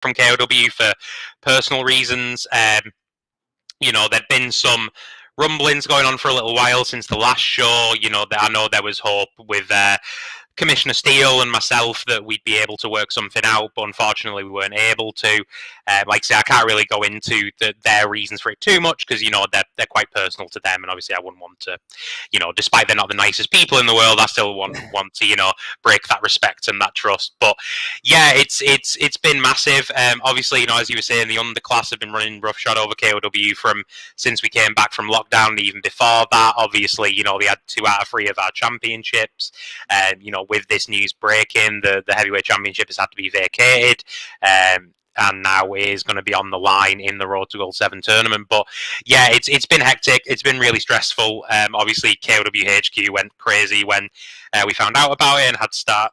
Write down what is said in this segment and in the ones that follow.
from KOW for personal reasons. There'd been some rumblings going on for a little while since the last show. I know there was hope with Commissioner Steele and myself that we'd be able to work something out, but unfortunately we weren't able to. Like I say, I can't really go into their reasons for it too much because they're quite personal to them, and obviously I wouldn't want to, despite they're not the nicest people in the world, I still want to break that respect and that trust. But yeah, it's been massive. Obviously, as you were saying, the underclass have been running roughshod over KOW since we came back from lockdown. Even before that, obviously, they had 2 out of 3 of our championships. With this news breaking, the heavyweight championship has had to be vacated, and now it is going to be on the line in the Road to Gold 7 tournament. But yeah, it's been hectic. It's been really stressful. Obviously, KOWHQ went crazy when we found out about it and had to start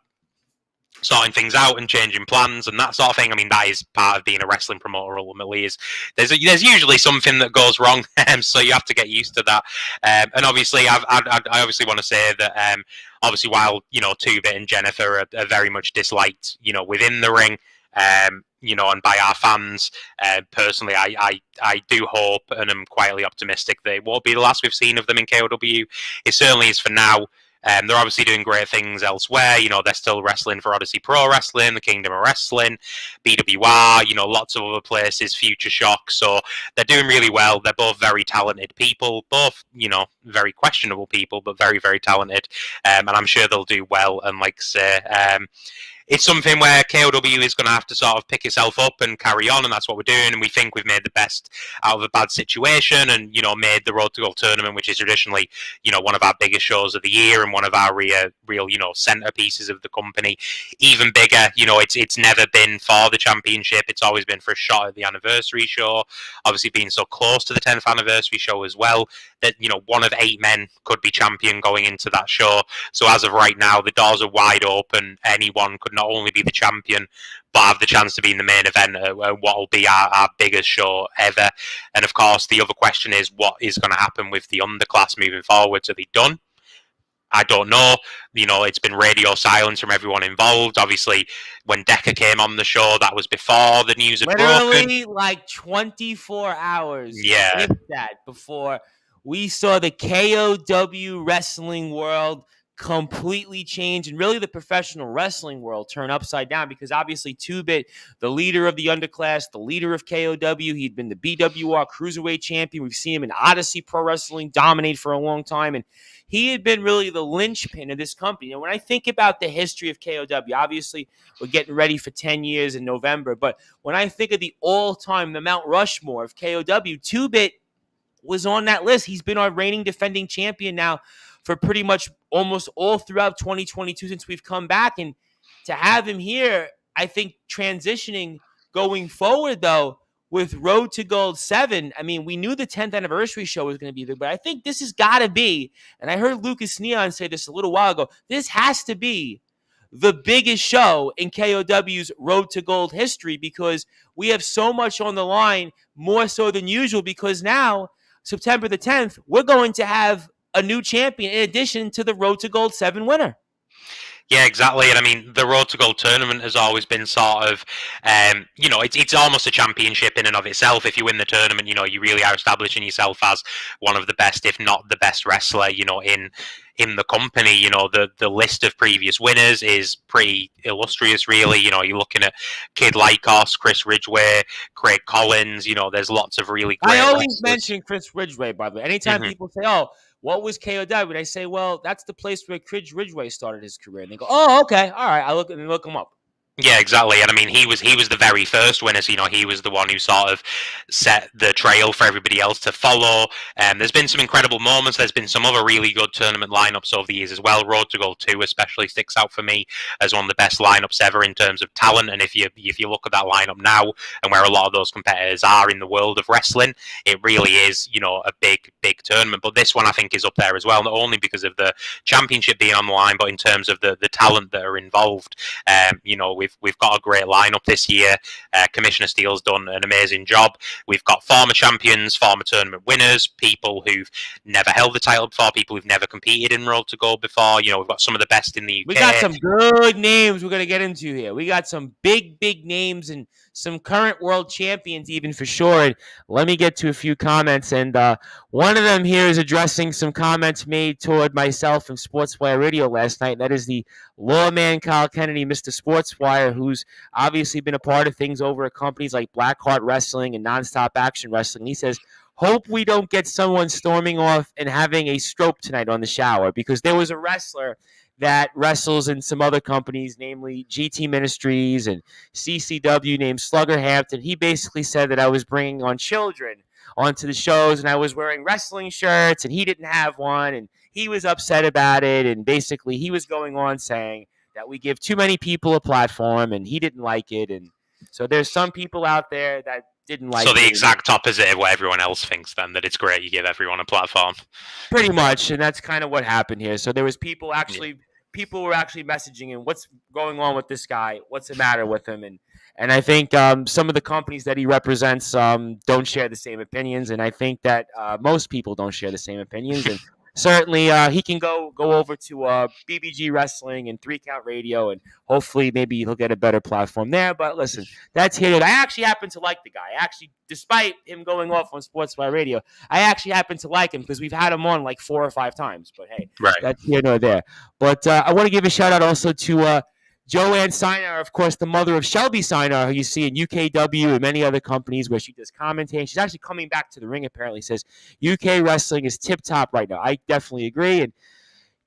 sorting things out and changing plans and that sort of thing. I mean, that is part of being a wrestling promoter. Ultimately, is there's usually something that goes wrong, so you have to get used to that. And obviously, I obviously want to say that obviously while 2-Bit and Jennifer are very much disliked, within the ring, and by our fans, personally, I do hope and I'm quietly optimistic that it won't be the last we've seen of them in KOW. It certainly is for now. They're obviously doing great things elsewhere. They're still wrestling for Odyssey Pro Wrestling, the Kingdom of Wrestling, BWR, lots of other places, Future Shock. So they're doing really well. They're both very talented people, both, very questionable people, but very, very talented. And I'm sure they'll do well. And like I say, it's something where KOW is going to have to sort of pick itself up and carry on, and that's what we're doing. And we think we've made the best out of a bad situation, and made the Road to Gold tournament, which is traditionally one of our biggest shows of the year and one of our real centerpieces of the company, even bigger. It's never been for the championship. It's always been for a shot at the anniversary show. Obviously, being so close to the 10th anniversary show as well, that one of 8 men could be champion going into that show. So as of right now, the doors are wide open. Anyone could not only be the champion, but have the chance to be in the main event at what will be our biggest show ever. And of course, the other question is, what is going to happen with the underclass moving forward? Are they done? I don't know. It's been radio silence from everyone involved. Obviously, when Decker came on the show, that was before the news had broken. Literally like 24 hours. Yeah. Before we saw the KOW wrestling world completely change, and really the professional wrestling world turn upside down, because obviously 2-Bit, the leader of the underclass, the leader of KOW, he'd been the BWR Cruiserweight champion. We've seen him in Odyssey Pro Wrestling dominate for a long time, and he had been really the linchpin of this company. And when I think about the history of KOW, obviously we're getting ready for 10 years in November, but when I think of the all-time, the Mount Rushmore of KOW, 2-Bit was on that list. He's been our reigning defending champion now for pretty much almost all throughout 2022 since we've come back. And to have him here, I think transitioning going forward, though, with Road to Gold 7, I mean, we knew the 10th anniversary show was going to be there, but I think this has got to be, and I heard Lucas Neon say this a little while ago, this has to be the biggest show in KOW's Road to Gold history, because we have so much on the line, more so than usual, because now, September the 10th, we're going to have a new champion in addition to the Road to Gold 7 winner. Yeah, exactly. And I mean, the Road to Gold tournament has always been sort of, it's almost a championship in and of itself. If you win the tournament, you really are establishing yourself as one of the best, if not the best wrestler, in the company. The list of previous winners is pretty illustrious, really. You're looking at Kid Lykos, Chris Ridgway, Craig Collins. There's lots of really great I always wrestlers. mention Chris Ridgway, by the way. Anytime people say, oh, what was KOW? And I say, well, that's the place where Chris Ridgway started his career. And they go, oh, okay, all right. I look him up. Yeah, exactly. And I mean, he was the very first winner. So, he was the one who sort of set the trail for everybody else to follow. There's been some incredible moments. There's been some other really good tournament lineups over the years as well. Road to Gold 2 especially sticks out for me as one of the best lineups ever in terms of talent. And if you look at that lineup now and where a lot of those competitors are in the world of wrestling, it really is, a big, big tournament. But this one, I think, is up there as well, not only because of the championship being on the line, but in terms of the talent that are involved. We've got a great lineup this year. Commissioner Steele's done an amazing job. We've got former champions, former tournament winners, people who've never held the title before, people who've never competed in Road to Gold before. We've got some of the best in the UK. We got some good names we're going to get into here. We got some big, big names and some current world champions even for sure. And let me get to a few comments. And one of them here is addressing some comments made toward myself and Sportswire Radio last night. That is the lawman Kyle Kennedy, Mr. Sportswire, who's obviously been a part of things over at companies like Blackheart Wrestling and Nonstop Action Wrestling. He says, hope we don't get someone storming off and having a stroke tonight on the shower, because there was a wrestler that wrestles in some other companies, namely GT Ministries and CCW, named Slugger Hampton. He basically said that I was bringing on children onto the shows and I was wearing wrestling shirts and he didn't have one, and he was upset about it. And basically he was going on saying that we give too many people a platform and he didn't like it. And so there's some people out there that didn't like it. So the exact opposite of what everyone else thinks then, that it's great you give everyone a platform. Pretty much, and that's kind of what happened here. So there was people were actually messaging him, what's going on with this guy? What's the matter with him? And I think some of the companies that he represents don't share the same opinions, and I think that most people don't share the same opinions. And certainly he can go over to BBG Wrestling and 3 Count Radio, and hopefully maybe he'll get a better platform there. But listen, that's here. I actually happen to like the guy. Actually, despite him going off on Sportswire Radio, I actually happen to like him because we've had him on like 4 or 5 times. But hey, that's here nor there. But I want to give a shout out also to Joanne Sinar, of course, the mother of Shelby Sinar, who you see in UKW and many other companies where she does commentating. She's actually coming back to the ring, apparently. Says UK wrestling is tip-top right now. I definitely agree, and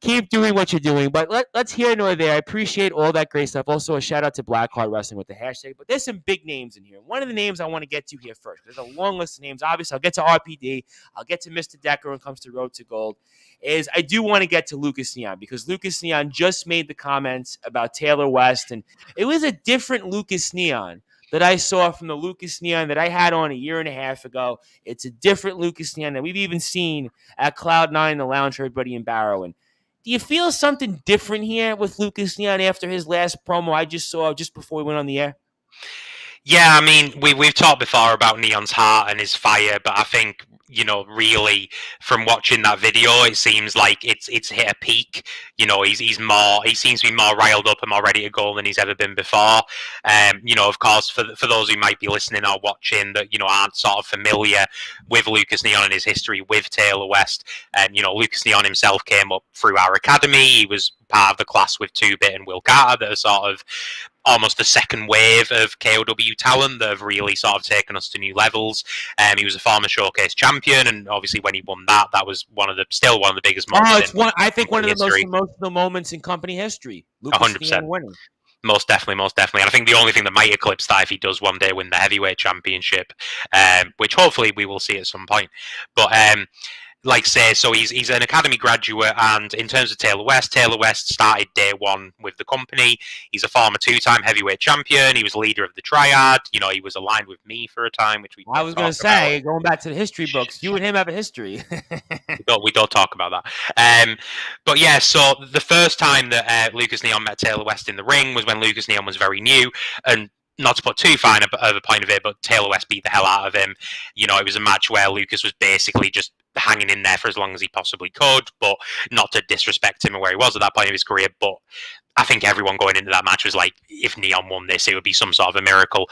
keep doing what you're doing. But let's hear nor there. I appreciate all that great stuff. Also, a shout-out to Blackheart Wrestling with the hashtag. But there's some big names in here. One of the names I want to get to here first. There's a long list of names. Obviously, I'll get to RPD. I'll get to Mr. Decker when it comes to Road to Gold. I do want to get to Lucas Neon, because Lucas Neon just made the comments about Taylor West, and it was a different Lucas Neon that I saw from the Lucas Neon that I had on a year and a half ago. It's a different Lucas Neon that we've even seen at Cloud9, the lounge for everybody in Barrow. And do you feel something different here with Lucas Neon after his last promo I just saw just before we went on the air? Yeah, I mean, we've talked before about Neon's heart and his fire, but I think, really from watching that video, it seems like it's hit a peak. He seems to be more riled up and more ready to go than he's ever been before. Of course, for those who might be listening or watching that, aren't sort of familiar with Lucas Neon and his history with Taylor West, Lucas Neon himself came up through our academy. He was part of the class with 2-Bit and Will Carter that are sort of almost the second wave of KOW talent that have really sort of taken us to new levels. He was a former showcase champion, and obviously when he won that was still one of the biggest moments. I think one of the most emotional moments in company history. 100%. Winning. Most definitely. And I think the only thing that might eclipse that, if he does one day win the heavyweight championship, which hopefully we will see at some point. But like say, so he's an academy graduate, and in terms of Taylor West started day one with the company. He's a former 2-time heavyweight champion. He was leader of the Triad. He was aligned with me for a time, which I was going to say, going back to the history books, you and him have a history. we don't talk about that. But yeah, so the first time that Lucas Neon met Taylor West in the ring was when Lucas Neon was very new, and not to put too fine of a point of it, but Taylor West beat the hell out of him. It was a match where Lucas was basically just hanging in there for as long as he possibly could, but not to disrespect him and where he was at that point of his career. But I think everyone going into that match was like, if Neon won this, it would be some sort of a miracle.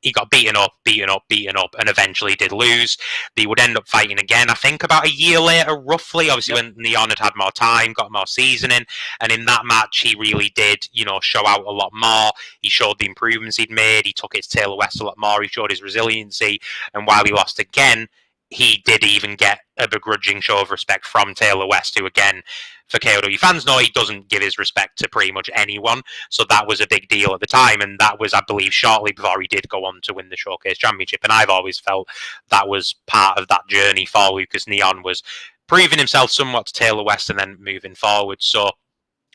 He got beaten up, and eventually did lose. He would end up fighting again, I think about a year later, roughly, obviously, when Neon had more time, got more seasoning. And in that match, he really did, show out a lot more. He showed the improvements he'd made. He took it to Taylor West a lot more. He showed his resiliency. And while he lost again, he did even get a begrudging show of respect from Taylor West, who, again, for KOW fans know, he doesn't give his respect to pretty much anyone. So that was a big deal at the time. And that was, I believe, shortly before he did go on to win the Showcase Championship. And I've always felt that was part of that journey for Lucas Neon, was proving himself somewhat to Taylor West and then moving forward. So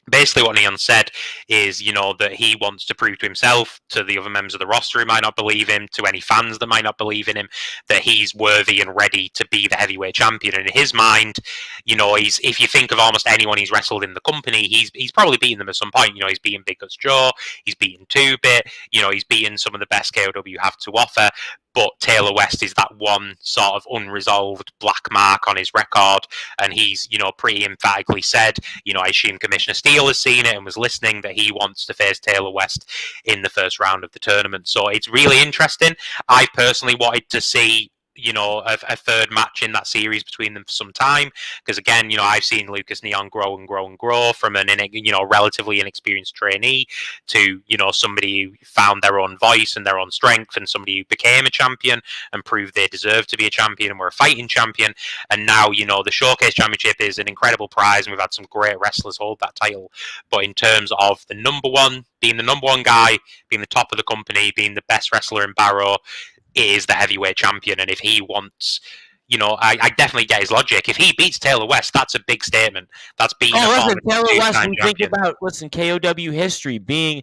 basically what Neon said is, that he wants to prove to himself, to the other members of the roster who might not believe him, to any fans that might not believe in him, that he's worthy and ready to be the heavyweight champion. And in his mind, if you think of almost anyone he's wrestled in the company, he's probably beaten them at some point. He's beaten Big Guts Joe, he's beaten 2-Bit, he's beaten some of the best KOW have to offer. But Taylor West is that one sort of unresolved black mark on his record, and he's, pretty emphatically said, I assume Commissioner Steele has seen it and was listening, that he wants to face Taylor West in the first round of the tournament. So it's really interesting. I personally wanted to see a third match in that series between them for some time, because again, I've seen Lucas Neon grow and grow and grow from an relatively inexperienced trainee to somebody who found their own voice and their own strength, and somebody who became a champion and proved they deserved to be a champion and were a fighting champion. And now the Showcase Championship is an incredible prize, and we've had some great wrestlers hold that title. But in terms of the number one, being the number one guy, being the top of the company, being the best wrestler in Barrow, is the heavyweight champion. And if he wants, I definitely get his logic. If he beats Taylor West, that's a big statement. That's beating Taylor West, we think champion. about, KOW history, being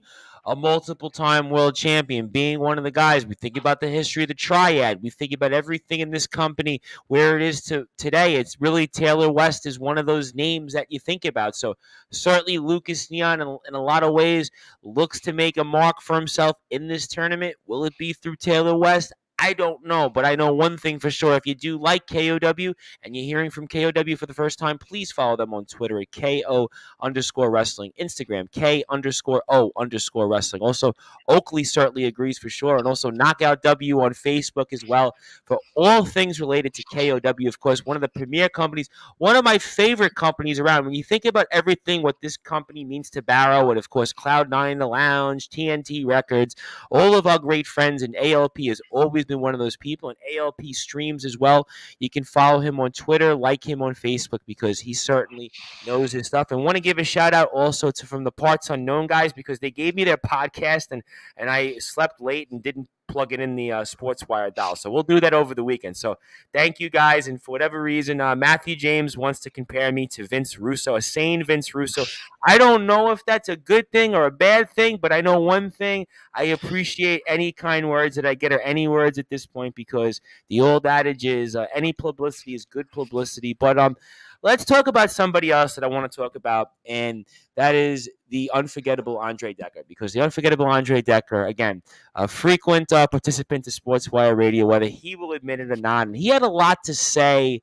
a multiple-time world champion, being one of the guys. We think about the history of the triad. We think about everything in this company, where it is today. It's really Taylor West is one of those names that you think about. So certainly Lucas Neon, in a lot of ways, looks to make a mark for himself in this tournament. Will it be through Taylor West? I don't know, but I know one thing for sure. If you do like KOW and you're hearing from KOW for the first time, please follow them on Twitter at KO_wrestling, Instagram K_O_wrestling. Also, Oakley certainly agrees for sure, and also Knockout W on Facebook as well for all things related to KOW. Of course, one of the premier companies, one of my favorite companies around. When you think about everything, what this company means to Barrow, and of course Cloud9 The Lounge, TNT Records, all of our great friends, and ALP has always been one of those people, and ALP streams as well. You can follow him on Twitter, like him on Facebook, because he certainly knows his stuff. And want to give a shout out also to from the Parts Unknown guys, because they gave me their podcast, and I slept late and didn't plug it in the Sportswire dial. So we'll do that over the weekend. So thank you guys. And for whatever reason, Matthew James wants to compare me to Vince Russo, a sane Vince Russo. I don't know if that's a good thing or a bad thing, but I know one thing. I appreciate any kind words that I get, or any words at this point, because the old adage is any publicity is good publicity. But let's talk about somebody else that I want to talk about, and that is the unforgettable Andre Decker. Because the unforgettable Andre Decker, again, a frequent participant to Sportswire Radio, whether he will admit it or not, and he had a lot to say.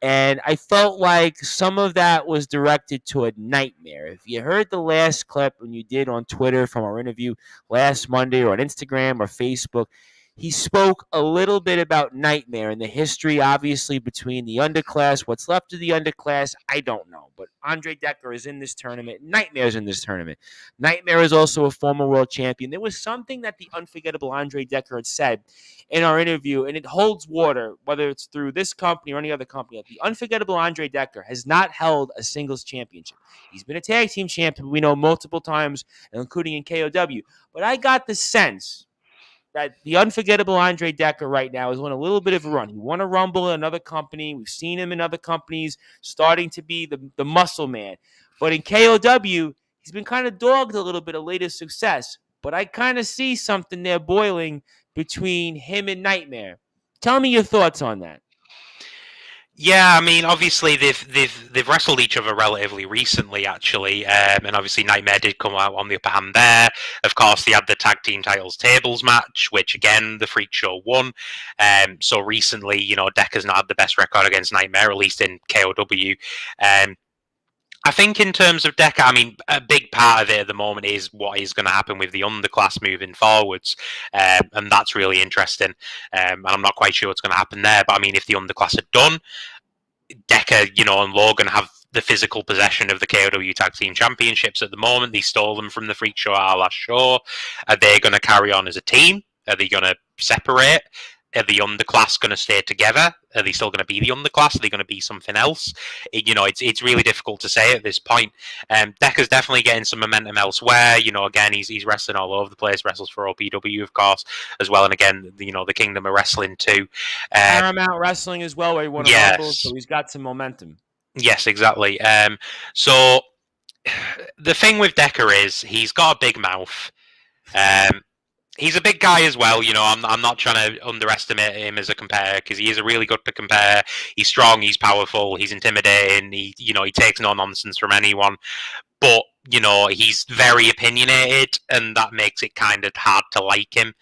And I felt like some of that was directed to a Nightmare. If you heard the last clip when you did on Twitter from our interview last Monday, or on Instagram or Facebook, he spoke a little bit about Nightmare and the history, obviously, between the underclass. What's left of the underclass, I don't know. But Andre Decker is in this tournament. Nightmare's in this tournament. Nightmare is also a former world champion. There was something that the unforgettable Andre Decker had said in our interview, and it holds water, whether it's through this company or any other company. The unforgettable Andre Decker has not held a singles championship. He's been a tag team champion, we know, multiple times, including in KOW. But I got the sense that the unforgettable Andre Decker right now is on a little bit of a run. He won a Rumble in another company. We've seen him in other companies starting to be the muscle man. But in KOW, he's been kind of dogged a little bit of latest success. But I kind of see something there boiling between him and Nightmare. Tell me your thoughts on that. Yeah, I mean, obviously they've wrestled each other relatively recently, actually, and obviously Nightmare did come out on the upper hand there. Of course, they had the tag team titles tables match, which again the Freak Show won. So recently, Decker's not had the best record against Nightmare, at least in KOW. I think in terms of Decker, I mean, a big part of it at the moment is what is going to happen with the underclass moving forwards, and that's really interesting. And I'm not quite sure what's going to happen there, but I mean, if the underclass are done, Decker, and Logan have the physical possession of the KOW Tag Team Championships at the moment. They stole them from the Freak Show at our last show. Are they going to carry on as a team? Are they going to separate? Are the underclass going to stay together? Are they still going to be the underclass? Are they going to be something else? It's really difficult to say at this point. Decker's definitely getting some momentum elsewhere. Again, he's wrestling all over the place. Wrestles for OPW, of course, as well. And again, the Kingdom of Wrestling too. Paramount Wrestling as well, where he won a Rumble, so he's got some momentum. Yes, exactly. So the thing with Decker is he's got a big mouth. He's a big guy as well. I'm not trying to underestimate him as a compare because he is a really good to compare. He's strong, he's powerful, he's intimidating. He takes no nonsense from anyone. But he's very opinionated, and that makes it kind of hard to like him.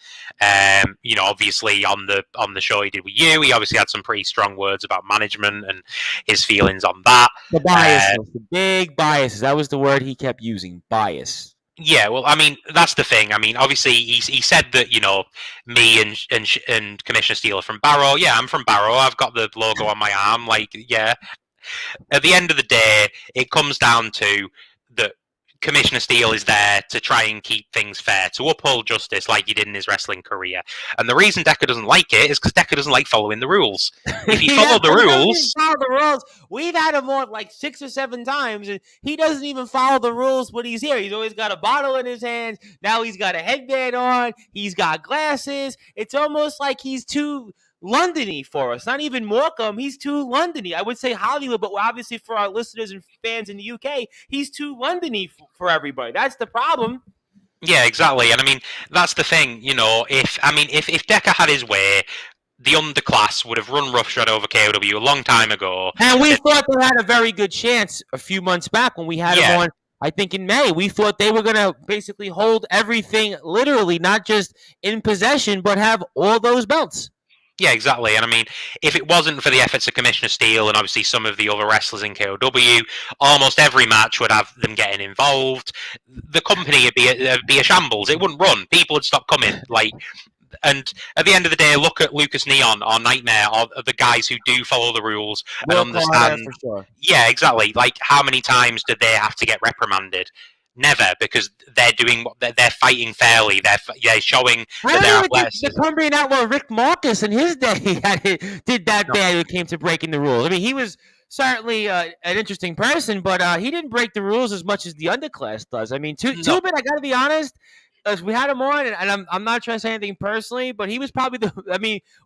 Obviously on the show he did with you, he obviously had some pretty strong words about management and his feelings on that. The biases, the big biases. That was the word he kept using, bias. Yeah, well, I mean, that's the thing. I mean, obviously, he said that me and Commissioner Steele are from Barrow. Yeah, I'm from Barrow. I've got the logo on my arm. Like, yeah. At the end of the day, it comes down to that Commissioner Steele is there to try and keep things fair, to uphold justice like he did in his wrestling career. And the reason Decker doesn't like it is because Decker doesn't like following the rules. If he followed the rules, we've had him on like 6 or 7 times, and he doesn't even follow the rules when he's here. He's always got a bottle in his hands. Now he's got a headband on. He's got glasses. It's almost like he's too Londony for us. Not even Morecambe. He's too Londony. I would say Hollywood, but obviously for our listeners and fans in the UK, he's too Londony for everybody. That's the problem. Yeah, exactly. And I mean, that's the thing. If Decker had his way, the underclass would have run roughshod over KOW a long time ago. And we thought they had a very good chance a few months back when we had them on. I think in May, we thought they were going to basically hold everything literally, not just in possession, but have all those belts. Yeah, exactly. And I mean, if it wasn't for the efforts of Commissioner Steele and obviously some of the other wrestlers in KOW, almost every match would have them getting involved. The company would be a shambles. It wouldn't run. People would stop coming. And at the end of the day, look at Lucas Neon or Nightmare or the guys who do follow the rules and understand. For sure. Yeah, exactly. Like, how many times did they have to get reprimanded? Never, because they're doing what they're fighting fairly. They're showing that they're athleticism. The Cumbrian outlaw Rick Marcus in his day did that bad when it came to breaking the rules. I mean, he was certainly an interesting person, but he didn't break the rules as much as the underclass does. I mean, Tubin, I got to be honest. As we had him on, and I'm not trying to say anything personally, but he was probably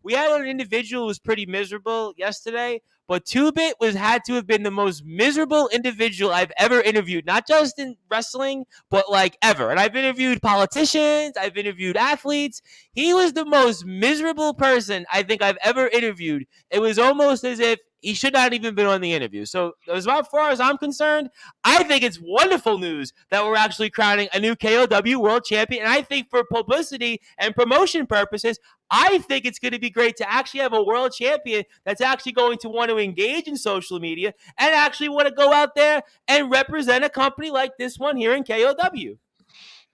we had an individual who was pretty miserable yesterday, but Two-Bit had to have been the most miserable individual I've ever interviewed, not just in wrestling, but like ever. And I've interviewed politicians, I've interviewed athletes. He was the most miserable person I think I've ever interviewed. It was almost as if he should not even been on the interview. So as far as I'm concerned, I think it's wonderful news that we're actually crowning a new KOW world champion. And I think for publicity and promotion purposes, I think it's going to be great to actually have a world champion that's actually going to want to engage in social media and actually want to go out there and represent a company like this one here in KOW.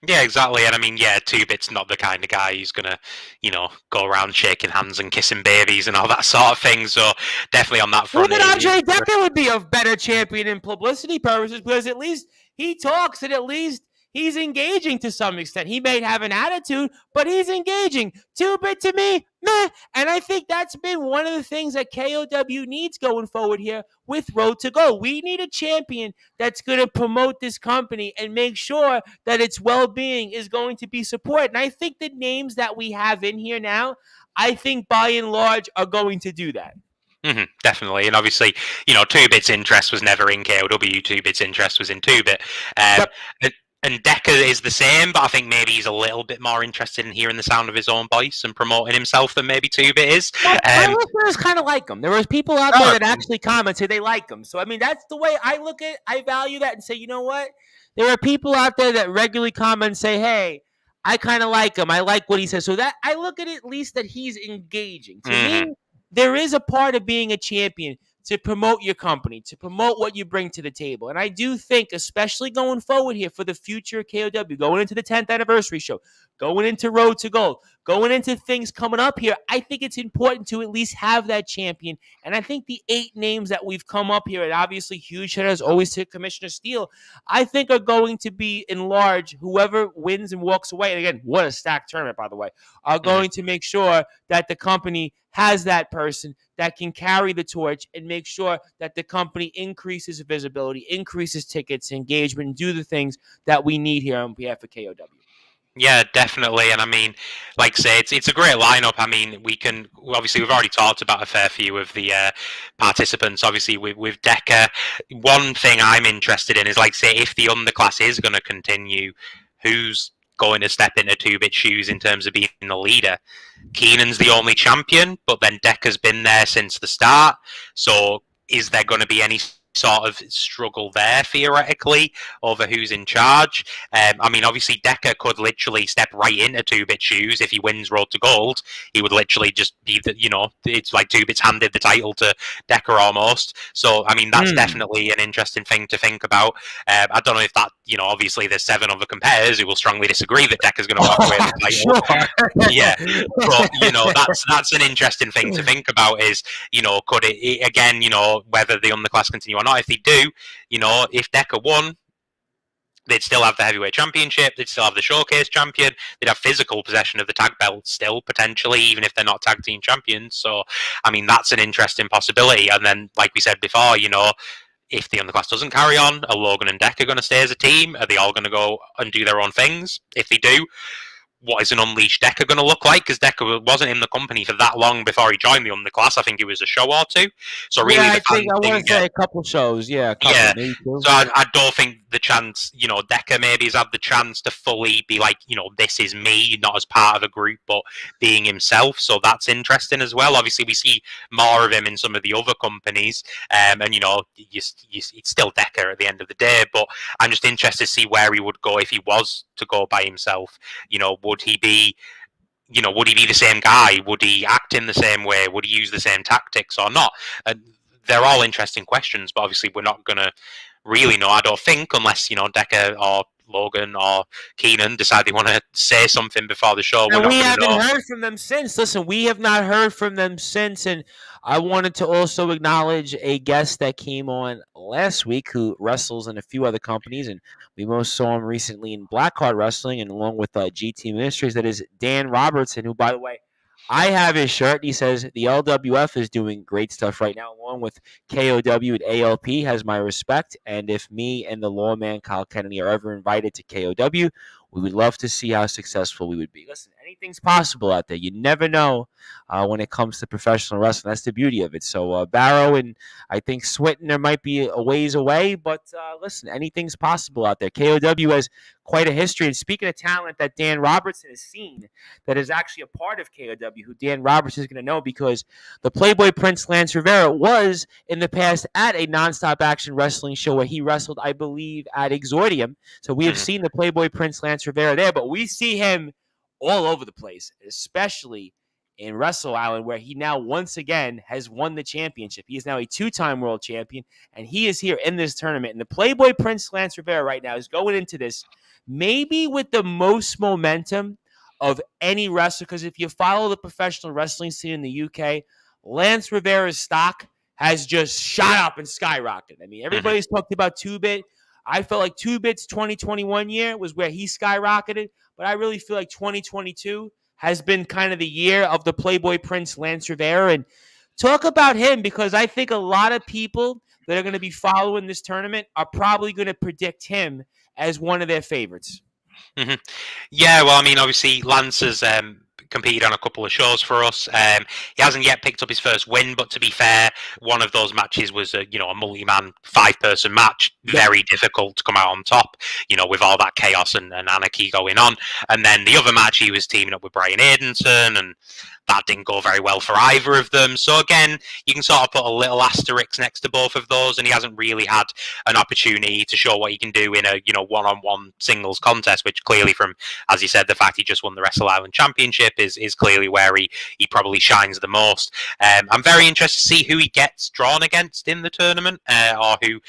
Yeah, exactly. And I mean, yeah, Two-Bit's not the kind of guy who's going to, go around shaking hands and kissing babies and all that sort of thing. So definitely on that front. Even Andre Decker would be a better champion in publicity purposes because at least he talks and at least he's engaging to some extent. He may have an attitude, but he's engaging. Two-Bit to me, meh. And I think that's been one of the things that KOW needs going forward here with Road to Go. We need a champion that's going to promote this company and make sure that its well-being is going to be supported. And I think the names that we have in here now, I think by and large are going to do that. Mm-hmm, definitely. And obviously, Two-Bit's interest was never in KOW. Two-Bit's interest was in Two-Bit. And Decker is the same, but I think maybe he's a little bit more interested in hearing the sound of his own voice and promoting himself than maybe Two-Bit is. My listeners kind of like him. There was people out there that actually commented they like him. So, I mean, that's the way I look at it. I value that and say, you know what? There are people out there that regularly comment and say, hey, I kind of like him. I like what he says. So that I look at it at least that he's engaging. To me, there is a part of being a champion to promote your company, to promote what you bring to the table. And I do think, especially going forward here for the future of KOW, going into the 10th anniversary show, going into Road to Gold, going into things coming up here, I think it's important to at least have that champion. And I think the 8 names that we've come up here, and obviously huge shout out always to Commissioner Steele, I think are going to be in large, whoever wins and walks away, and again, what a stacked tournament, by the way, are going to make sure that the company has that person that can carry the torch and make sure that the company increases visibility, increases tickets, engagement, and do the things that we need here on behalf of KOW. Yeah, definitely. And I mean, like I say, it's a great lineup. I mean, we've already talked about a fair few of the participants, obviously with Decker. One thing I'm interested in is, like say, if the underclass is going to continue, who's going to step into 2-bit shoes in terms of being the leader. Keenan's the only champion, but then Decker's been there since the start. So is there going to be any sort of struggle there theoretically over who's in charge? I mean, obviously Decker could literally step right into 2-bit shoes if he wins Road to Gold. He would literally just be the, it's like 2-bit's handed the title to Decker almost. So I mean, that's definitely an interesting thing to think about. I don't know if that, obviously there's 7 other competitors who will strongly disagree that Decker's going to walk away with the title. Yeah, but that's an interesting thing to think about. Is could it again? Whether the underclass continue or not. If they do, if Decker won, they'd still have the heavyweight championship. They'd still have the showcase champion. They'd have physical possession of the tag belt still, potentially, even if they're not tag team champions. So, I mean, that's an interesting possibility. And then, like we said before, if the underclass doesn't carry on, are Logan and Decker going to stay as a team? Are they all going to go and do their own things? If they do, what is an unleashed Decker going to look like? Because Decker wasn't in the company for that long before he joined the underclass. I think it was a show or two. So really, I want to say a couple shows. Yeah, So I don't think the chance, Decker maybe has had the chance to fully be like, this is me, not as part of a group, but being himself. So that's interesting as well. Obviously, we see more of him in some of the other companies, and it's still Decker at the end of the day. But I'm just interested to see where he would go if he was to go by himself. Would he be the same guy? Would he act in the same way? Would he use the same tactics or not? They're all interesting questions, but obviously we're not going to really know, I don't think, unless, Decker or Logan or Keenan decide they want to say something before the show. And we haven't heard from them since. Listen, we have not heard from them since, and I wanted to also acknowledge a guest that came on last week who wrestles in a few other companies, and we most saw him recently in Blackheart Wrestling and along with GT Ministries. That is Dan Robertson, who, by the way, I have his shirt. He says the LWF is doing great stuff right now, along with KOW and ALP. Has my respect. And if me and the lawman Kyle Kennedy are ever invited to KOW, we would love to see how successful we would be. Listen, anything's possible out there. You never know when it comes to professional wrestling. That's the beauty of it. So Barrow and I think Swinton, there might be a ways away, but listen, anything's possible out there. KOW has quite a history. And speaking of talent that Dan Robertson has seen, that is actually a part of KOW, who Dan Robertson is going to know because the Playboy Prince Lance Rivera was in the past at a nonstop action wrestling show where he wrestled, I believe, at Exordium. So we have seen the Playboy Prince Lance Rivera there, but we see him all over the place, especially in Wrestle Island, where he now once again has won the championship. He is now a 2-time world champion, and he is here in this tournament. And the Playboy Prince Lance Rivera right now is going into this maybe with the most momentum of any wrestler, because if you follow the professional wrestling scene in the UK, Lance Rivera's stock has just shot up and skyrocketed. I mean, everybody's talked about 2-bit. I felt like 2-bit's 2021 year was where he skyrocketed, but I really feel like 2022 has been kind of the year of the Playboy Prince Lance Rivera. And talk about him, because I think a lot of people that are going to be following this tournament are probably going to predict him as one of their favorites. Yeah, well, I mean, obviously, Lance has competed on a couple of shows for us. He hasn't yet picked up his first win, but to be fair, one of those matches was a multi-man 5-person match. Very difficult to come out on top, with all that chaos and anarchy going on. And then the other match, he was teaming up with Brian Aidenson, and that didn't go very well for either of them. So again, you can sort of put a little asterisk next to both of those, and he hasn't really had an opportunity to show what he can do in a one-on-one singles contest, which clearly, from, as you said, the fact he just won the Wrestle Island Championship is clearly where he probably shines the most. I'm very interested to see who he gets drawn against in the tournament, or who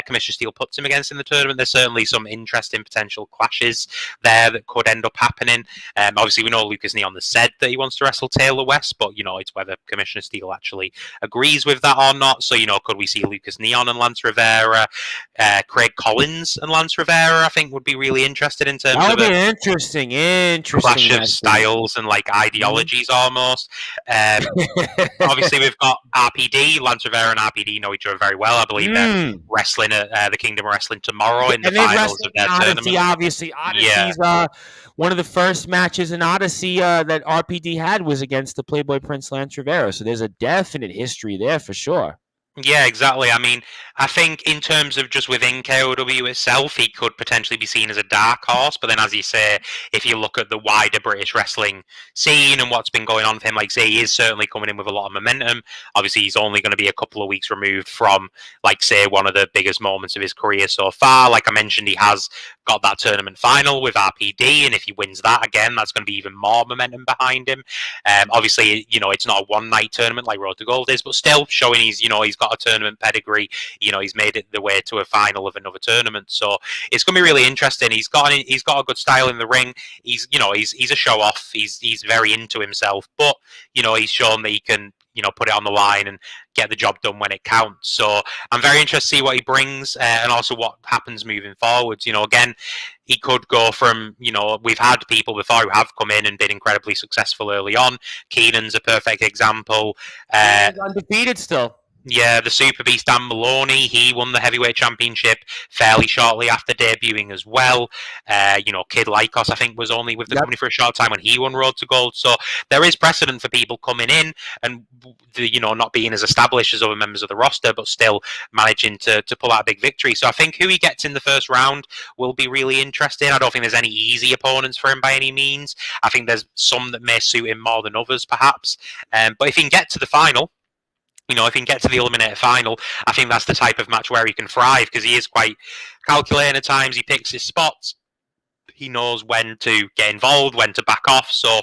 Commissioner Steele puts him against in the tournament. There's certainly some interesting potential clashes there that could end up happening. Obviously, we know Lucas Neon has said that he wants to wrestle Taylor West, but it's whether Commissioner Steele actually agrees with that or not. So could we see Lucas Neon and Lance Rivera, Craig Collins and Lance Rivera? I think would be really interested in terms of interesting clash of styles and like ideologies almost. Obviously, we've got RPD. Lance Rivera and RPD know each other very well. I believe they're wrestling at the Kingdom of Wrestling tomorrow in the finals of their tournament. Obviously, Odyssey's one of the first matches in Odyssey that RPD had was against the Playboy Prince Lance Rivera. So there's a definite history there for sure. Yeah, exactly. I mean, I think in terms of just within KOW itself, he could potentially be seen as a dark horse. But then, as you say, if you look at the wider British wrestling scene and what's been going on with him, like say, he is certainly coming in with a lot of momentum. Obviously, he's only going to be a couple of weeks removed from, like, say, one of the biggest moments of his career so far. Like I mentioned, he has got that tournament final with RPD, and if he wins that again, that's going to be even more momentum behind him. Obviously, it's not a one-night tournament like Road to Gold is, but still showing he's got a tournament pedigree. He's made it the way to a final of another tournament, so it's going to be really interesting. He's got a good style in the ring. He's a show off. He's very into himself, but he's shown that he can put it on the line and get the job done when it counts. So I'm very interested to see what he brings and also what happens moving forwards. Again, he could go from, we've had people before who have come in and been incredibly successful early on. Keenan's a perfect example. He's undefeated still. Yeah, the Super Beast Dan Maloney, he won the heavyweight championship fairly shortly after debuting as well. Kid Lycos, I think, was only with the company for a short time when he won Road to Gold. So there is precedent for people coming in and, not being as established as other members of the roster, but still managing to pull out a big victory. So I think who he gets in the first round will be really interesting. I don't think there's any easy opponents for him by any means. I think there's some that may suit him more than others, perhaps. But if he can get to the final, if he can get to the eliminator final, I think that's the type of match where he can thrive because he is quite calculating at times. He picks his spots. He knows when to get involved, when to back off. So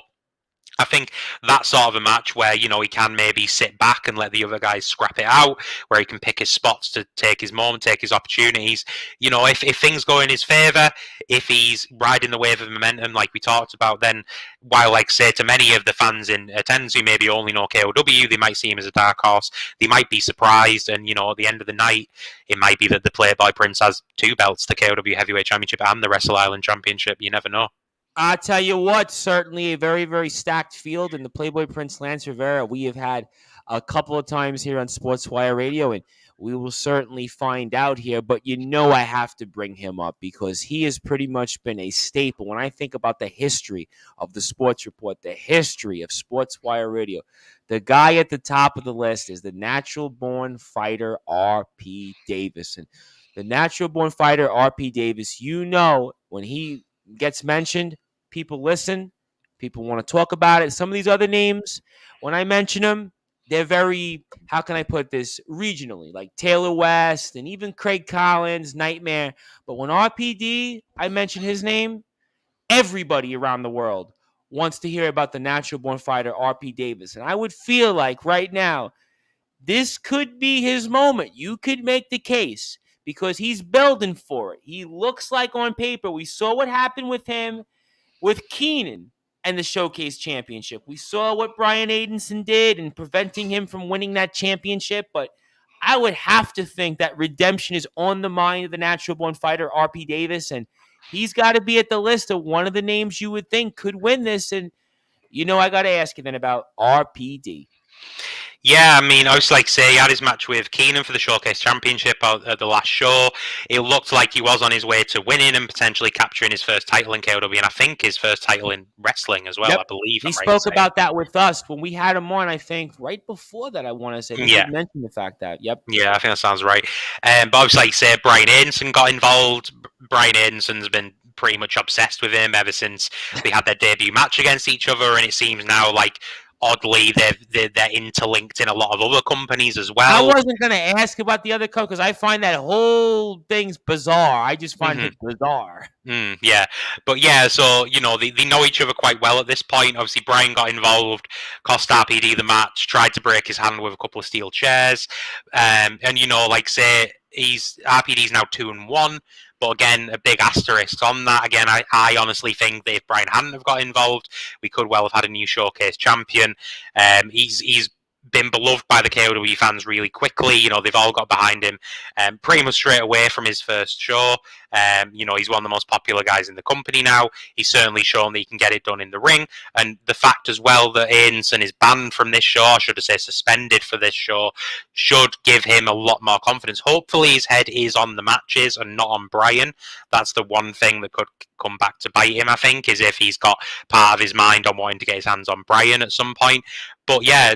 I think that's sort of a match where, he can maybe sit back and let the other guys scrap it out, where he can pick his spots to take his moment, take his opportunities. If things go in his favour, if he's riding the wave of momentum like we talked about, then while, like, say, to many of the fans in attendance who maybe only know KOW, they might see him as a dark horse. They might be surprised, and, at the end of the night, it might be that the Playboy Prince has 2 belts, the KOW Heavyweight Championship and the Wrestle Island Championship. You never know. I tell you what, certainly a very, very stacked field in the Playboy Prince Lance Rivera. We have had a couple of times here on Sportswire Radio, and we will certainly find out here. But I have to bring him up because he has pretty much been a staple. When I think about the history of the Sports Report, the history of Sportswire Radio, the guy at the top of the list is the natural-born fighter R.P. Davis. And the natural-born fighter R.P. Davis, when he gets mentioned, people listen, people want to talk about it. Some of these other names, when I mention them, they're very, how can I put this, regionally, like Taylor West and even Craig Collins, Nightmare. But when RPD, I mention his name, everybody around the world wants to hear about the natural born fighter RP Davis. And I would feel like right now, this could be his moment. You could make the case because he's building for it. He looks like on paper. We saw what happened with him with Keenan and the Showcase Championship. We saw what Brian Adenson did in preventing him from winning that championship, but I would have to think that redemption is on the mind of the natural born fighter, RP Davis, and he's got to be at the list of one of the names you would think could win this. And, I got to ask you then about RPD. Yeah, I mean, I was like say he had his match with Keenan for the Showcase Championship at the last show. It looked like he was on his way to winning and potentially capturing his first title in KOW, and I think his first title in wrestling as well. Yep. I believe he spoke about that with us when we had him on. I think right before that, I want to say he did mention the fact that. Yep. Yeah, I think that sounds right. But obviously, like you say, Brian Adenson got involved. Brian Adenson's been pretty much obsessed with him ever since we had their debut match against each other, and it seems now like oddly they're interlinked in a lot of other companies as well. I wasn't going to ask about the other because I find that whole thing's bizarre. I just find it bizarre. Yeah, but yeah, so they know each other quite well at this point. Obviously, Brian got involved, cost RPD the match, tried to break his hand with a couple of steel chairs, and like say RPD's now 2-1. But again, a big asterisk on that. Again, I honestly think that if Brian hadn't have got involved, we could well have had a new Showcase champion. He's been beloved by the KOW fans really quickly. They've all got behind him pretty much straight away from his first show. He's one of the most popular guys in the company now. He's certainly shown that he can get it done in the ring. And the fact as well that Adenson is banned from this show, or should I say suspended for this show, should give him a lot more confidence. Hopefully his head is on the matches and not on Brian. That's the one thing that could come back to bite him, I think, is if he's got part of his mind on wanting to get his hands on Brian at some point. But yeah,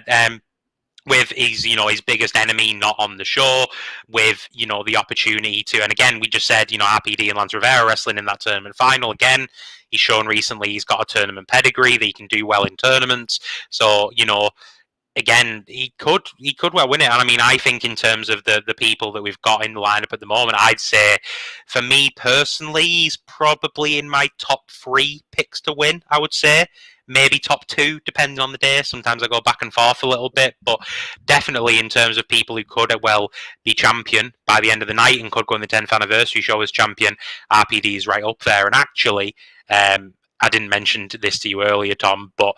with his biggest enemy not on the show, with the opportunity to, and again we just said RPD and Lance Rivera wrestling in that tournament final. Again, he's shown recently he's got a tournament pedigree, that he can do well in tournaments. So again, he could well win it. And I mean, I think in terms of the people that we've got in the lineup at the moment, I'd say for me personally, he's probably in my top 3 picks to win. I would say maybe top 2, depending on the day. Sometimes I go back and forth a little bit, but definitely in terms of people who could well be champion by the end of the night and could go in the 10th anniversary show as champion, RPD is right up there. And actually, I didn't mention this to you earlier, Tom, but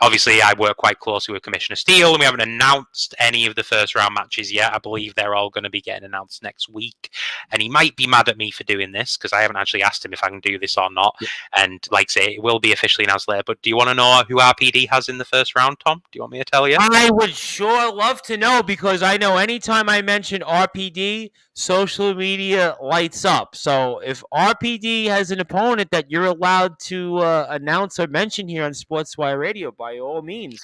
obviously I work quite closely with Commissioner Steele, and we haven't announced any of the first round matches yet. I believe they're all going to be getting announced next week, and he might be mad at me for doing this because I haven't actually asked him if I can do this or not. And like I say, it will be officially announced later. But do you want to know who RPD has in the first round, Tom? Do you want me to tell you? I would sure love to know, because I know anytime I mention RPD, social media lights up. So if RPD has an opponent that you're allowed to announce or mention here on Sportswire Radio, by all means,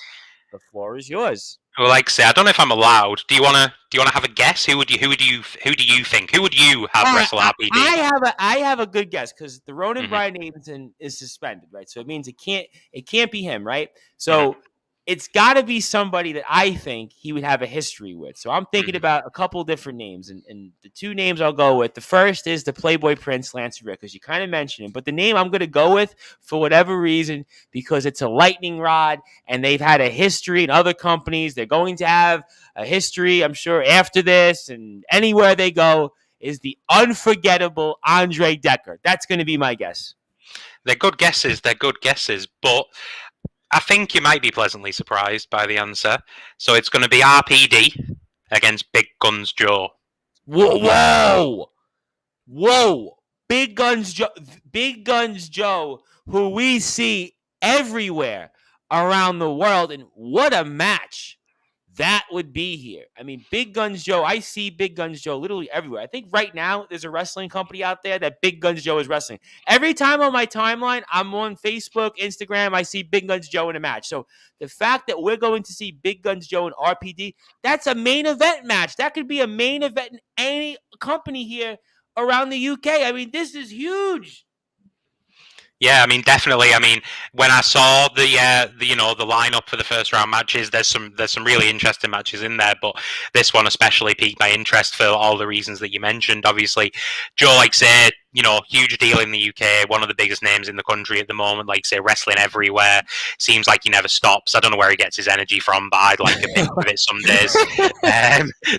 the floor is yours. Well, like I say, I don't know if I'm allowed. Do you wanna have a guess? Who do you think? Who would you have wrestle RPD? I have a good guess, because the Ronin Brian Nathan is suspended, right? So it means it can't be him, right? So it's got to be somebody that I think he would have a history with. So I'm thinking about a couple different names, and the 2 names I'll go with. The first is the Playboy Prince, Lance Rivera, because you kind of mentioned him. But the name I'm going to go with, for whatever reason, because it's a lightning rod, and they've had a history in other companies. They're going to have a history, I'm sure, after this, and anywhere they go, is the unforgettable Andre Decker. That's going to be my guess. They're good guesses, but I think you might be pleasantly surprised by the answer. So it's going to be RPD against Big Guns Joe. Whoa! Big Guns Joe, who we see everywhere around the world, and what a match that would be here. I mean, Big Guns Joe, I see Big Guns Joe literally everywhere. I think right now there's a wrestling company out there that Big Guns Joe is wrestling. Every time on my timeline, I'm on Facebook, Instagram, I see Big Guns Joe in a match. So the fact that we're going to see Big Guns Joe and RPD, that's a main event match. That could be a main event in any company here around the UK. I mean, this is huge. Yeah, I mean, definitely. I mean, when I saw the lineup for the first round matches, there's some really interesting matches in there, but this one especially piqued my interest for all the reasons that you mentioned. Obviously, Joe, like say, huge deal in the UK, one of the biggest names in the country at the moment, like say, wrestling everywhere. Seems like he never stops. I don't know where he gets his energy from, but I'd like to think of it some days,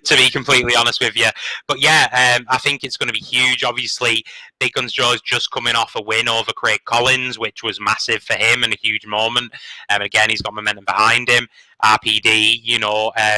to be completely honest with you. But yeah, I think it's going to be huge. Obviously, Big Guns Joe is just coming off a win over Craig Collins, which was massive for him and a huge moment. Again, he's got momentum behind him. RPD,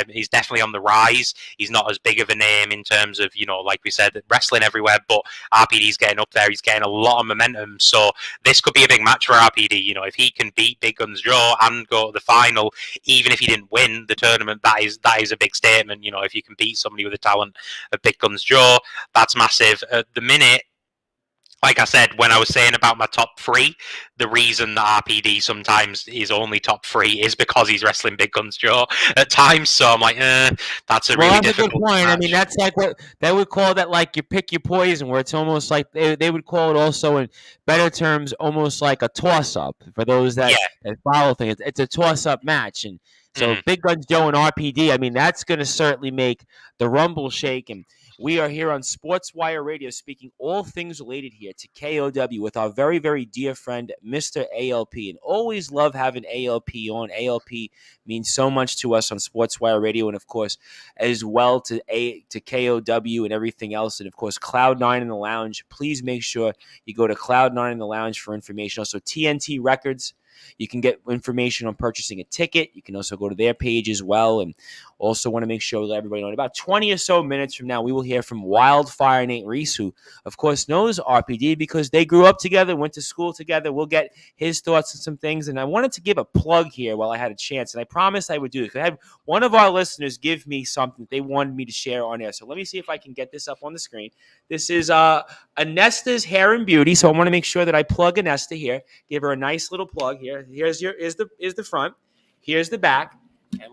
is definitely on the rise. He's not as big of a name in terms of, like we said, wrestling everywhere, but RPD's getting up there. He's getting a lot of momentum. So this could be a big match for RPD. If he can beat Big Guns Joe and go to the final, even if he didn't win the tournament, that is a big statement. If you can beat somebody with the talent of Big Guns Joe, that's massive. At the minute, like I said, when I was saying about my top 3, the reason that RPD sometimes is only top 3 is because he's wrestling Big Guns Joe at times. So I'm like, that's a really difficult good point. match. I mean, that's like what they would call that, like you pick your poison, where it's almost like they would call it also in better terms, almost like a toss-up for those that follow things. It's a toss-up match. And so Big Guns Joe and RPD, I mean, that's going to certainly make the Rumble shake. And we are here on Sportswire Radio speaking all things related here to KOW with our very, very dear friend, Mr. ALP. And always love having ALP on. ALP means so much to us on Sportswire Radio, and, of course, as well to KOW and everything else. And, of course, Cloud9 in the Lounge. Please make sure you go to Cloud9 in the Lounge for information. Also, TNT Records. You can get information on purchasing a ticket. You can also go to their page as well. And also want to make sure that everybody knows. In about 20 or so minutes from now, we will hear from Wildfire Nate Reese, who, of course, knows RPD because they grew up together, went to school together. We'll get his thoughts on some things. And I wanted to give a plug here while I had a chance. And I promised I would do it. I had one of our listeners give me something they wanted me to share on air. So let me see if I can get this up on the screen. This is Anesta's Hair and Beauty. So I want to make sure that I plug Anesta here. Give her a nice little plug here. Here's the front. Here's the back. And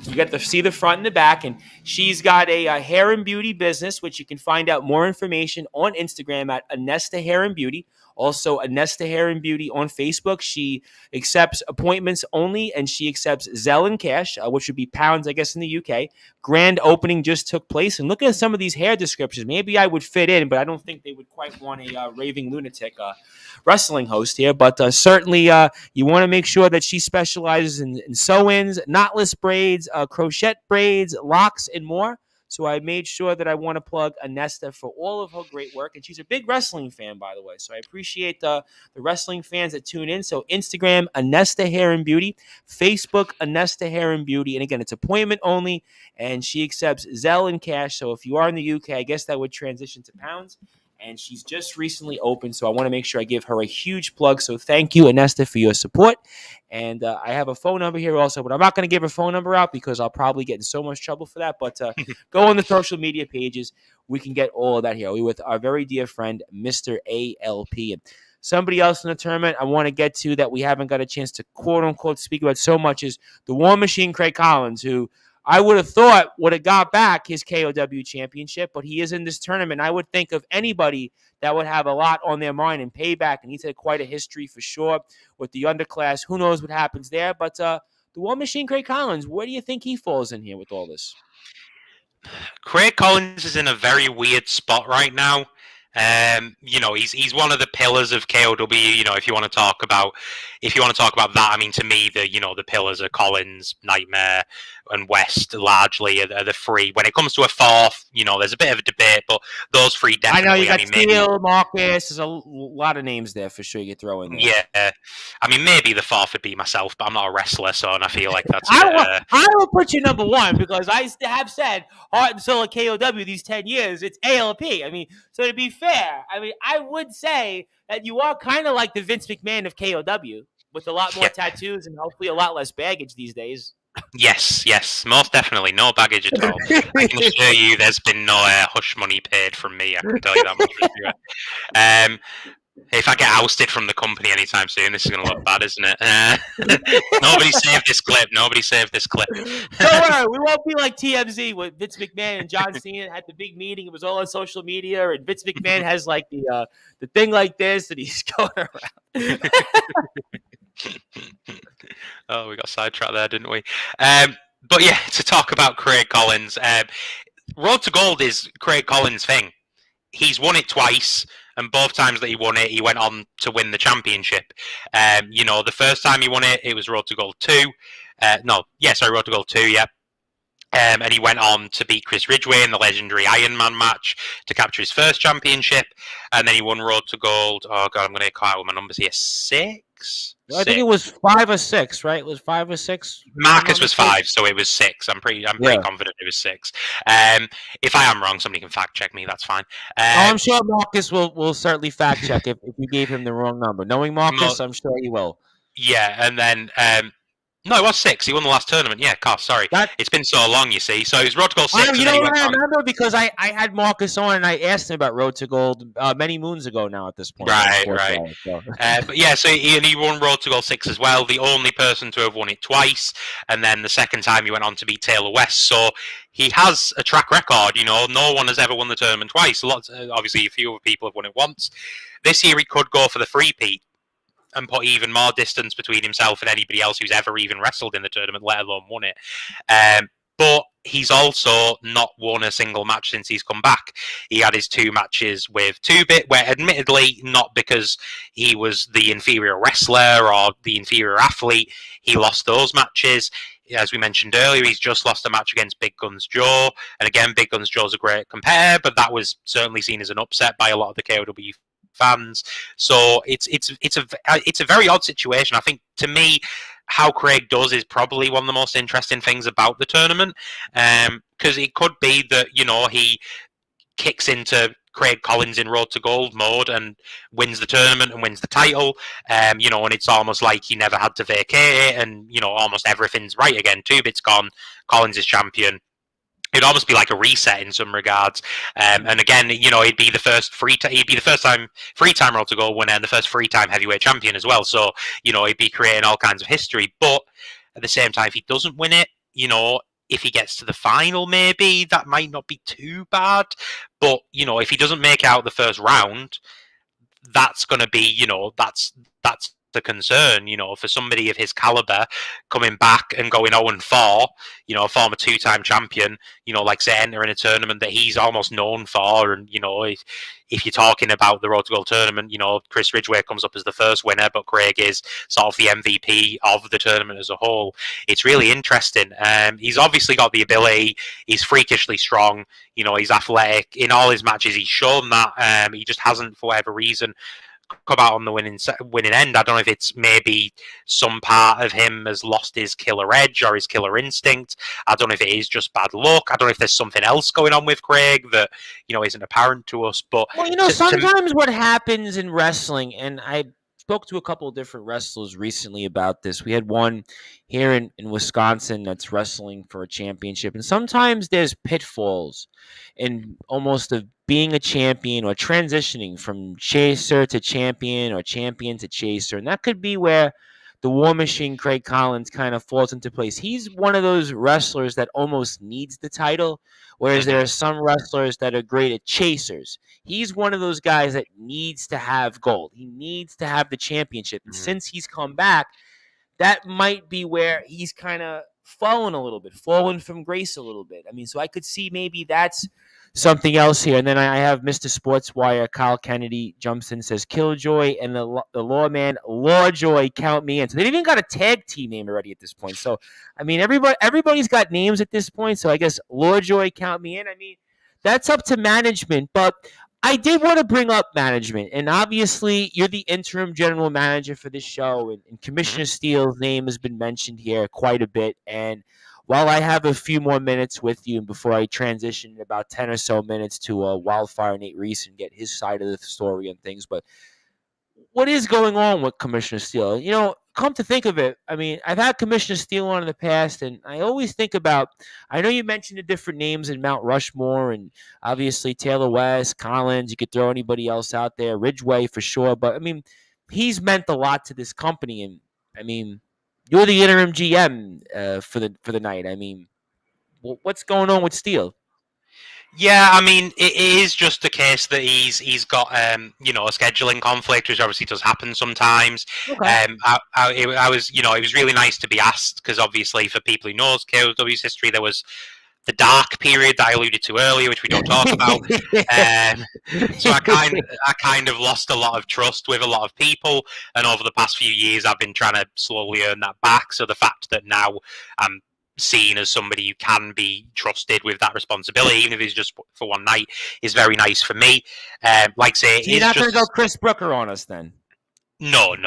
you get to see the front and the back. And she's got a hair and beauty business, which you can find out more information on Instagram at Anesta Hair and Beauty. Also, Anesta Hair and Beauty on Facebook. She accepts appointments only, and she accepts Zelle and cash, which would be pounds, I guess, in the UK. Grand opening just took place. And look at some of these hair descriptions. Maybe I would fit in, but I don't think they would quite want a raving lunatic wrestling host here. But certainly you want to make sure that she specializes in sew-ins, knotless braids, crochet braids, locks, and more. So I made sure that I want to plug Anesta for all of her great work. And she's a big wrestling fan, by the way. So I appreciate the wrestling fans that tune in. So Instagram, Anesta Hair and Beauty. Facebook, Anesta Hair and Beauty. And again, it's appointment only. And she accepts Zelle and cash. So if you are in the UK, I guess that would transition to pounds. And she's just recently opened, so I want to make sure I give her a huge plug. So thank you, Anesta, for your support. And I have a phone number here also, but I'm not going to give her phone number out because I'll probably get in so much trouble for that. But go on the social media pages. We can get all of that here. We're with our very dear friend, Mr. ALP. And somebody else in the tournament I want to get to that we haven't got a chance to quote-unquote speak about so much is the War Machine, Craig Collins, who I would have thought would have got back his KOW championship, but he is in this tournament. I would think of anybody that would have a lot on their mind in payback, and he's had quite a history for sure with the underclass. Who knows what happens there? But the War Machine, Craig Collins, where do you think he falls in here with all this? Craig Collins is in a very weird spot right now. He's one of the pillars of KOW. If you want to talk about that, I mean, to me, the pillars are Collins, Nightmare, and West largely are the three. When it comes to a fourth, there's a bit of a debate, but those three definitely. I know you got Steele, Marcus. There's a lot of names there for sure you throw in there. Yeah, I mean, maybe the fourth would be myself, but I'm not a wrestler, and I feel like that's. I will put you number one because I have said heart and soul of KOW these 10 years. It's ALP. I mean, so to be fair, I would say that you are kind of like the Vince McMahon of KOW with a lot more tattoos and hopefully a lot less baggage these days. Yes, most definitely. No baggage at all. I can assure you there's been no hush money paid from me. I can tell you that much. If I get ousted from the company anytime soon, this is going to look bad, isn't it? Nobody saved this clip. Don't worry, we won't be like TMZ with Vince McMahon and John Cena had the big meeting. It was all on social media, and Vince McMahon has like the thing like this that he's going around. Oh, we got sidetracked there, didn't we? But yeah, to talk about Craig Collins, Road to Gold is Craig Collins' thing. He's won it twice, and both times that he won it, he went on to win the championship. The first time he won it, it was Road to Gold 2. Road to Gold 2, yeah. And he went on to beat Chris Ridgway in the legendary Iron Man match to capture his first championship. And then he won Road to Gold. Oh, God, I'm going to call out with my numbers here. 6? I think it was 5 or 6, right? It was 5 or 6. Marcus was 5, so it was 6. I'm pretty confident it was 6. If I am wrong, somebody can fact check me. That's fine. I'm sure Marcus will certainly fact check if you gave him the wrong number. Knowing Marcus, I'm sure he will. Yeah, and then no, it was 6. He won the last tournament. Yeah, sorry. It's been so long, you see. So he was Road to Gold 6. You know what I remember? Because I had Marcus on and I asked him about Road to Gold many moons ago now at this point. Right. But yeah, so he won Road to Gold 6 as well. The only person to have won it twice. And then the second time he went on to beat Taylor West. So he has a track record. No one has ever won the tournament twice. Obviously, a few other people have won it once. This year he could go for the three-peat and put even more distance between himself and anybody else who's ever even wrestled in the tournament, let alone won it. But he's also not won a single match since he's come back. He had his 2 matches with 2-Bit, where admittedly not because he was the inferior wrestler or the inferior athlete, he lost those matches. As we mentioned earlier, he's just lost a match against Big Guns Joe. And again, Big Guns Joe's a great competitor, but that was certainly seen as an upset by a lot of the KOW fans. So it's a very odd situation. I think, to me, how Craig does is probably one of the most interesting things about the tournament, because it could be that he kicks into Craig Collins in Road to Gold mode and wins the tournament and wins the title, and it's almost like he never had to vacate it, and almost everything's right again. 2-Bit's gone, Collins is champion. It'd almost be like a reset in some regards, and again, he'd be the first time three-time Road to Gold winner and the first three-time heavyweight champion as well. So, he'd be creating all kinds of history. But at the same time, if he doesn't win it, if he gets to the final, maybe that might not be too bad. But if he doesn't make out the first round, that's going to be, that's the concern, for somebody of his caliber coming back and going 0-4, a former two-time champion, like say entering a tournament that he's almost known for. And, if you're talking about the Road to Gold tournament, Chris Ridgway comes up as the first winner, but Craig is sort of the MVP of the tournament as a whole. It's really interesting. He's obviously got the ability. He's freakishly strong. He's athletic. In all his matches, he's shown that. He just hasn't, for whatever reason, come out on the winning end. I don't know if it's maybe some part of him has lost his killer edge or his killer instinct. I don't know if it is just bad luck. I don't know if there's something else going on with Craig that isn't apparent to us. But sometimes what happens in wrestling, and I spoke to a couple of different wrestlers recently about this. We had one here in Wisconsin that's wrestling for a championship, and sometimes there's pitfalls in almost of being a champion or transitioning from chaser to champion or champion to chaser, and that could be where the War Machine Craig Collins kind of falls into place. He's one of those wrestlers that almost needs the title, whereas there are some wrestlers that are great at chasers. He's one of those guys that needs to have gold. He needs to have the championship. And since he's come back, that might be where he's kind of fallen from grace a little bit. I mean, so I could see maybe that's something else here. And then I have Mr. Sportswire, Kyle Kennedy jumps in, says Killjoy and the Lawman, Lawjoy, count me in. So they even got a tag team name already at this point. So, I mean, everybody's got names at this point. So I guess Lawjoy, count me in. I mean, that's up to management. But I did want to bring up management. And obviously, you're the interim general manager for this show. And Commissioner Steele's name has been mentioned here quite a bit. And while I have a few more minutes with you before I transition in about 10 or so minutes to Wildfire Nate Reese and get his side of the story and things, but what is going on with Commissioner Steele? Come to think of it, I mean, I've had Commissioner Steele on in the past, and I always think about, I know you mentioned the different names in Mount Rushmore, and obviously Taylor West, Collins, you could throw anybody else out there, Ridgway for sure, but I mean, he's meant a lot to this company, and I mean, you're the interim GM for the night. I mean, what's going on with Steele? Yeah, I mean, it is just a case that he's got a scheduling conflict, which obviously does happen sometimes. Okay. I was it was really nice to be asked because obviously for people who knows KOW's history, there was the dark period that I alluded to earlier, which we don't talk about. So I kind of lost a lot of trust with a lot of people, and over the past few years, I've been trying to slowly earn that back. So the fact that now I'm seen as somebody who can be trusted with that responsibility, even if it's just for one night, is very nice for me. Like say, so you're not going to go Chris Brooker on us then? No. I'm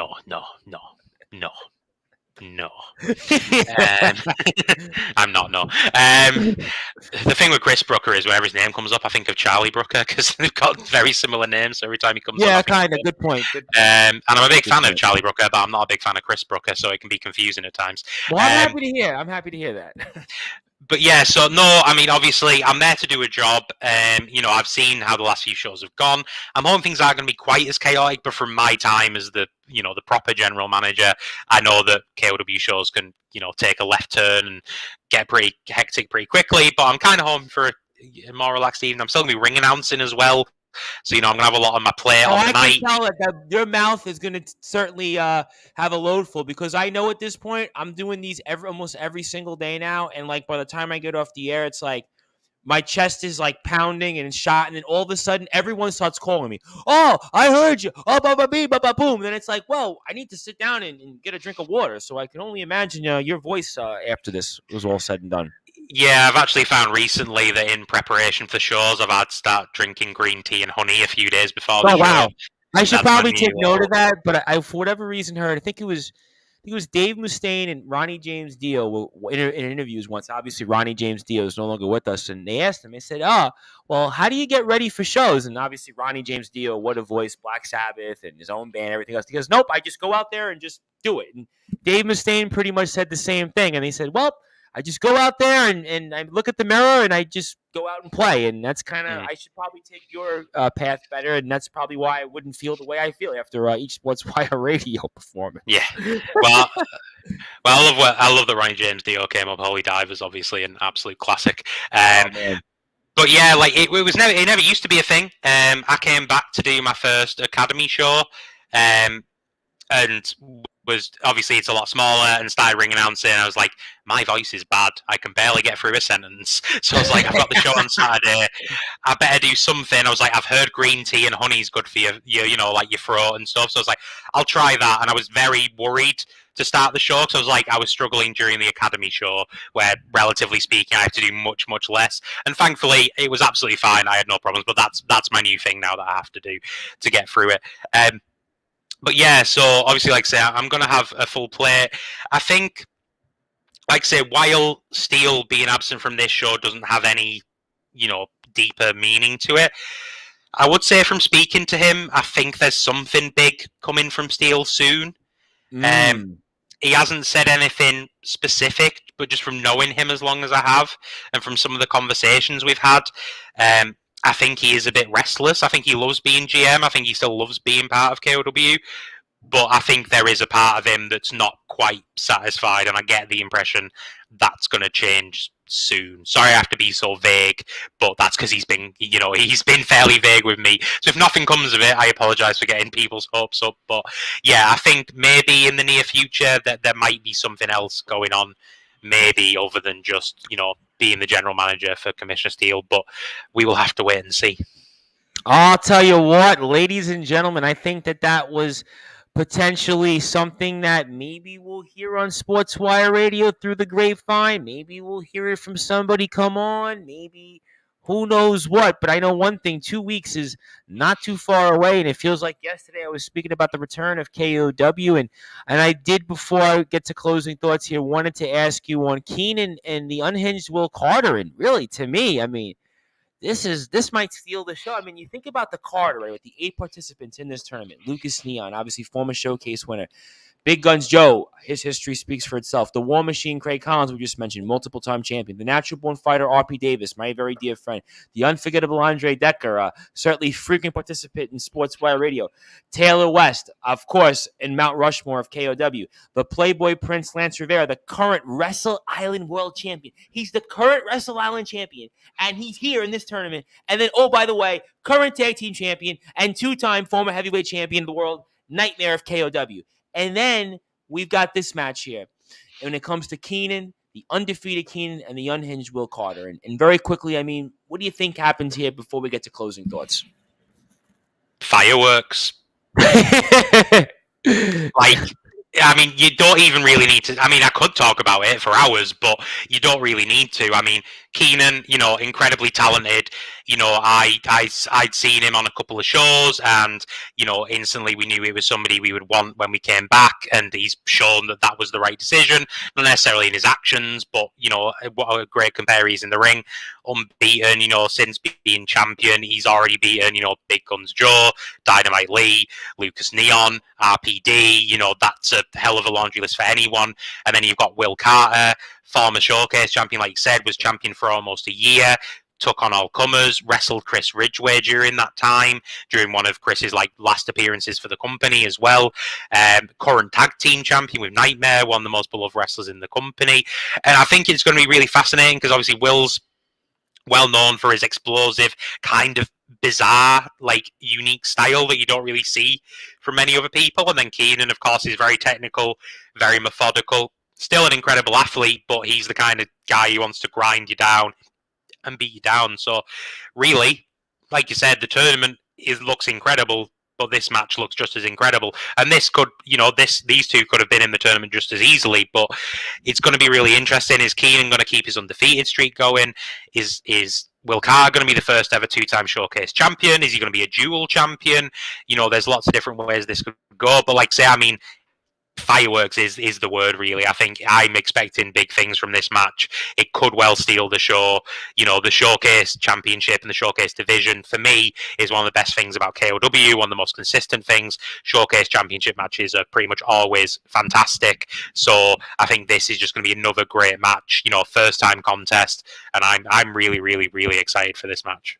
not. No. The thing with Chris Brooker is whenever his name comes up, I think of Charlie Brooker because they've got very similar names. So every time he comes up, yeah, kind of. Good point. And I'm a big fan of Charlie Brooker, but I'm not a big fan of Chris Brooker, so it can be confusing at times. Well, I'm happy to hear that. But yeah, so no, I mean, obviously, I'm there to do a job. I've seen how the last few shows have gone. I'm hoping things aren't going to be quite as chaotic, but from my time as the proper general manager, I know that KOW shows can, take a left turn and get pretty hectic pretty quickly. But I'm kind of hoping for a more relaxed evening. I'm still going to be ring announcing as well. So, I'm going to have a lot on my plate on the night. I can tell that your mouth is going to certainly have a load full because I know at this point I'm doing these almost every single day now. And like by the time I get off the air, it's like my chest is like pounding and shot. And then all of a sudden everyone starts calling me. Oh, I heard you. Oh, boom. And then it's like, well, I need to sit down and get a drink of water. So I can only imagine your voice after this was all said and done. Yeah, I've actually found recently that in preparation for shows, I've had to start drinking green tea and honey a few days before the show. Wow. I should probably take note of that, but I, for whatever reason, heard, I think it was Dave Mustaine and Ronnie James Dio in interviews once. Obviously, Ronnie James Dio is no longer with us, and they asked him, they said, well, how do you get ready for shows? And obviously, Ronnie James Dio, what a voice, Black Sabbath and his own band, everything else. He goes, nope, I just go out there and just do it. And Dave Mustaine pretty much said the same thing, and they said, well, I just go out there and I look at the mirror and I just go out and play. And that's kind of, I should probably take your path better. And that's probably why I wouldn't feel the way I feel after each Sportswire radio performance. Yeah. Well, I love that Ronnie James Dio came up. Holy Divers, obviously, an absolute classic. But yeah, like it never used to be a thing. I came back to do my first Academy show, and was obviously it's a lot smaller, and started ring announcing. I was like, my voice is bad. I can barely get through a sentence. So I was like, I've got the show on Saturday. I better do something. I was like, I've heard green tea and honey is good for you know, like your throat and stuff. So I was like, I'll try that. And I was very worried to start the show because I was struggling during the Academy show where, relatively speaking, I have to do much, much less. And thankfully, it was absolutely fine. I had no problems. But that's my new thing now that I have to do to get through it. But yeah, so obviously, like I say, I'm going to have a full plate. I think, like I say, while Steele being absent from this show doesn't have any, you know, deeper meaning to it, I would say from speaking to him, I think there's something big coming from Steele soon. He hasn't said anything specific, but just from knowing him as long as I have, and from some of the conversations we've had, I think he is a bit restless. I think he loves being GM. I think he still loves being part of KOW. But I think there is a part of him that's not quite satisfied, and I get the impression that's going to change soon. Sorry I have to be so vague, but that's because he's been fairly vague with me. So if nothing comes of it, I apologise for getting people's hopes up. But yeah, I think maybe in the near future that there might be something else going on, maybe other than just, you know, being the general manager for Commissioner Steele. But we will have to wait and see. I'll tell you what, ladies and gentlemen, I think that was potentially something that maybe we'll hear on Sportswire Radio through the grapevine. Maybe we'll hear it from somebody come on. Maybe who knows what. But I know one thing, 2 weeks is not too far away. And it feels like yesterday I was speaking about the return of KOW. And I did, before I get to closing thoughts here, wanted to ask you on Keenan and the unhinged Will Carter. And really, to me, I mean, this might steal the show. I mean, you think about the card, right, with the 8 participants in this tournament. Lucas Neon, obviously former showcase winner. Big Guns Joe, his history speaks for itself. The War Machine, Craig Collins, we just mentioned, multiple-time champion. The Natural Born Fighter, R.P. Davis, my very dear friend. The unforgettable Andre Decker, certainly frequent participant in Sportswire Radio. Taylor West, of course, in Mount Rushmore of KOW. The Playboy Prince Lance Rivera, the current Wrestle Island World Champion. He's the current Wrestle Island Champion, and he's here in this tournament. And then, oh, by the way, current Tag Team Champion and 2-time former Heavyweight Champion of the world, Nightmare of KOW. And then we've got this match here. And when it comes to Keenan, the undefeated Keenan and the unhinged Will Carter. And very quickly, I mean, what do you think happens here before we get to closing thoughts? Fireworks. Like, I mean, you don't even really need to. I mean, I could talk about it for hours, but you don't really need to. I mean, Keenan, you know, incredibly talented. You know, I'd seen him on a couple of shows, and you know, instantly we knew it was somebody we would want when we came back, and he's shown that was the right decision. Not necessarily in his actions, but you know, what a great compare he is in the ring. Unbeaten, you know, since being champion, he's already beaten, you know, Big Guns Joe, Dynamite Lee, Lucas Neon, RPD. You know, that's a hell of a laundry list for anyone. And then you've got Will Carter, former showcase champion, like you said, was champion for almost a year, took on all comers, wrestled Chris Ridgway during that time, during one of Chris's like last appearances for the company as well. Current tag team champion with Nightmare, one of the most beloved wrestlers in the company. And I think it's going to be really fascinating because obviously Will's well known for his explosive, kind of bizarre, like unique style that you don't really see from many other people. And then Keenan, of course, is very technical, very methodical, still an incredible athlete, but he's the kind of guy who wants to grind you down and beat you down. So really, like you said, the tournament looks incredible, but this match looks just as incredible. And this could, you know, these two could have been in the tournament just as easily, but it's going to be really interesting. Is Keenan going to keep his undefeated streak going? Is Will Carr going to be the first ever 2-time showcase champion? Is he going to be a dual champion? You know, there's lots of different ways this could go, but like say, I mean, fireworks is the word, really. I think I'm expecting big things from this match. It could well steal the show. The Showcase Championship and the Showcase Division, for me, is one of the best things about KOW, one of the most consistent things. Showcase Championship matches are pretty much always fantastic. So I think this is just going to be another great match, first time contest, and I'm really, really, really excited for this match.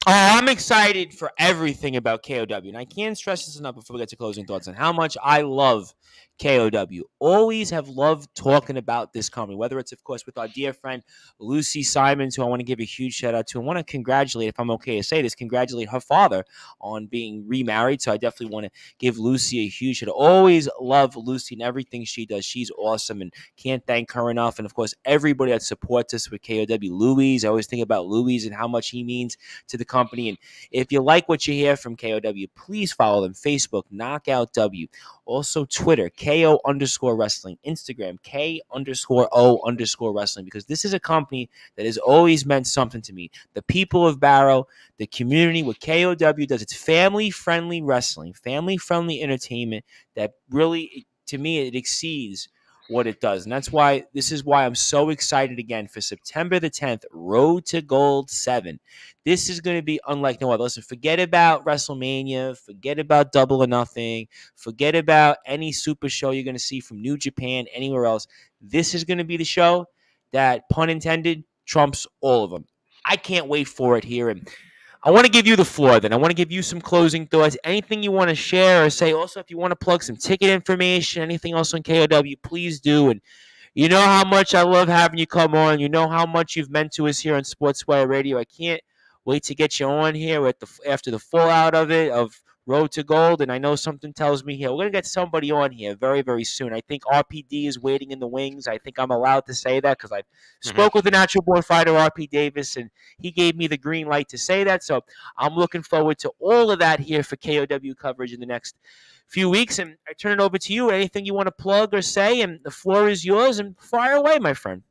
Oh, I'm excited for everything about KOW, and I can't stress this enough before we get to closing thoughts on how much I love KOW. Always have loved talking about this company, whether it's, of course, with our dear friend Lucy Simons, who I want to give a huge shout out to. I want to congratulate, if I'm okay to say this, congratulate her father on being remarried. So I definitely want to give Lucy a huge shout out. Always love Lucy and everything she does. She's awesome and can't thank her enough. And of course, everybody that supports us with KOW. Louise, I always think about Louise and how much he means to the company. And if you like what you hear from KOW, please follow them. Facebook, Knockout W. Also Twitter, KO_wrestling. Instagram, K_O_wrestling. Because this is a company that has always meant something to me. The people of Barrow, the community, what KOW does, it's family-friendly wrestling, family-friendly entertainment that really, to me, it exceeds what it does. And this is why I'm so excited again for September the 10th, Road to Gold 7. This is going to be unlike no other. Listen, forget about WrestleMania, forget about Double or Nothing, forget about any super show you're going to see from New Japan, anywhere else. This is going to be the show that, pun intended, trumps all of them. I can't wait for it here. And I want to give you the floor then. I want to give you some closing thoughts. Anything you want to share or say. Also, if you want to plug some ticket information, anything else on KOW, please do. And you know how much I love having you come on. You know how much you've meant to us here on Sportswire Radio. I can't wait to get you on here after the fallout of it, of Road to Gold. And I know something tells me here we're going to get somebody on here very, very soon. I think RPD is waiting in the wings. I think I'm allowed to say that because I spoke with the Natural Born Fighter, RP Davis, and he gave me the green light to say that. So I'm looking forward to all of that here for KOW coverage in the next few weeks. And I turn it over to you. Anything you want to plug or say, and the floor is yours, and fire away, my friend.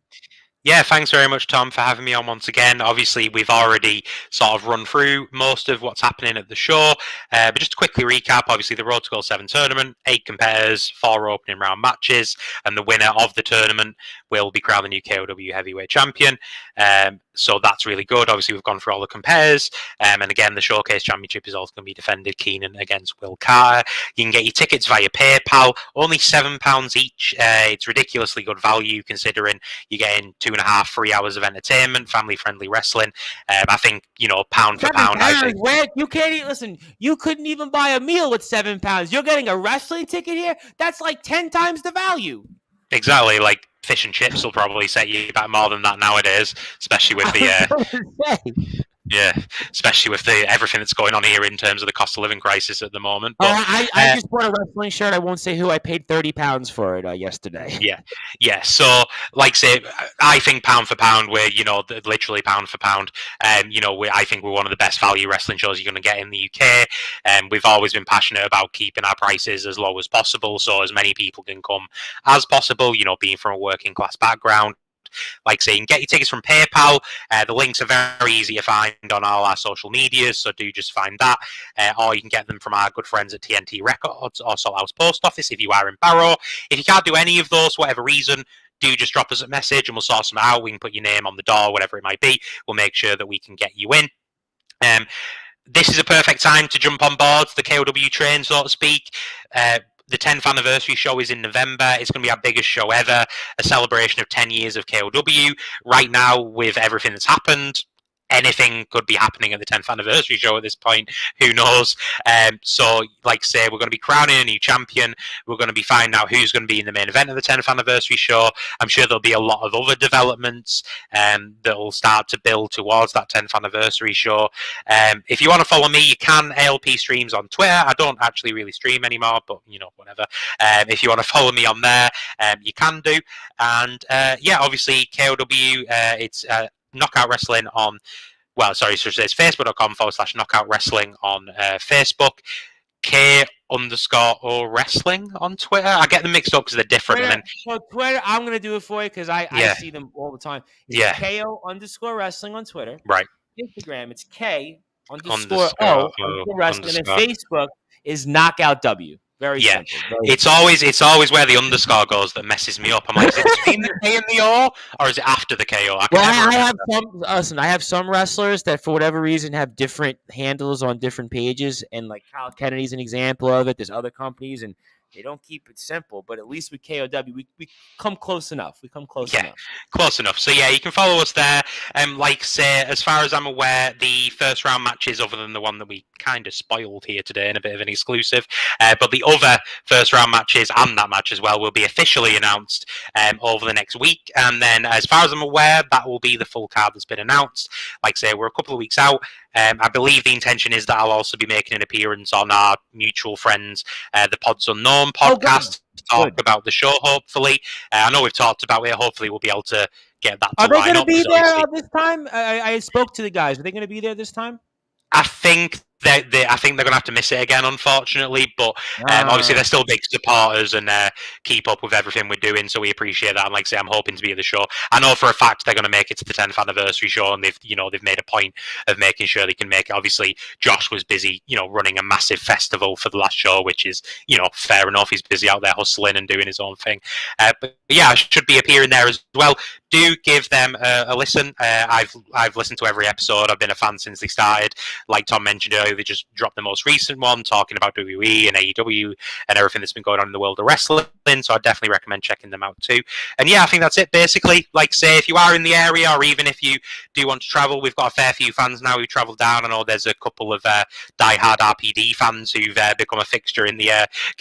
Yeah, thanks very much, Tom, for having me on once again. Obviously, we've already sort of run through most of what's happening at the show. But just to quickly recap, obviously, the Road to Gold 7 tournament, 8 competitors, 4 opening round matches, and the winner of the tournament will be crowned the new KOW heavyweight champion. So that's really good. Obviously, we've gone through all the compares. And again, the Showcase Championship is also going to be defended, Keenan against Will Carter. You can get your tickets via PayPal, only £7 each. It's ridiculously good value considering you're getting 2.5 free hours of entertainment, family-friendly wrestling. I think, pound for pound. I think you can't even listen. You couldn't even buy a meal with £7. You're getting a wrestling ticket here. That's like 10 times the value. Exactly, like fish and chips will probably set you back more than that nowadays, especially with the especially with everything that's going on here in terms of the cost of living crisis at the moment. But, I just bought a wrestling shirt. I won't say who. I paid £30 for it yesterday. Yeah. So, like say, I think pound for pound, we're literally pound for pound. I think we're one of the best value wrestling shows you're going to get in the UK. We've always been passionate about keeping our prices as low as possible, so as many people can come as possible. Being from a working class background. Like say, you can get your tickets from PayPal. The links are very easy to find on all our social medias, so do just find that. Or you can get them from our good friends at TNT Records or Salthouse Post Office if you are in Barrow. If you can't do any of those for whatever reason, do just drop us a message and we'll sort them out. We can put your name on the door, whatever it might be. We'll make sure that we can get you in. This is a perfect time to jump on board the KOW train, so to speak. The 10th anniversary show is in November. It's going to be our biggest show ever, a celebration of 10 years of KOW. Right now, with everything that's happened, anything could be happening at the 10th anniversary show at this point. Who knows? So, like I say, we're going to be crowning a new champion. We're going to be finding out who's going to be in the main event of the 10th anniversary show. I'm sure there'll be a lot of other developments that will start to build towards that 10th anniversary show. If you want to follow me, you can. ALP streams on Twitter. I don't actually really stream anymore, but, whatever. If you want to follow me on there, you can do. And, obviously, KOW, it's Knockout Wrestling on, it's facebook.com/Knockout Wrestling on Facebook, K_O Wrestling on Twitter. I get them mixed up because they're different. Twitter, I'm going to do it for you because I see them all the time. It's KO_Wrestling on Twitter. Right. Instagram, it's K_O_Wrestling. And Facebook is Knockout W. Very Yeah, simple. it's always where the underscore goes that messes me up. I'm like, is it between the K and the O, or is it after the KO? I can Well, never I have remember. I have some wrestlers that for whatever reason have different handles on different pages, and like Kyle Kennedy's an example of it. There's other companies, and they don't keep it simple. But at least with KOW, we come close enough. We come close Yeah, enough. close enough. So yeah, you can follow us there. Like say, as far as I'm aware, the first round matches, other than the one that we kind of spoiled here today in a bit of an exclusive, but the other first round matches and that match as well will be officially announced over the next week. And then, as far as I'm aware, that will be the full card that's been announced. Like say, we're a couple of weeks out. I believe the intention is that I'll also be making an appearance on our mutual friends, the Pods Unknown podcast, to talk about the show, hopefully. I know we've talked about it. Hopefully, we'll be able to get that to Are they line going to up. be there this time? I spoke to the guys. Are they going to be there this time? I think I think they're going to have to miss it again, unfortunately. But obviously, they're still big supporters and keep up with everything we're doing, so we appreciate that. And like I say, I'm hoping to be at the show. I know for a fact they're going to make it to the 10th anniversary show, and they've made a point of making sure they can make it. Obviously, Josh was busy, running a massive festival for the last show, which is fair enough. He's busy out there hustling and doing his own thing. But yeah, I should be appearing there as well. Do give them a listen. I've listened to every episode. I've been a fan since they started. Like Tom mentioned earlier, they just dropped the most recent one talking about WWE and AEW and everything that's been going on in the world of wrestling. So I definitely recommend checking them out too. And yeah, I think that's it basically. Like say, if you are in the area or even if you do want to travel, we've got a fair few fans now who travel down. I know there's a couple of diehard RPD fans who've become a fixture in the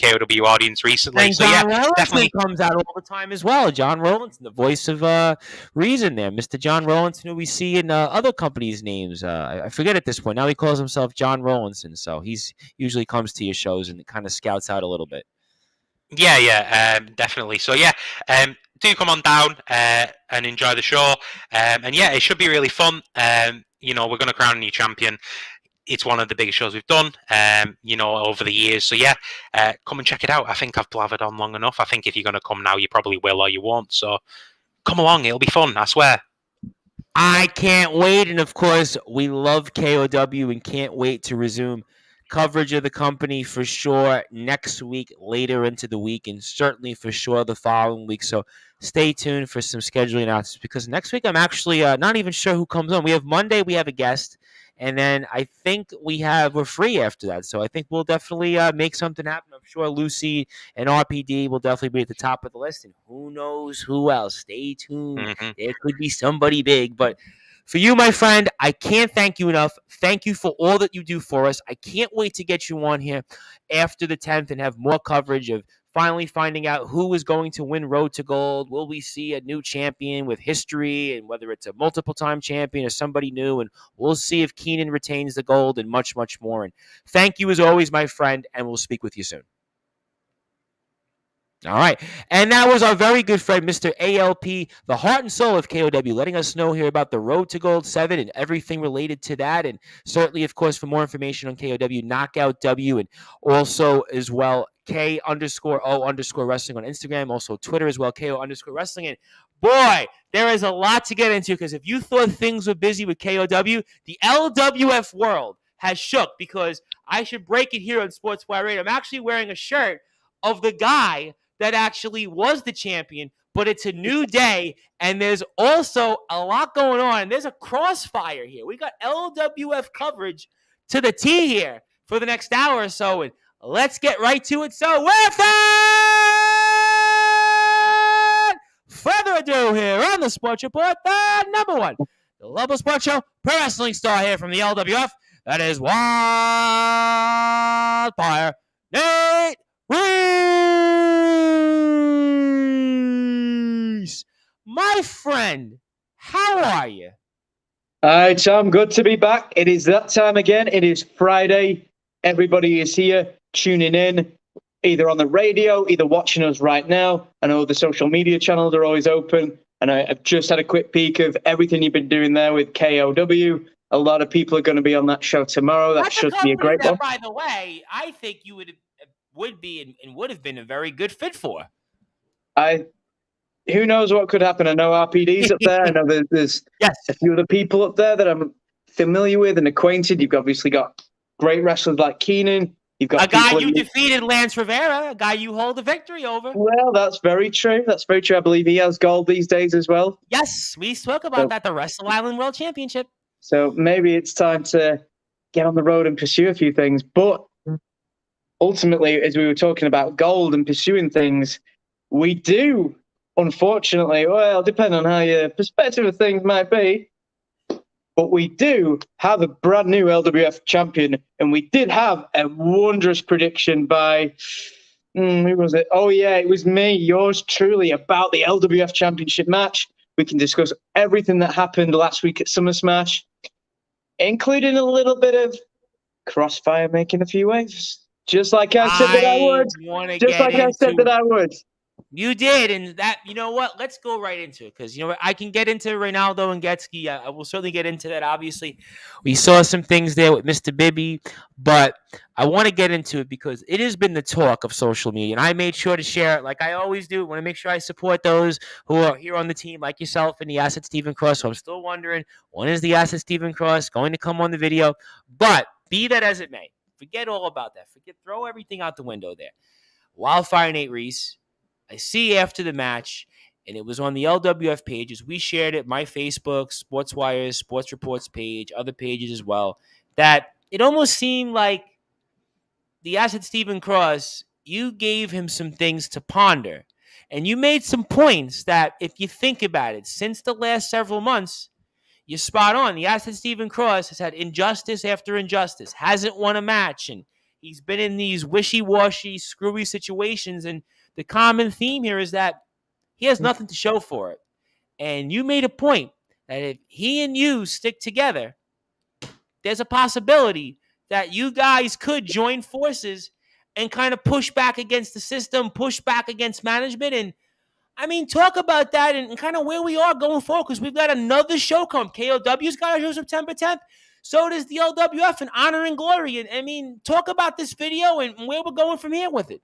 KOW audience recently. And so John yeah, Rollinson definitely comes out all the time as well. John Rollinson, the voice of reason there. Mr. John Rollinson, who we see in other companies' names. I forget at this point. Now he calls himself John Rollinson. So he's usually comes to your shows and kind of scouts out a little bit. Yeah, definitely. So yeah, do come on down and enjoy the show. And yeah, it should be really fun. We're going to crown a new champion. It's one of the biggest shows we've done, over the years. So yeah, come and check it out. I think I've blathered on long enough. I think if you're going to come now, you probably will or you won't. So come along. It'll be fun. I swear. I can't wait. And of course, we love KOW and can't wait to resume coverage of the company for sure next week, later into the week, and certainly for sure the following week. So stay tuned for some scheduling announcements because next week I'm actually not even sure who comes on. We have Monday, we have a guest, and then I think we're free after that. So I think we'll definitely make something happen. I'm sure Lucy and RPD will definitely be at the top of the list, and who knows who else. Stay tuned. Mm-hmm. There could be somebody big, but for you, my friend, I can't thank you enough. Thank you for all that you do for us. I can't wait to get you on here after the 10th and have more coverage of finally finding out who is going to win Road to Gold. Will we see a new champion with history and whether it's a multiple-time champion or somebody new? And we'll see if Keenan retains the gold and much, much more. And thank you as always, my friend, and we'll speak with you soon. All right. And that was our very good friend, Mr. ALP, the heart and soul of KOW, letting us know here about the Road to Gold 7 and everything related to that. And certainly, of course, for more information on KOW, Knockout W, and also as well, K_O_wrestling on Instagram, also Twitter as well, KO_wrestling. And boy, there is a lot to get into because if you thought things were busy with KOW, the LWF world has shook because I should break it here on Sportswire Radio. I'm actually wearing a shirt of the guy that actually was the champion, but it's a new day, and there's also a lot going on. There's a crossfire here. We got LWF coverage to the T here for the next hour or so, and let's get right to it. So without further ado here on the Sports Report, the number one, the Global Sports Show, pro wrestling star here from the LWF, that is Wildfire Nate Reese. My friend, how are you? Hi, Tom. Good to be back. It is that time again. It is Friday. Everybody is here tuning in, either on the radio, either watching us right now. I know the social media channels are always open. And I've just had a quick peek of everything you've been doing there with KOW. A lot of people are going to be on that show tomorrow. That should be a great one. By the way, I think you would be and would have been a very good fit for. Who knows what could happen? I know RPD's up there. I know there's a few other people up there that I'm familiar with and acquainted. You've obviously got great wrestlers like Keenan. You've got a guy people you defeated, Lance Rivera, a guy you hold a victory over. Well, that's very true. That's very true. I believe he has gold these days as well. Yes, we spoke about that, the Wrestle Island World Championship. So maybe it's time to get on the road and pursue a few things. But ultimately, as we were talking about gold and pursuing things, we do, unfortunately, well, depending on how your perspective of things might be, but we do have a brand new LWF champion, and we did have a wondrous prediction by, who was it? Oh, yeah, it was me, yours truly, about the LWF championship match. We can discuss everything that happened last week at Summer Smash, including a little bit of Crossfire making a few waves. Just like I said that I would. Just like I said that I would. You did, and that, you know what? Let's go right into it, because, you know what? I can get into Ronaldo and Getsky. I will certainly get into that. Obviously, we saw some things there with Mr. Bibby, but I want to get into it because it has been the talk of social media, and I made sure to share it like I always do. I want to make sure I support those who are here on the team, like yourself and the Asset Stephen Cross. So I'm still wondering, when is the Asset Stephen Cross going to come on the video? But be that as it may, forget all about that. Throw everything out the window there. Wildfire Nate Reese, I see after the match, and it was on the LWF pages. We shared it, my Facebook, Sportzwire, Sports Reports page, other pages as well, that it almost seemed like the Asset Stephen Cross, you gave him some things to ponder. And you made some points that, if you think about it, since the last several months, you're spot on. The Asset Stephen Cross has had injustice after injustice, hasn't won a match, and he's been in these wishy-washy, screwy situations, and the common theme here is that he has nothing to show for it. And you made a point that if he and you stick together, there's a possibility that you guys could join forces and kind of push back against the system, push back against management. And I mean, talk about that and kind of where we are going forward, because we've got another show come. KOW's got a show September 10th. So does the LWF and Honor and Glory. And I mean, talk about this video and where we're going from here with it.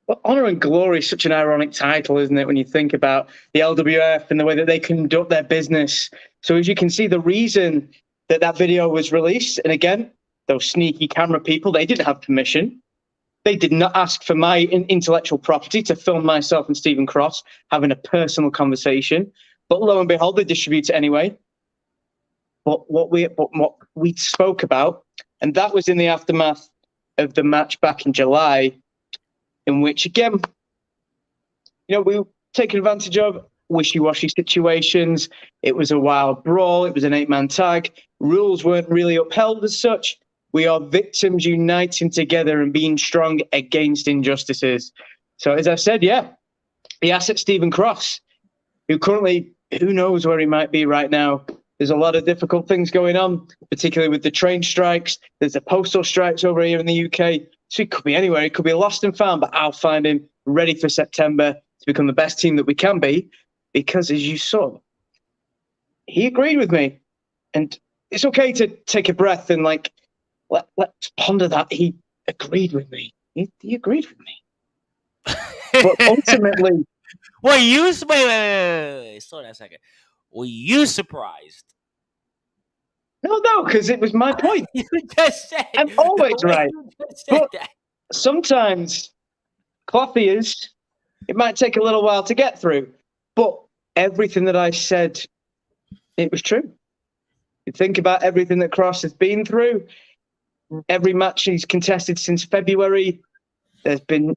Well, Honor and Glory is such an ironic title, isn't it, when you think about the LWF and the way that they conduct their business. So as you can see, the reason that that video was released, and again, those sneaky camera people, they didn't have permission. They did not ask for my intellectual property to film myself and Stephen Cross having a personal conversation. But lo and behold, they distribute it anyway. But what we spoke about, and that was in the aftermath of the match back in July, in which, again, you know, we were taking advantage of wishy-washy situations. It was a wild brawl. It was an 8-man tag. Rules weren't really upheld as such. We are victims uniting together and being strong against injustices. So, as I said, yeah, the Asset Stephen Cross, who currently, who knows where he might be right now. There's a lot of difficult things going on, particularly with the train strikes. There's the postal strikes over here in the UK. So he could be anywhere. He could be lost and found, but I'll find him ready for September to become the best team that we can be. Because as you saw, he agreed with me. And it's okay to take a breath and let's ponder that. He agreed with me. He agreed with me. But ultimately... Wait, slow down a second. Were you surprised? No, because it was my point. You just said. I'm always right. But sometimes cloth ears, it might take a little while to get through. But everything that I said, it was true. You think about everything that Cross has been through. Every match he's contested since February, there's been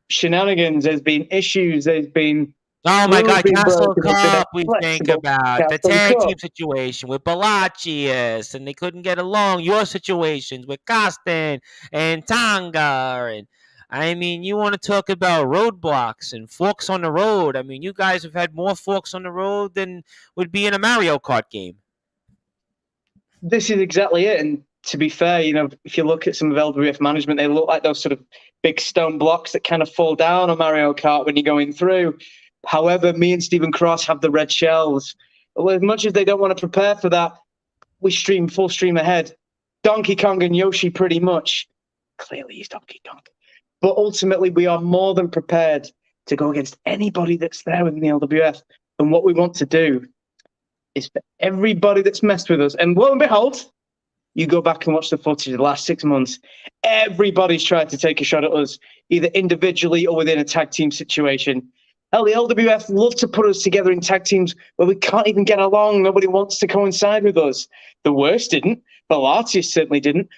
shenanigans, there's been issues, there's been... Oh my God, Castle Cup, we think about the tag team situation with Balachius, and they couldn't get along. Your situations with Costin and Tonga, and I mean, you want to talk about roadblocks and forks on the road. I mean, you guys have had more forks on the road than would be in a Mario Kart game. This is exactly it, and to be fair, you know, if you look at some of LWF management, they look like those sort of big stone blocks that kind of fall down on Mario Kart when you're going through. However, me and Stephen Cross have the red shells. Well, as much as they don't want to prepare for that, we stream full stream ahead. Donkey Kong and Yoshi pretty much. Clearly he's Donkey Kong. But ultimately, we are more than prepared to go against anybody that's there within the LWF. And what we want to do is for everybody that's messed with us, and lo and behold, You go back and watch the footage of the last 6 months, everybody's tried to take a shot at us, either individually or within a tag team situation. Hell, the LWF love to put us together in tag teams where we can't even get along. Nobody wants to coincide with us. The Worst didn't. Pilates certainly didn't.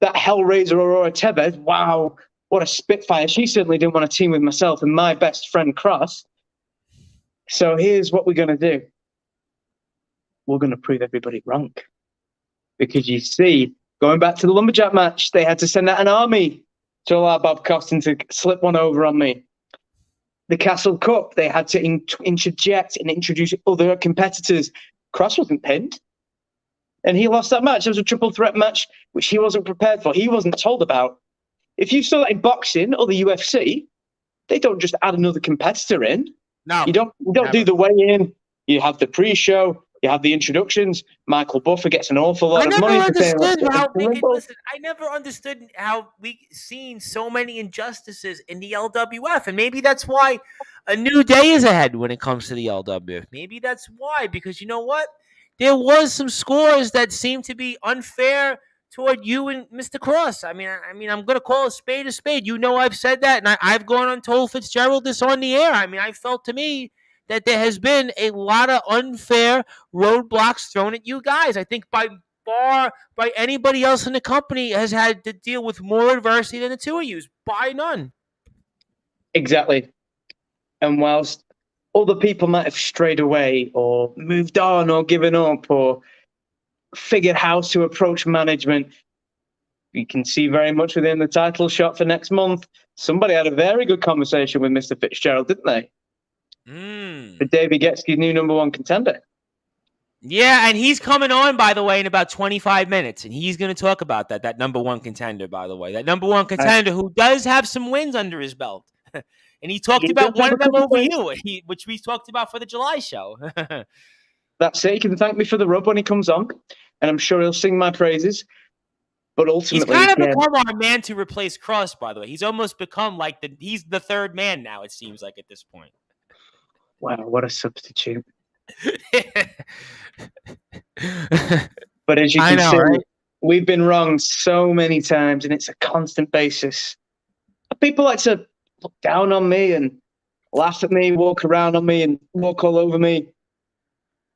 That Hellraiser Aurora Tebez, wow, what a spitfire. She certainly didn't want to team with myself and my best friend Cross. So here's what we're going to do. We're going to prove everybody wrong. Because you see, going back to the Lumberjack match, they had to send out an army to allow Bob Costin to slip one over on me. The Castle Cup, they had to interject and introduce other competitors. Cross wasn't pinned. And he lost that match. It was a triple threat match, which he wasn't prepared for. He wasn't told about. If you saw that in boxing or the UFC, they don't just add another competitor in. No. You don't do the weigh-in. You have the pre-show. You have the introductions. Michael Buffer gets an awful lot of money. I never understood how we seen so many injustices in the LWF, and maybe that's why a new day is ahead when it comes to the LWF. Maybe that's why, because you know what? There was some scores that seemed to be unfair toward you and Mr. Cross. I mean, I'm going to call a spade a spade. You know, I've said that, and I've gone on told Fitzgerald this on the air. I mean, I felt to me that there has been a lot of unfair roadblocks thrown at you guys. I think by anybody else in the company has had to deal with more adversity than the two of you. By none. Exactly. And whilst other people might have strayed away or moved on or given up or figured how to approach management, you can see very much within the title shot for next month. Somebody had a very good conversation with Mr. Fitzgerald, didn't they? For Davey Getzke's new number one contender. Yeah, and he's coming on, by the way, in about 25 minutes, and he's going to talk about that number one contender, by the way. That number one contender who does have some wins under his belt. And he talked about one of them over you, which we talked about for the July show. That's it. He can thank me for the rub when he comes on, and I'm sure he'll sing my praises. But ultimately, he's kind of become our man to replace Cross, by the way. He's almost become like he's the third man now, it seems like, at this point. Wow, what a substitute. But as you can see, right? We've been wrong so many times, and it's a constant basis. People like to look down on me and laugh at me, walk around on me and walk all over me.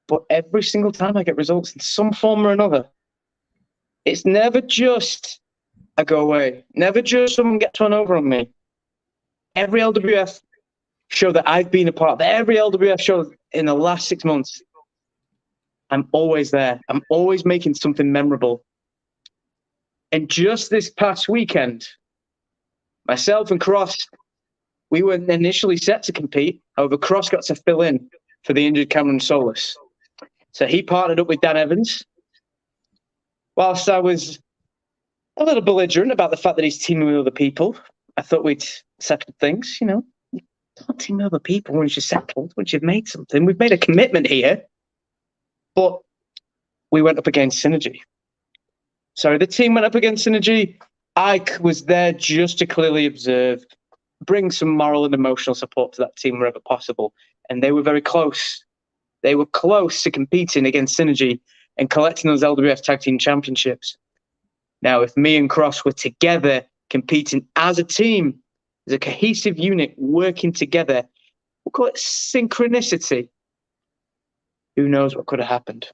But every single time I get results in some form or another, it's never just I go away. Never just someone gets one over on me. Every LWF show that I've been a part of, every LWF show in the last 6 months, I'm always there. I'm always making something memorable. And just this past weekend, myself and Cross, we were initially set to compete. However, Cross got to fill in for the injured Cameron Solis. So he partnered up with Dan Evans. Whilst I was a little belligerent about the fact that he's teaming with other people, I thought we'd settle things, you know. You don't team with other people once you're settled, once you've made something. We've made a commitment here. But we went up against Synergy. So the team went up against Synergy. I was there just to clearly observe, bring some moral and emotional support to that team wherever possible. And they were very close. They were close to competing against Synergy and collecting those LWF Tag Team Championships. Now, if me and Cross were together competing as a team, as a cohesive unit, working together, we'll call it synchronicity. Who knows what could have happened?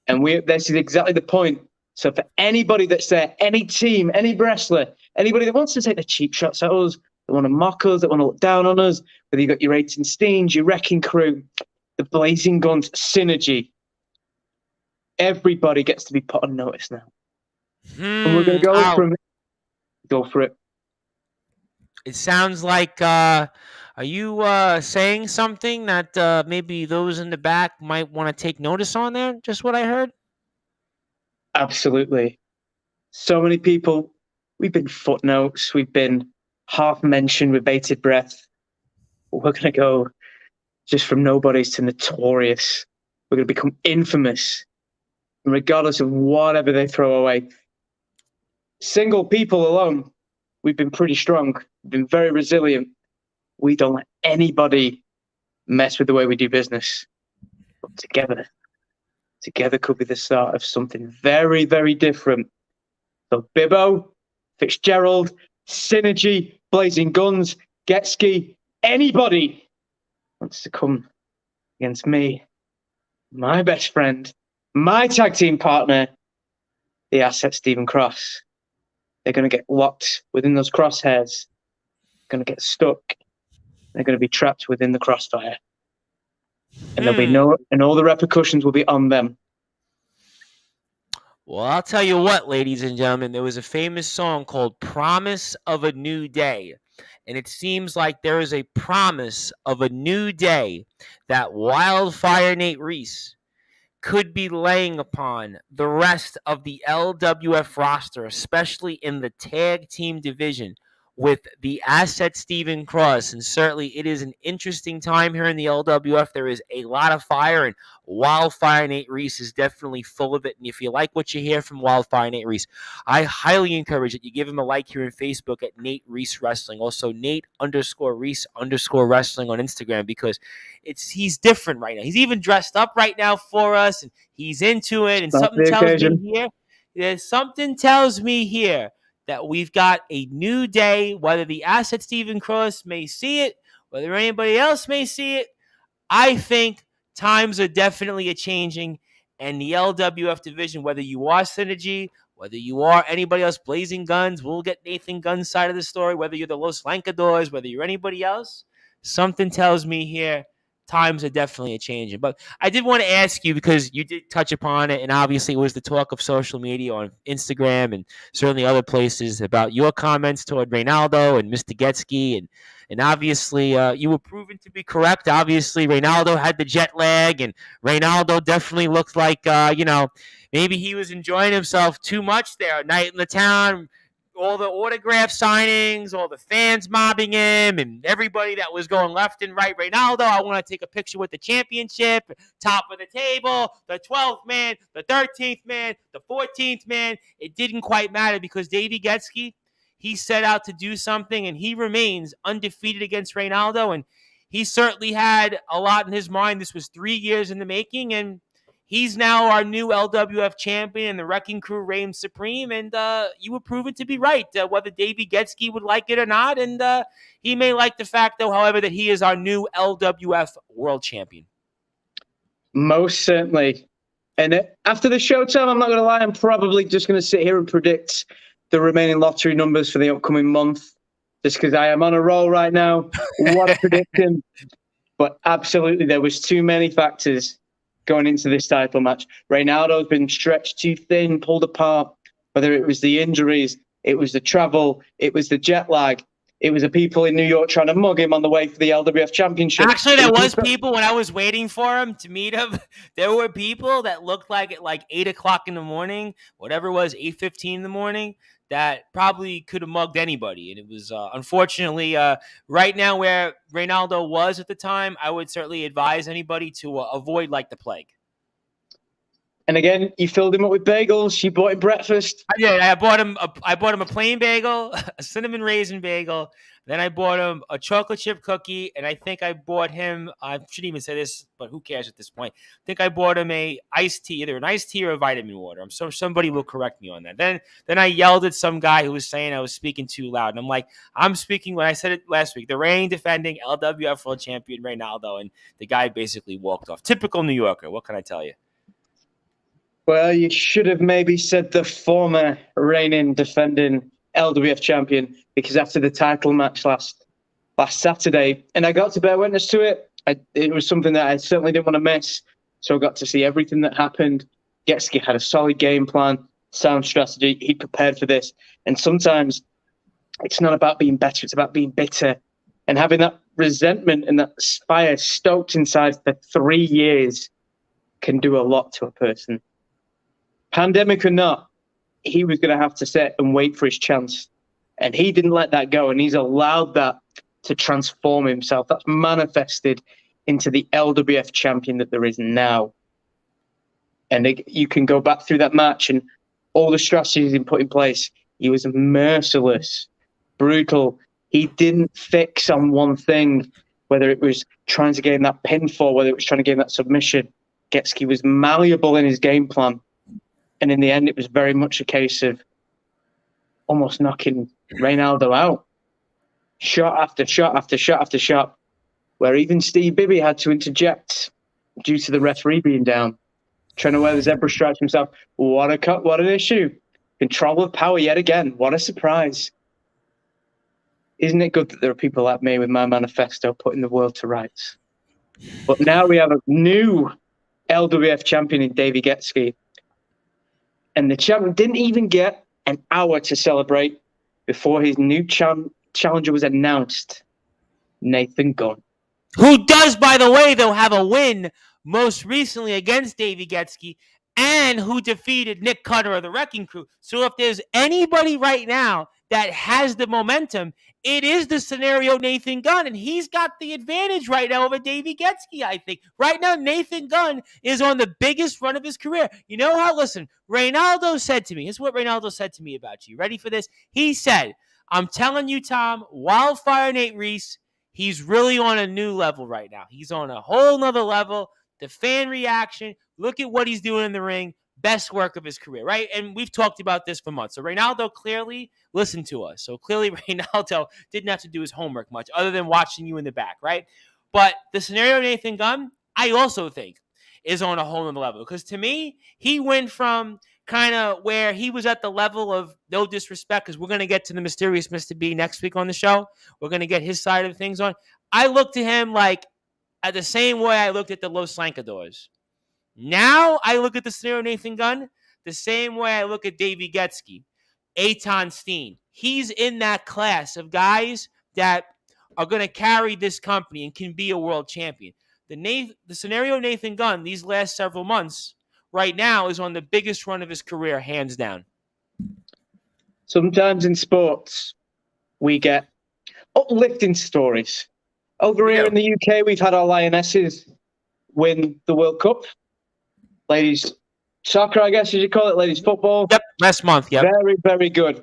And this is exactly the point. So for anybody that's there, any team, any wrestler, anybody that wants to take the cheap shots at us, that want to mock us, that want to look down on us, whether you've got your 18 Steens, your Wrecking Crew, the Blazing Guns, Synergy, everybody gets to be put on notice now. And we're going to go for it. It sounds like, are you saying something that maybe those in the back might want to take notice on there? Just what I heard? Absolutely. So many people, we've been footnotes, we've been half mentioned with bated breath. We're going to go just from nobodies to notorious. We're going to become infamous, regardless of whatever they throw away. Single people alone, we've been pretty strong. We've been very resilient. We don't let anybody mess with the way we do business. But together, together could be the start of something very, very different. So Bibbo, Fitzgerald, Synergy, Blazing Guns, Getski, anybody wants to come against me, my best friend, my tag team partner, the Asset Stephen Cross. They're going to get locked within those crosshairs. Going to get stuck. They're going to be trapped within the crossfire. And there'll be and all the repercussions will be on them. Well, I'll tell you what, ladies and gentlemen, there was a famous song called Promise of a New Day. And it seems like there is a promise of a new day that Wildfire Nate Reese could be laying upon the rest of the LWF roster, especially in the tag team division with the Asset Stephen Cross. And certainly it is an interesting time here in the LWF. There is a lot of fire, and Wildfire Nate Reese is definitely full of it. And if you like what you hear from Wildfire Nate Reese, I highly encourage that you give him a like here on Facebook at Nate Reese Wrestling. Also, Nate_Reese_Wrestling on Instagram, because he's different right now. He's even dressed up right now for us, and he's into it. And something tells me here that we've got a new day. Whether the Asset Stephen Cross may see it, whether anybody else may see it, I think times are definitely a-changing. And the LWF division, whether you are Synergy, whether you are anybody else, Blazing Guns, we'll get Nathan Gunn's side of the story, whether you're the Los Lancadores, whether you're anybody else, something tells me here times are definitely a-changing. But I did want to ask you, because you did touch upon it, and obviously it was the talk of social media on Instagram and certainly other places, about your comments toward Reynaldo and Mr. Getski, and obviously you were proven to be correct. Obviously, Reynaldo had the jet lag, and Reynaldo definitely looked like, maybe he was enjoying himself too much there, night in the town, all the autograph signings, all the fans mobbing him, and everybody that was going left and right. Reynaldo, I want to take a picture with the championship, top of the table, the 12th man, the 13th man, the 14th man. It didn't quite matter, because Davey Getski, he set out to do something, and he remains undefeated against Reynaldo, and he certainly had a lot in his mind. This was 3 years in the making, and he's now our new LWF champion, and the Wrecking Crew reigns supreme. And you were proven to be right, whether Davey Getski would like it or not. And he may like the fact, though, however, that he is our new LWF world champion. Most certainly. And after the show time, I'm not going to lie, I'm probably just going to sit here and predict the remaining lottery numbers for the upcoming month, just because I am on a roll right now. What a prediction. But absolutely, there was too many factors going into this title match. Reynaldo's been stretched too thin, pulled apart, whether it was the injuries, it was the travel, it was the jet lag, it was the people in New York trying to mug him on the way for the LWF Championship. Actually, there was people, when I was waiting for him to meet him, there were people that looked like at like 8 o'clock in the morning, whatever it was, 8:15 in the morning, that probably could have mugged anybody. And it was, unfortunately, right now where Reynaldo was at the time, I would certainly advise anybody to avoid like the plague. And again, you filled him up with bagels. You bought him breakfast. Yeah, I bought him a plain bagel, a cinnamon raisin bagel. Then I bought him a chocolate chip cookie, and I think I bought him, I shouldn't even say this, but who cares at this point? I think I bought him a iced tea, either an iced tea or a vitamin water. I'm so somebody will correct me on that. Then I yelled at some guy who was saying I was speaking too loud, and I'm like, I'm speaking, when I said it last week, the reigning defending LWF World Champion Reynaldo, and the guy basically walked off. Typical New Yorker. What can I tell you? Well, you should have maybe said the former reigning defending LWF champion, because after the title match last Saturday, and I got to bear witness to it, it was something that I certainly didn't want to miss. So I got to see everything that happened. Getski had a solid game plan, sound strategy. He prepared for this. And sometimes it's not about being better, it's about being bitter. And having that resentment and that fire stoked inside for 3 years can do a lot to a person. Pandemic or not, he was going to have to sit and wait for his chance. And he didn't let that go. And he's allowed that to transform himself. That's manifested into the LWF champion that there is now. And you can go back through that match and all the strategies he put in place. He was merciless, brutal. He didn't fix on one thing, whether it was trying to gain that pinfall, whether it was trying to gain that submission. Getski was malleable in his game plan. And in the end, it was very much a case of almost knocking Reynaldo out. Shot after shot after shot after shot, where even Steve Bibby had to interject due to the referee being down, trying to wear the zebra stripes himself. What an issue. Control of power yet again. What a surprise. Isn't it good that there are people like me with my manifesto putting the world to rights? But now we have a new LWF champion in Davey Getski. And the champion didn't even get an hour to celebrate before his new challenger was announced, Nathan Gunn. Who does, by the way, though, have a win most recently against Davey Getski, and who defeated Nick Cutter of the Wrecking Crew. So if there's anybody right now that has the momentum, it is the scenario Nathan Gunn, and he's got the advantage right now over Davey Getski, I think. Right now, Nathan Gunn is on the biggest run of his career. You know how, listen, Reynaldo said to me, this is what Reynaldo said to me about you. Ready for this? He said, I'm telling you, Tom, Wildfire Nate Reese, he's really on a new level right now. He's on a whole nother level. The fan reaction, look at what he's doing in the ring. Best work of his career, right? And we've talked about this for months. So Reynaldo clearly listened to us. So clearly Reynaldo didn't have to do his homework much other than watching you in the back, right? But the scenario Nathan Gunn, I also think, is on a whole nother level. Because to me, he went from kind of where he was at the level of no disrespect, because we're going to get to the mysterious Mr. B next week on the show. We're going to get his side of things on. I looked to him like at the same way I looked at the Los Slankadors. Now I look at the scenario Nathan Gunn the same way I look at Davey Getski, Eitan Steen. He's in that class of guys that are going to carry this company and can be a world champion. The scenario Nathan Gunn these last several months right now is on the biggest run of his career, hands down. Sometimes in sports, we get uplifting stories. Over here in the UK, we've had our Lionesses win the World Cup. Ladies soccer, I guess, as you call it, ladies football. Yep, last month, yep. Very, very good.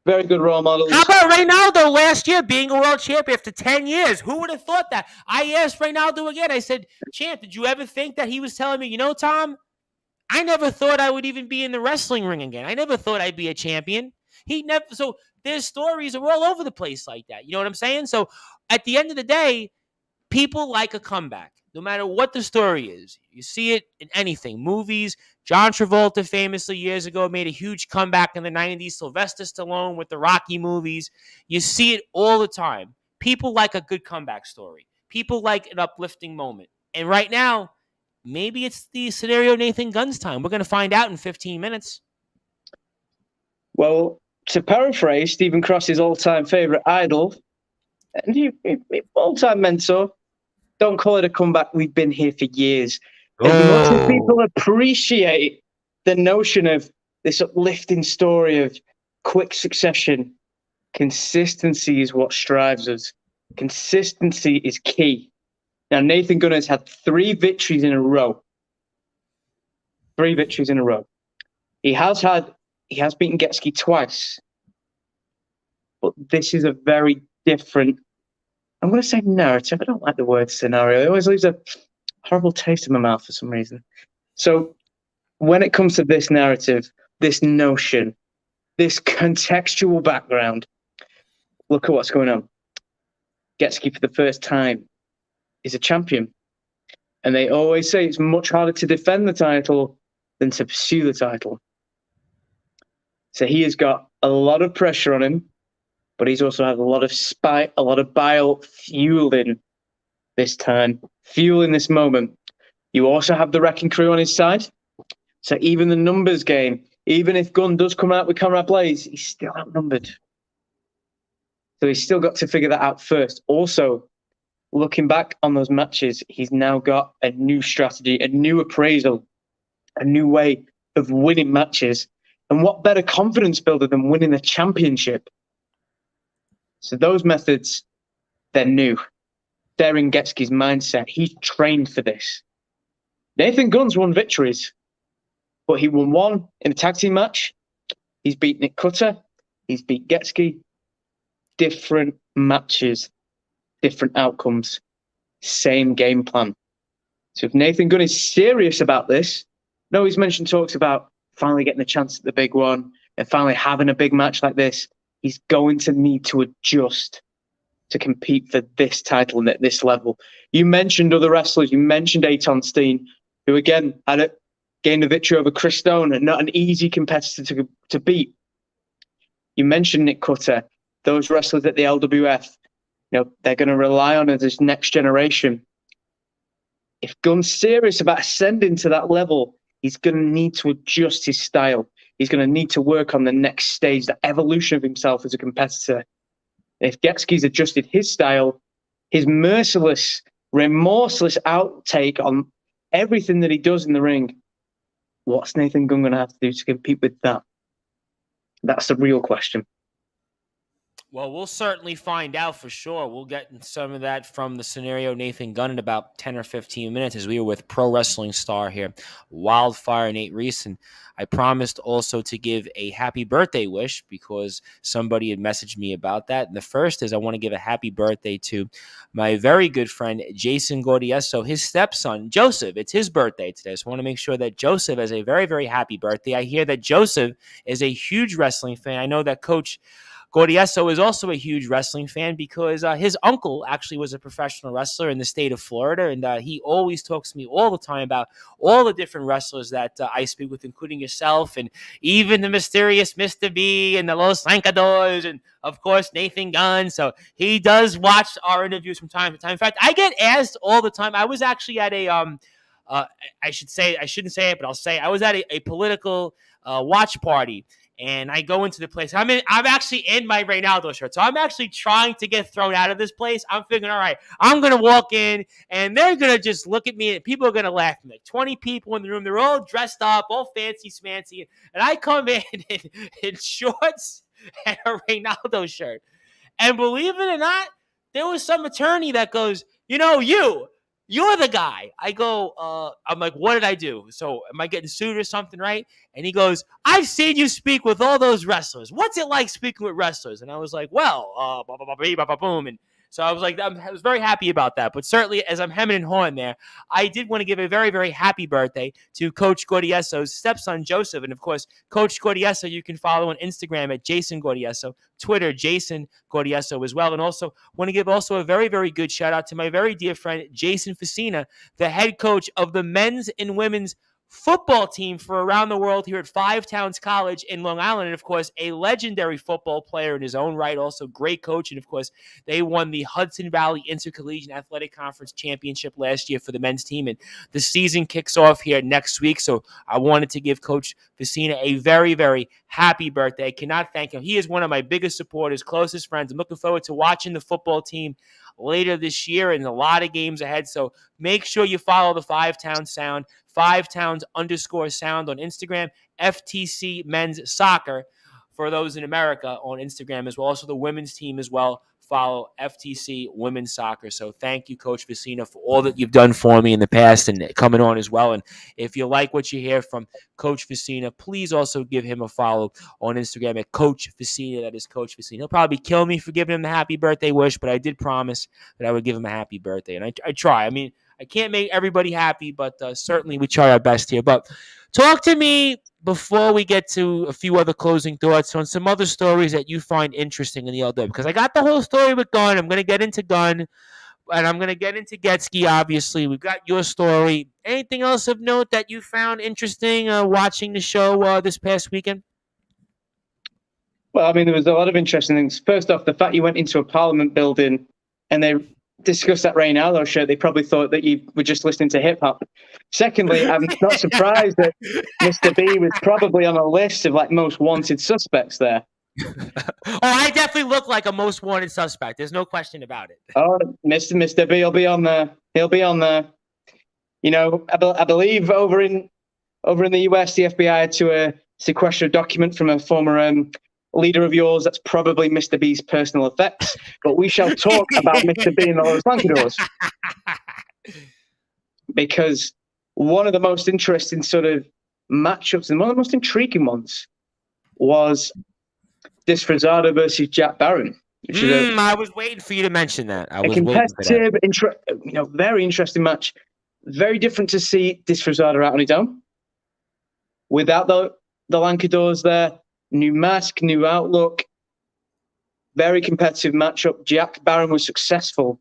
Very good role models. How about Reynaldo last year being a world champion after 10 years? Who would have thought that? I asked Reynaldo again. I said, Champ, did you ever think that he was telling me, you know, Tom, I never thought I would even be in the wrestling ring again. I never thought I'd be a champion. So their stories are all over the place like that. You know what I'm saying? So at the end of the day, people like a comeback, no matter what the story is. You see it in anything. Movies. John Travolta famously years ago made a huge comeback in the 90s. Sylvester Stallone with the Rocky movies. You see it all the time. People like a good comeback story. People like an uplifting moment. And right now, maybe it's the scenario Nathan Gunn's time. We're going to find out in 15 minutes. Well, to paraphrase Stephen Cross's all-time favorite idol, and all-time mentor, don't call it a comeback. We've been here for years. As much as people appreciate the notion of this uplifting story of quick succession, consistency is what strives us. Consistency is key. Now, Nathan Gunn has had 3 victories in a row. 3 victories in a row. He has beaten Getski twice. But this is a very different, I'm going to say narrative. I don't like the word scenario. It always leaves a horrible taste in my mouth for some reason. So when it comes to this narrative, this notion, this contextual background, look at what's going on. Getski, for the first time, is a champion. And they always say it's much harder to defend the title than to pursue the title. So he has got a lot of pressure on him, but he's also had a lot of spite, a lot of bile fueling this time, fueling this moment. You also have the Wrecking Crew on his side. So even the numbers game, even if Gunn does come out with Conrad Blaze, he's still outnumbered. So he's still got to figure that out first. Also, looking back on those matches, he's now got a new strategy, a new appraisal, a new way of winning matches. And what better confidence builder than winning a championship? So those methods, they're new. They're in Getski's mindset. He's trained for this. Nathan Gunn's won victories, but he won 1 in a tag team match. He's beat Nick Cutter. He's beat Getski. Different matches, different outcomes, same game plan. So if Nathan Gunn is serious about this, no, he's mentioned talks about finally getting a chance at the big one and finally having a big match like this. He's going to need to adjust to compete for this title and at this level. You mentioned other wrestlers. You mentioned Aton Steen, who again gained a victory over Chris Stone and not an easy competitor to beat. You mentioned Nick Cutter. Those wrestlers at the LWF, they're going to rely on this next generation. If Gunn's serious about ascending to that level, he's going to need to adjust his style. He's going to need to work on the next stage, the evolution of himself as a competitor. If Getski's adjusted his style, his merciless, remorseless outtake on everything that he does in the ring, what's Nathan Gunn going to have to do to compete with that? That's the real question. Well, we'll certainly find out for sure. We'll get some of that from the scenario Nathan Gunn in about 10 or 15 minutes as we were with pro wrestling star here, Wildfire Nate Reese. And I promised also to give a happy birthday wish because somebody had messaged me about that. And the first is I want to give a happy birthday to my very good friend, Jason Gordieso, his stepson, Joseph. It's his birthday today. So I want to make sure that Joseph has a very, very happy birthday. I hear that Joseph is a huge wrestling fan. I know that Coach Gordieso is also a huge wrestling fan because his uncle actually was a professional wrestler in the state of Florida, and he always talks to me all the time about all the different wrestlers that I speak with, including yourself and even the mysterious Mr. B and the Los Lancadores and, of course, Nathan Gunn. So he does watch our interviews from time to time. In fact, I get asked all the time. I was actually at a I shouldn't say it, but I'll say I was at a political watch party. And I go into the place. I'm actually in my Reynaldo shirt. So I'm actually trying to get thrown out of this place. I'm figuring, all right, I'm going to walk in and they're going to just look at me and people are going to laugh at me. Like 20 people in the room. They're all dressed up, all fancy smancy. And I come in shorts and a Reynaldo shirt. And believe it or not, there was some attorney that goes, you're the guy. I go, I'm like, what did I do? So am I getting sued or something, right? And he goes, I've seen you speak with all those wrestlers. What's it like speaking with wrestlers? And I was like, well, boom. And so I was like, I was very happy about that. But certainly, as I'm hemming and hawing there, I did want to give a very, very happy birthday to Coach Gordieso's stepson, Joseph. And of course, Coach Gordieso, you can follow on Instagram at Jason Gordieso, Twitter, Jason Gordieso as well. And also want to give also a very, very good shout out to my very dear friend, Jason Facina, the head coach of the men's and women's football team for around the world here at Five Towns College in Long Island. And of course, a legendary football player in his own right, also great coach. And of course, they won the Hudson Valley Intercollegiate Athletic Conference Championship last year for the men's team. And the season kicks off here next week. So I wanted to give Coach Facina a very, very happy birthday. I cannot thank him. He is one of my biggest supporters, closest friends. I'm looking forward to watching the football team later this year and a lot of games ahead. So make sure you follow the Five Towns Sound, 5towns_sound on Instagram, FTC Men's Soccer for those in America on Instagram as well. Also the women's team as well. Follow FTC Women's Soccer. So thank you, Coach Facina, for all that you've done for me in the past and coming on as well. And if you like what you hear from Coach Facina, please also give him a follow on Instagram at Coach Facina. That is Coach Facina. He'll probably kill me for giving him the happy birthday wish, but I did promise that I would give him a happy birthday. And I try. I mean, I can't make everybody happy, but certainly we try our best here. But talk to me before we get to a few other closing thoughts on some other stories that you find interesting in the LW. Because I got the whole story with Gunn. I'm going to get into Gunn, and I'm going to get into Getski, obviously. We've got your story. Anything else of note that you found interesting watching the show this past weekend? Well, I mean, there was a lot of interesting things. First off, the fact you went into a Parliament building and they discussed that Reynaldo shirt, they probably thought that you were just listening to hip hop. Secondly, I'm not surprised that Mr. B was probably on a list of like most wanted suspects there. Oh, I definitely look like a most wanted suspect. There's no question about it. Oh, Mr. B will be on there. He'll be on there. You know, I believe over in the US, the FBI had to sequester a document from a former leader of yours. That's probably Mr. B's personal effects. But we shall talk about Mr. B and the Los Lancadores. Because one of the most interesting sort of matchups and one of the most intriguing ones was this Franzardo versus Jack Barron. Which is I was waiting for you to mention that. I was competitive, very interesting match. Very different to see Franzardo out on his own. Without the Lankadors there, new mask, new outlook, very competitive matchup. Jack Barron was successful.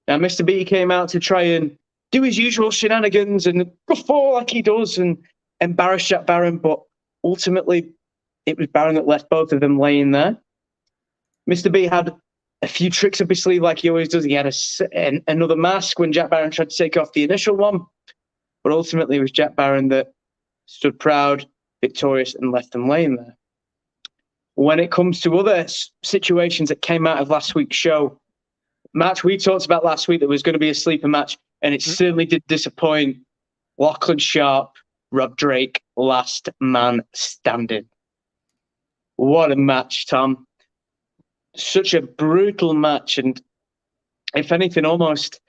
Now, Mr. B came out to try and do his usual shenanigans and guffaw like he does and embarrass Jack Barron, but ultimately it was Barron that left both of them laying there. Mr. B had a few tricks up his sleeve like he always does. He had another mask when Jack Barron tried to take off the initial one, but ultimately it was Jack Barron that stood proud, victorious, and left them laying there. When it comes to other situations that came out of last week's show, match we talked about last week that was going to be a sleeper match, and it certainly did disappoint. Lachlan Sharp, Rob Drake, last man standing. What a match, Tom. Such a brutal match, and if anything, almost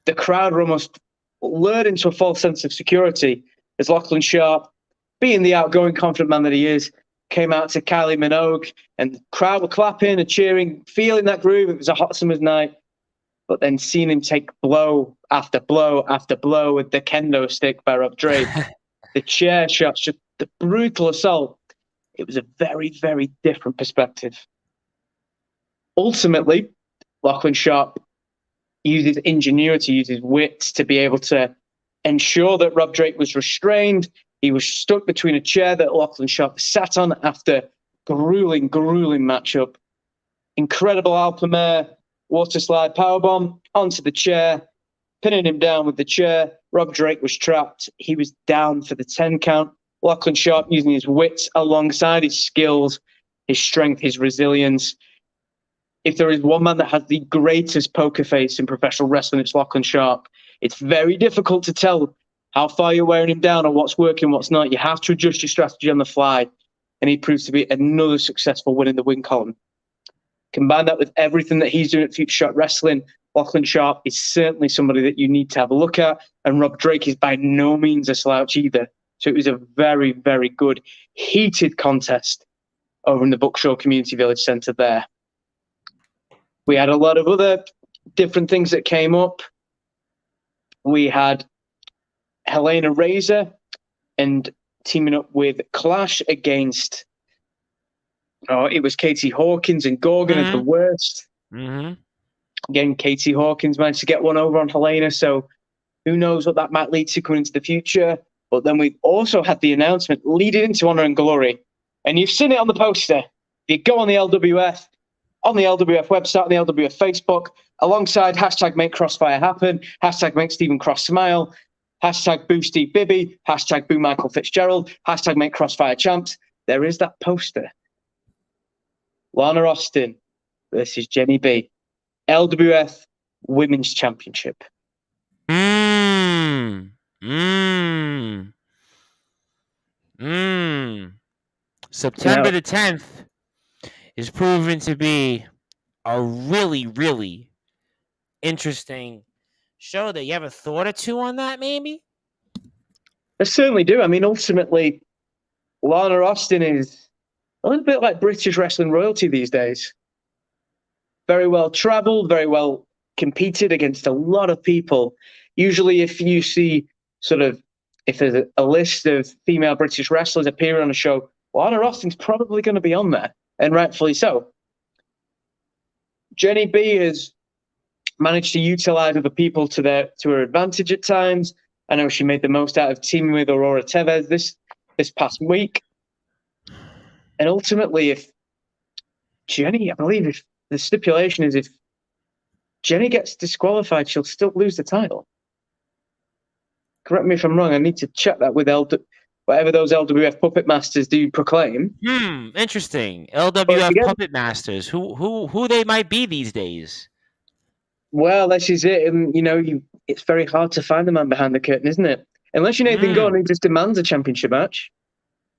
the crowd were almost lured into a false sense of security as Lachlan Sharp, being the outgoing, confident man that he is, came out to Kylie Minogue, and the crowd were clapping and cheering, feeling that groove. It was a hot summer's night, but then seeing him take blow after blow after blow with the kendo stick by Rob Drake, the chair shots, just the brutal assault. It was a very, very different perspective. Ultimately, Lachlan Sharp uses ingenuity, uses wits to be able to ensure that Rob Drake was restrained. He was stuck between a chair that Lachlan Sharp sat on after grueling matchup. Incredible Alpamare water slide powerbomb onto the chair, pinning him down with the chair. Rob Drake was trapped. He was down for the 10 count. Lachlan Sharp using his wits alongside his skills, his strength, his resilience. If there is one man that has the greatest poker face in professional wrestling, it's Lachlan Sharp. It's very difficult to tell how far you're wearing him down or what's working, what's not. You have to adjust your strategy on the fly. And he proves to be another successful win in the win column. Combine that with everything that he's doing at Future Shot Wrestling, Lachlan Sharp is certainly somebody that you need to have a look at. And Rob Drake is by no means a slouch either. So it was a very, very good, heated contest over in the Buckshaw Community Village Centre there. We had a lot of other different things that came up. We had Helena Razor and teaming up with Clash against, it was Katie Hawkins and Gorgon at the worst. Again, Katie Hawkins managed to get one over on Helena, so who knows what that might lead to coming into the future. But then we also had the announcement leading into Honor and Glory. And you've seen it on the poster. You go on the LWF website, on the LWF Facebook, alongside hashtag Make Crossfire Happen, hashtag Make Stephen Cross Smile, hashtag Boo Steve Bibby, hashtag Boo Michael Fitzgerald, hashtag Make Crossfire Champs. There is that poster. Lana Austin versus Jenny B. LWF Women's Championship. September the 10th is proven to be a really, really interesting show. That you have a thought or two on that, maybe? I certainly do. I mean, ultimately, Lana Austin is a little bit like British wrestling royalty these days. Very well traveled, very well competed against a lot of people. Usually, if you see if there's a list of female British wrestlers appearing on a show, Lana Austin's probably going to be on there, and rightfully so. Jenny B has managed to utilize other people to her advantage at times. I know she made the most out of teaming with Aurora Tevez this past week. And ultimately, if Jenny, I believe if the stipulation is if Jenny gets disqualified, she'll still lose the title. Correct me if I'm wrong. I need to check that with whatever those LWF Puppet Masters do proclaim. Interesting. LWF Puppet Masters. Who they might be these days? Well, this is it. And, it's very hard to find the man behind the curtain, isn't it? Unless you're Nathan Gunn, who just demands a championship match.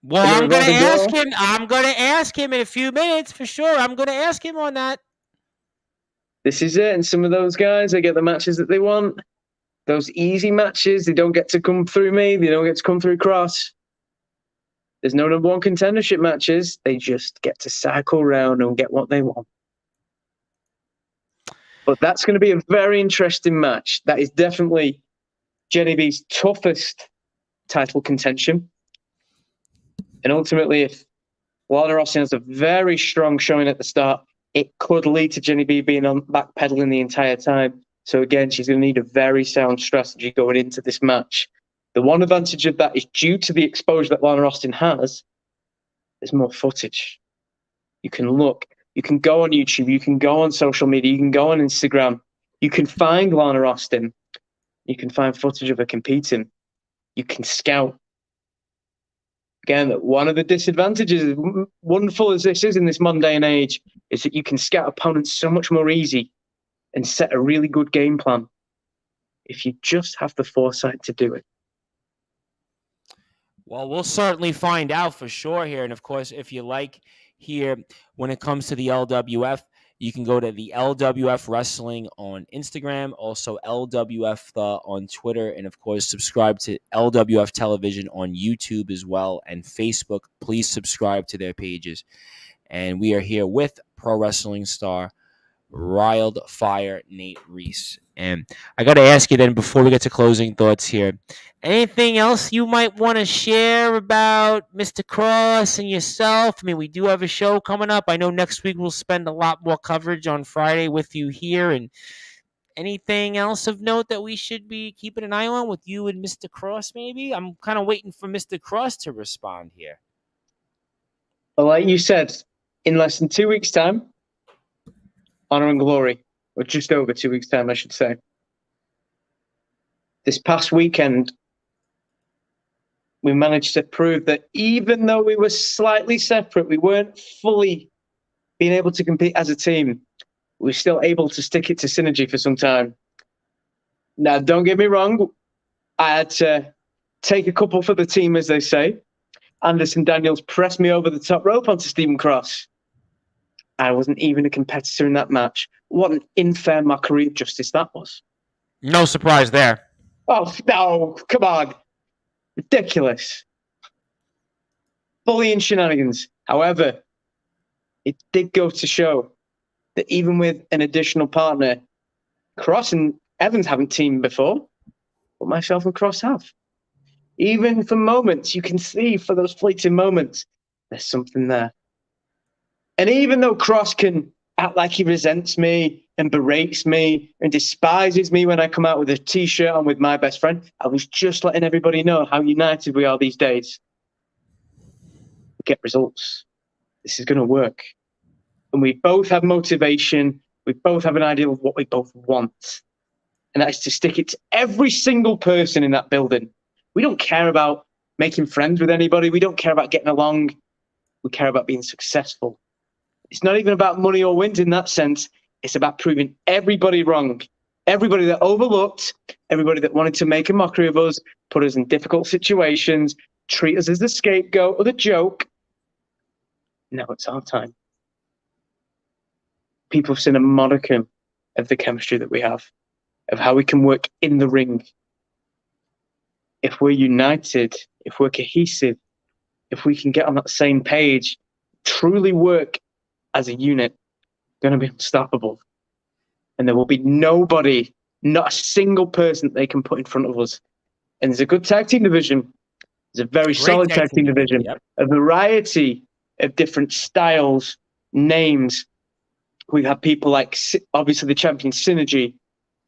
Well, I'm going to ask him. I'm going to ask him in a few minutes for sure. I'm going to ask him on that. This is it. And some of those guys, they get the matches that they want. Those easy matches, they don't get to come through me. They don't get to come through Cross. There's no number one contendership matches. They just get to cycle around and get what they want. But that's going to be a very interesting match. That is definitely Jenny B's toughest title contention. And ultimately, if Lana Austin has a very strong showing at the start, it could lead to Jenny B being on backpedaling the entire time. So again, she's going to need a very sound strategy going into this match. The one advantage of that is due to the exposure that Lana Austin has, there's more footage. You can look, you can go on YouTube, you can go on social media, you can go on Instagram, you can find Lana Austin, you can find footage of her competing, you can scout. Again, one of the disadvantages, wonderful as this is in this modern day and age, is that you can scout opponents so much more easy and set a really good game plan if you just have the foresight to do it. Well, we'll certainly find out for sure here. And of course, if you like here, when it comes to the LWF, you can go to the LWF Wrestling on Instagram, also LWF on Twitter, and of course, subscribe to LWF Television on YouTube as well and Facebook. Please subscribe to their pages. And we are here with pro wrestling star Wildfire Nate Reese. And I got to ask you then, before we get to closing thoughts here, anything else you might want to share about Mr. Cross and yourself? I mean, we do have a show coming up. I know next week we'll spend a lot more coverage on Friday with you here. And anything else of note that we should be keeping an eye on with you and Mr. Cross, maybe? I'm kind of waiting for Mr. Cross to respond here. Well, like you said, in less than 2 weeks' time, Honor and Glory, or just over 2 weeks' time, I should say. This past weekend, we managed to prove that even though we were slightly separate, we weren't fully being able to compete as a team, we were still able to stick it to synergy for some time. Now, don't get me wrong, I had to take a couple for the team, as they say. Anderson Daniels pressed me over the top rope onto Stephen Cross. I wasn't even a competitor in that match. What an unfair mockery of justice that was. No surprise there. Oh, no, come on. Ridiculous. Bullying shenanigans. However, it did go to show that even with an additional partner, Cross and Evans haven't teamed before, but myself and Cross have. Even for moments, you can see for those fleeting moments, there's something there. And even though Cross can act like he resents me and berates me and despises me when I come out with a T-shirt on with my best friend, I was just letting everybody know how united we are these days. We get results. This is going to work. And we both have motivation. We both have an idea of what we both want. And that is to stick it to every single person in that building. We don't care about making friends with anybody. We don't care about getting along. We care about being successful. It's not even about money or wins in that sense. It's about proving everybody wrong. Everybody that overlooked, everybody that wanted to make a mockery of us, put us in difficult situations, treat us as the scapegoat or the joke. Now it's our time. People have seen a modicum of the chemistry that we have, of how we can work in the ring. If we're united, if we're cohesive, if we can get on that same page, truly work as a unit, going to be unstoppable. And there will be nobody, not a single person that they can put in front of us. And there's a good tag team division. There's a very solid tag team division. Yep. A variety of different styles, names. We've had people like, obviously, the champion Synergy.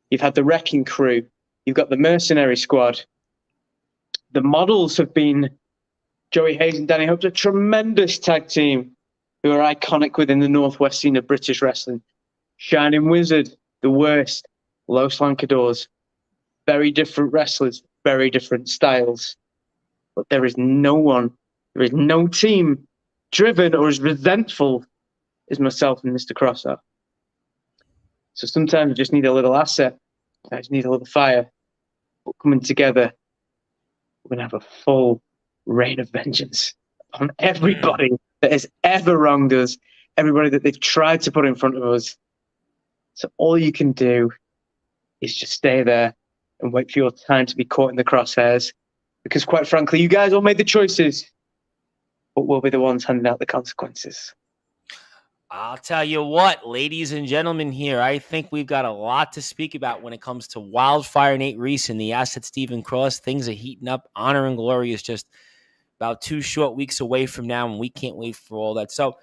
You've had the Wrecking Crew. You've got the Mercenary Squad. The models have been Joey Hayes and Danny Hope's a tremendous tag team who are iconic within the Northwest scene of British wrestling. Shining Wizard, the worst. Los Lancadors. Very different wrestlers, very different styles. But there is no team driven or as resentful as myself and Mr. Cross are. So sometimes you just need a little asset. I just need a little fire. But coming together, we're going to have a full reign of vengeance on everybody that has ever wronged us, everybody that they've tried to put in front of us. So all you can do is just stay there and wait for your time to be caught in the crosshairs. Because quite frankly, you guys all made the choices, but we'll be the ones handing out the consequences. I'll tell you what, ladies and gentlemen here, I think we've got a lot to speak about when it comes to Wildfire Nate Reese and the asset Stephen Cross. Things are heating up. Honor and Glory is just about 2 short weeks away from now, and we can't wait for all that. So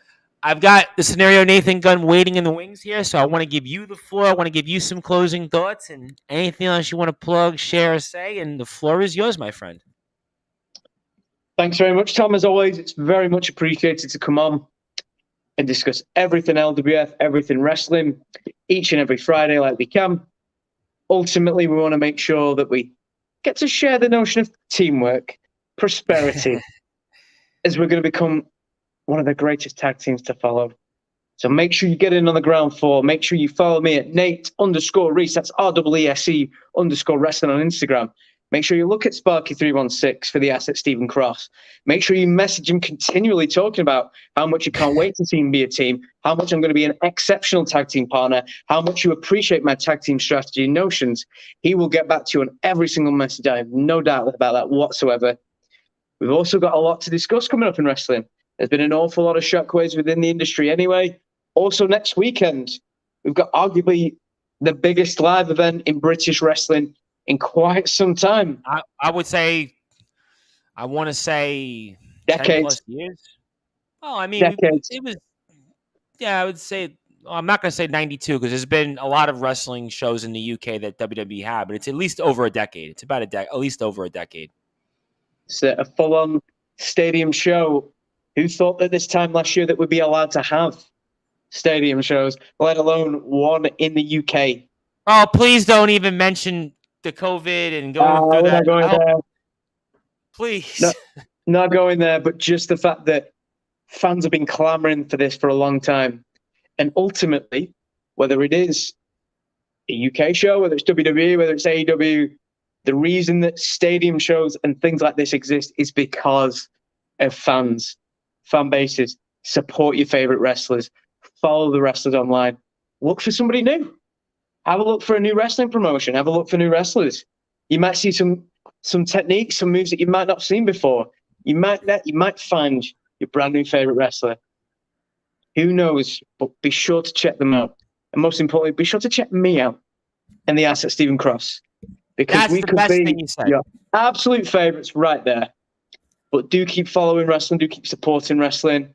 I've got the scenario Nathan Gunn waiting in the wings here, so I want to give you the floor. I want to give you some closing thoughts and anything else you want to plug, share, or say, and the floor is yours, my friend. Thanks very much, Tom. As always, it's very much appreciated to come on and discuss everything LWF, everything wrestling, each and every Friday like we can. Ultimately, we want to make sure that we get to share the notion of teamwork, prosperity, as we're going to become one of the greatest tag teams to follow. So make sure you get in on the ground floor. Make sure you follow me at Nate_Reese. That's RESE_wrestling on Instagram. Make sure you look at Sparky316 for the asset Stephen Cross. Make sure you message him continually talking about how much you can't wait to see him be a team, how much I'm going to be an exceptional tag team partner, how much you appreciate my tag team strategy and notions. He will get back to you on every single message. I have no doubt about that whatsoever. We've also got a lot to discuss coming up in wrestling. There's been an awful lot of shockwaves within the industry anyway. Also next weekend, we've got arguably the biggest live event in British wrestling in quite some time. I would say, I want to say decades. 10 plus years. Oh, I mean, it was, yeah, I would say, I'm not going to say 92 because there's been a lot of wrestling shows in the UK that WWE had, but it's at least over a decade. It's about at least over a decade. It's a full-on stadium show. Who thought that this time last year that we'd be allowed to have stadium shows, let alone one in the UK? Oh, please don't even mention the COVID and going through that. Not going there. Please. No, not going there, but just the fact that fans have been clamoring for this for a long time. And ultimately, whether it is a UK show, whether it's WWE, whether it's AEW, the reason that stadium shows and things like this exist is because of fans, fan bases. Support your favorite wrestlers. Follow the wrestlers online. Look for somebody new. Have a look for a new wrestling promotion. Have a look for new wrestlers. You might see some techniques, some moves that you might not have seen before. You might find your brand new favorite wrestler. Who knows? But be sure to check them out. And most importantly, be sure to check me out and the asset Stephen Cross. Because that's we the could best be thing you said. Your absolute favorites right there. But do keep following wrestling. Do keep supporting wrestling.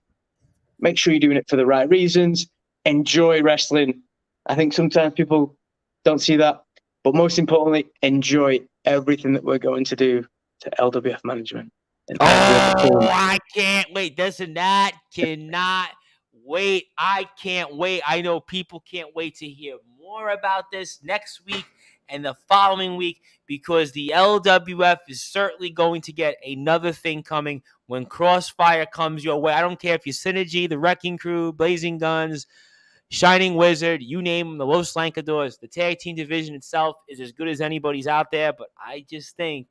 Make sure you're doing it for the right reasons. Enjoy wrestling. I think sometimes people don't see that. But most importantly, enjoy everything that we're going to do to LWF management. I can't wait. That cannot wait. I can't wait. I know people can't wait to hear more about this next week and the following week because the LWF is certainly going to get another thing coming when Crossfire comes your way. I don't care if you're Synergy, the Wrecking Crew, Blazing Guns, Shining Wizard, you name them, the Los Lancadors. The tag team division itself is as good as anybody's out there, but I just think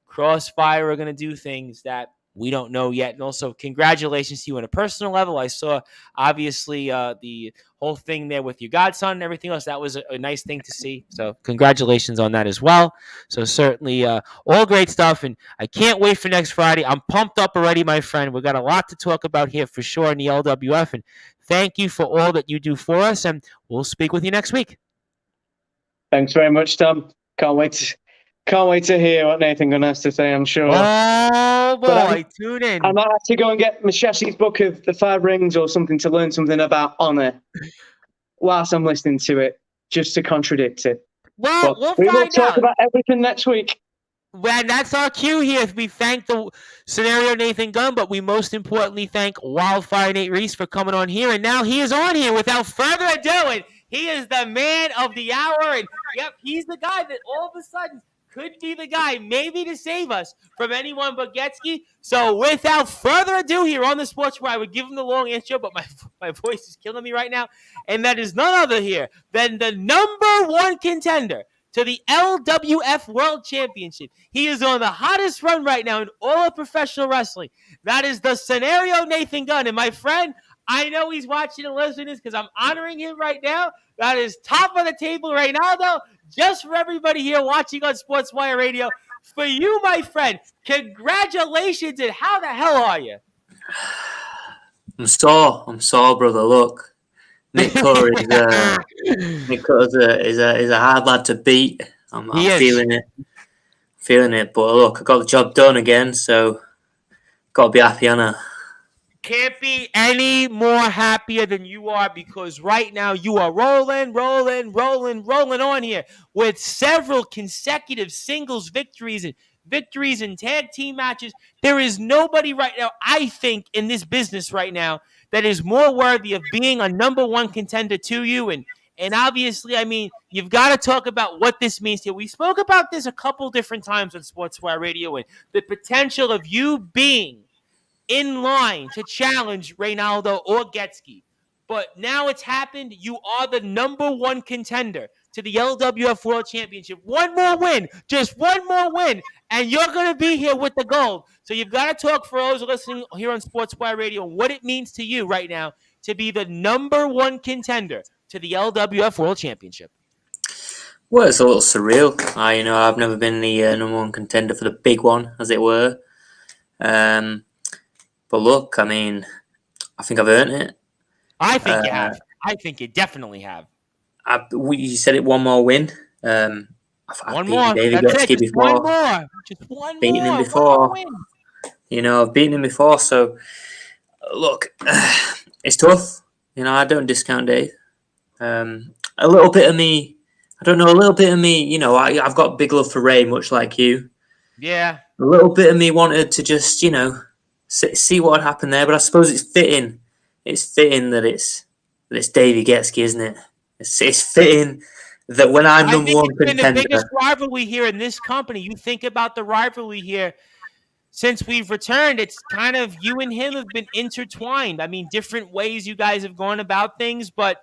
Crossfire are going to do things that we don't know yet. And also, congratulations to you on a personal level. I saw, obviously, the whole thing there with your godson and everything else. That was a nice thing to see. So congratulations on that as well. So certainly all great stuff. And I can't wait for next Friday. I'm pumped up already, my friend. We've got a lot to talk about here for sure in the LWF. And thank you for all that you do for us. And we'll speak with you next week. Thanks very much, Tom. Can't wait to hear what Nathan Gunn has to say, I'm sure. Oh, boy, tune in. I might have to go and get Mashashi's book of the 5 rings or something to learn something about honor whilst I'm listening to it, just to contradict it. Well, but we will talk about everything next week. Well, that's our cue here. We thank the scenario Nathan Gunn, but we most importantly thank Wildfire Nate Reese for coming on here. And now he is on here without further ado. And he is the man of the hour. And, yep, he's the guy that all of a sudden could be the guy maybe to save us from anyone but Getsky. So without further ado here on the Sportswire, I would give him the long intro, but my voice is killing me right now. And that is none other here than the #1 contender to the LWF World Championship. He is on the hottest run right now in all of professional wrestling. That is the scenario Nathan Gunn. And my friend, I know he's watching and listening to this because I'm honoring him right now. That is top of the table right now, though. Just for everybody here watching on Sportswire Radio. For you, my friend, congratulations, and how the hell are you? I'm sore, brother. Look, Nick Cutter is a hard lad to beat. I'm feeling it. But look, I got the job done again, so got to be happy, Anna. Can't be any more happier than you are, because right now you are rolling on here with several consecutive singles victories and tag team matches. There is nobody right now, I think, in this business right now that is more worthy of being a number one contender to you. And obviously, I mean, you've got to talk about what this means to you. We spoke about this a couple different times on Sportswire Radio, and the potential of you being in line to challenge Reynaldo or Getski. But now it's happened. You are the number one contender to the LWF World Championship. One more win, just one more win, and you're going to be here with the gold. So you've got to talk for those listening here on Sportswire Radio what it means to you right now to be the number one contender to the LWF World Championship. Well, it's a little surreal. I've never been the number one contender for the big one, as it were. But look, I mean, I think I've earned it. I think you have. I think you definitely have. You said it, one more win. One more. David That's it. Getski Just before. one more. Just one Beaten more. him before. One more win. I've beaten him before. So, look, it's tough. I don't discount Dave. A little bit of me, I've got big love for Ray, much like you. Yeah. A little bit of me wanted to just, see what had happened there. But I suppose it's fitting. It's fitting that it's Davey Getski, isn't it? It's fitting that when I'm number one contender. It's been the biggest rivalry here in this company. You think about the rivalry here since we've returned. It's kind of you and him have been intertwined. I mean, different ways you guys have gone about things, but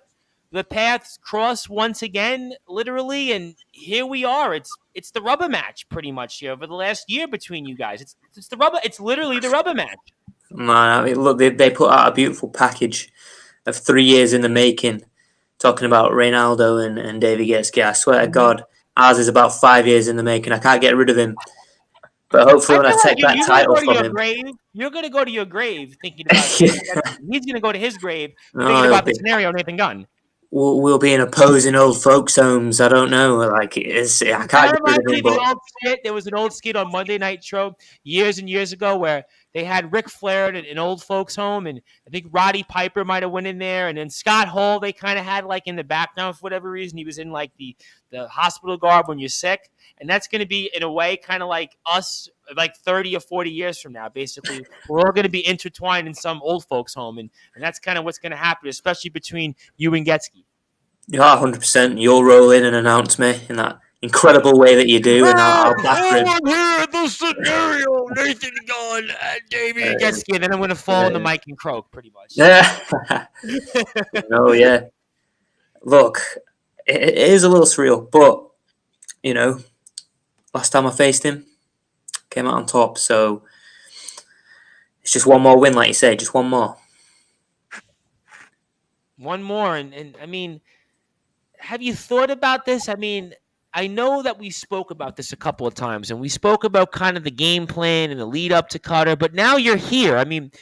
the paths cross once again, literally, and here we are. It's the rubber match pretty much here over the last year between you guys. It's the rubber. It's literally the rubber match. Man, I mean, look, they put out a beautiful package of 3 years in the making, talking about Reynaldo and Davey Getski. I swear to God, ours is about 5 years in the making. I can't get rid of him. But hopefully when I take that title from him... You're going to go to your grave thinking about it. He's going to go to his grave thinking about the scenario Nathan Gunn. We'll be in opposing old folks' homes. I don't know. I can't get rid of him. But... There was an old skit on Monday Nitro years and years ago where they had Ric Flair at an old folks' home, and I think Roddy Piper might have went in there, and then Scott Hall they kind of had like in the background for whatever reason. He was in like the hospital garb when you're sick, and that's going to be in a way kind of like us like 30 or 40 years from now. Basically, we're all going to be intertwined in some old folks' home, and that's kind of what's going to happen, especially between you and Getski. Yeah, 100%. You'll roll in and announce me in that incredible way that you do, and I'll back him. I'm here at the scenario, Nathan Gunn and Davey Getski, and then I'm going to fall on the mic and croak, pretty much. Yeah. Yeah. Look, it is a little surreal, but, last time I faced him, came out on top, so it's just one more win, like you say, just one more. One more, and I mean, have you thought about this? I mean, I know that we spoke about this a couple of times, and we spoke about kind of the game plan and the lead up to Cutter, but now you're here. I mean,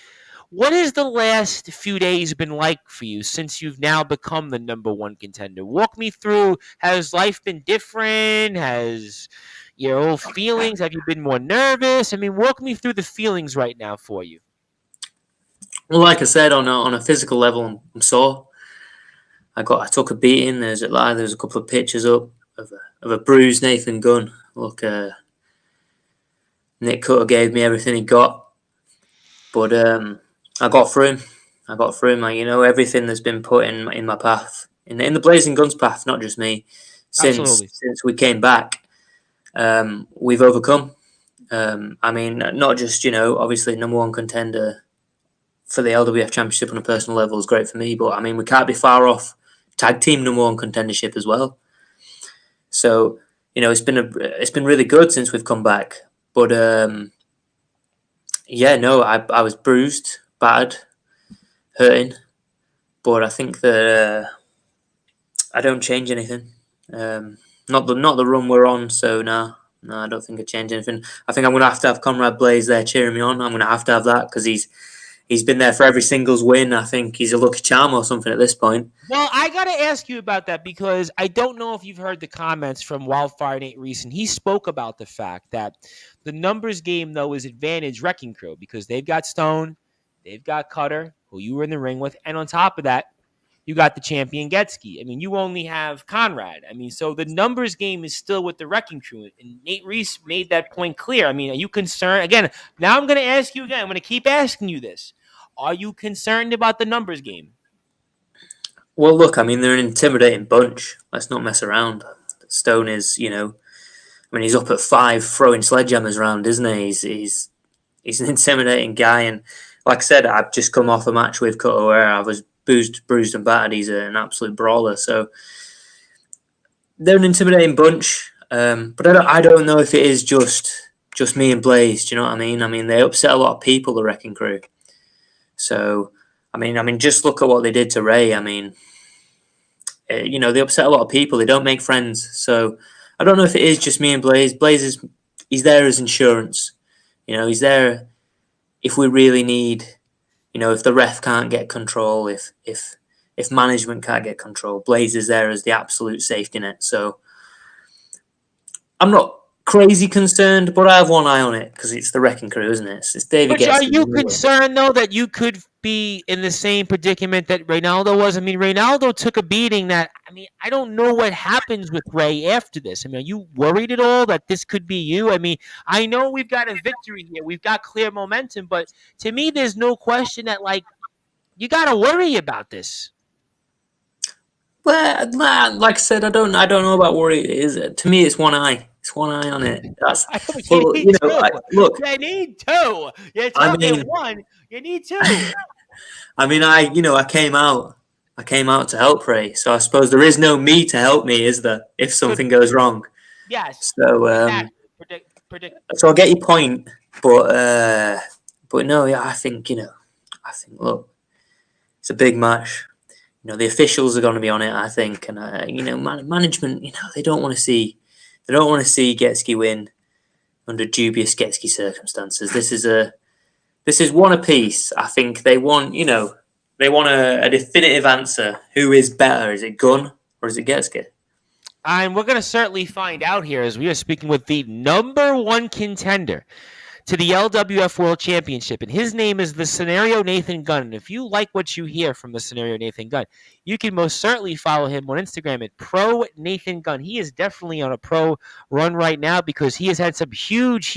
what has the last few days been like for you since you've now become the number one contender? Walk me through. Has life been different? Has your feelings? Have you been more nervous? I mean, walk me through the feelings right now for you. Well, like I said, on a physical level, I'm sore. I took a beating. There's a couple of pictures up of a bruised Nathan Gunn. Look, Nick Cutter gave me everything he got, but I got through him. Everything that's been put in my path, in the Blazing Guns path, not just me. Since we came back, we've overcome. I mean, not just obviously number one contender for the LWF Championship on a personal level is great for me, but I mean we can't be far off tag team number one contendership as well. So it's been really good since we've come back. But I was bruised, battered, hurting, but I think that I don't change anything. Not the run we're on. So no, I don't think I change anything. I think I'm gonna have to have Conrad Blaze there cheering me on. I'm gonna have to have that because he's he's been there for every singles win. I think he's a lucky charm or something at this point. Well, I got to ask you about that because I don't know if you've heard the comments from Wildfire Nate Reese, and he spoke about the fact that the numbers game, though, is advantage Wrecking Crew because they've got Stone, they've got Cutter, who you were in the ring with, and on top of that, you got the champion Getski. I mean, you only have Conrad. I mean, so the numbers game is still with the Wrecking Crew, and Nate Reese made that point clear. I mean, are you concerned? Again, now I'm going to ask you again. I'm going to keep asking you this. Are you concerned about the numbers game? Well, look, I mean, they're an intimidating bunch. Let's not mess around. Stone is, he's up at 5 throwing sledgehammers around, isn't he? He's an intimidating guy. And like I said, I've just come off a match with Cutter where I was bruised and battered. He's an absolute brawler. So they're an intimidating bunch. But I don't know if it is just me and Blaze. Do you know what I mean? I mean, they upset a lot of people, the Wrecking Crew. So, I mean, just look at what they did to Ray. I mean, they upset a lot of people. They don't make friends. So I don't know if it is just me and Blaze. Blaze he's there as insurance. He's there if we really need, if the ref can't get control, if management can't get control, Blaze is there as the absolute safety net. So I'm not crazy concerned, but I have one eye on it because it's the Wrecking Crew, isn't it? It's David. But are you concerned though that you could be in the same predicament that Reynaldo was? I mean, Reynaldo took a beating that. I mean, I don't know what happens with Ray after this. I mean, are you worried at all that this could be you? I mean, I know we've got a victory here, we've got clear momentum, but to me, there's no question that you got to worry about this. Well, like I said, I don't know about worry. Is it? To me, it's one eye. It's one eye on it. That's look. You need 2. You're talking 1. You need 2. I mean, I came out to help Ray. So I suppose there is no me to help me, is there? If something goes wrong. Yes. So predict. So I get your point, but no, yeah, I think look, it's a big match. The officials are going to be on it, I think, and management, they don't want to see Getski win under dubious Getski circumstances. This is one apiece. I think they want a definitive answer. Who is better? Is it Gunn or is it Getski? And we're going to certainly find out here as we are speaking with the number 1 contender to the LWF World Championship, and his name is the Scenario Nathan Gunn. And if you like what you hear from the Scenario Nathan Gunn, you can most certainly follow him on Instagram at Pro Nathan Gunn. He is definitely on a pro run right now because he has had some huge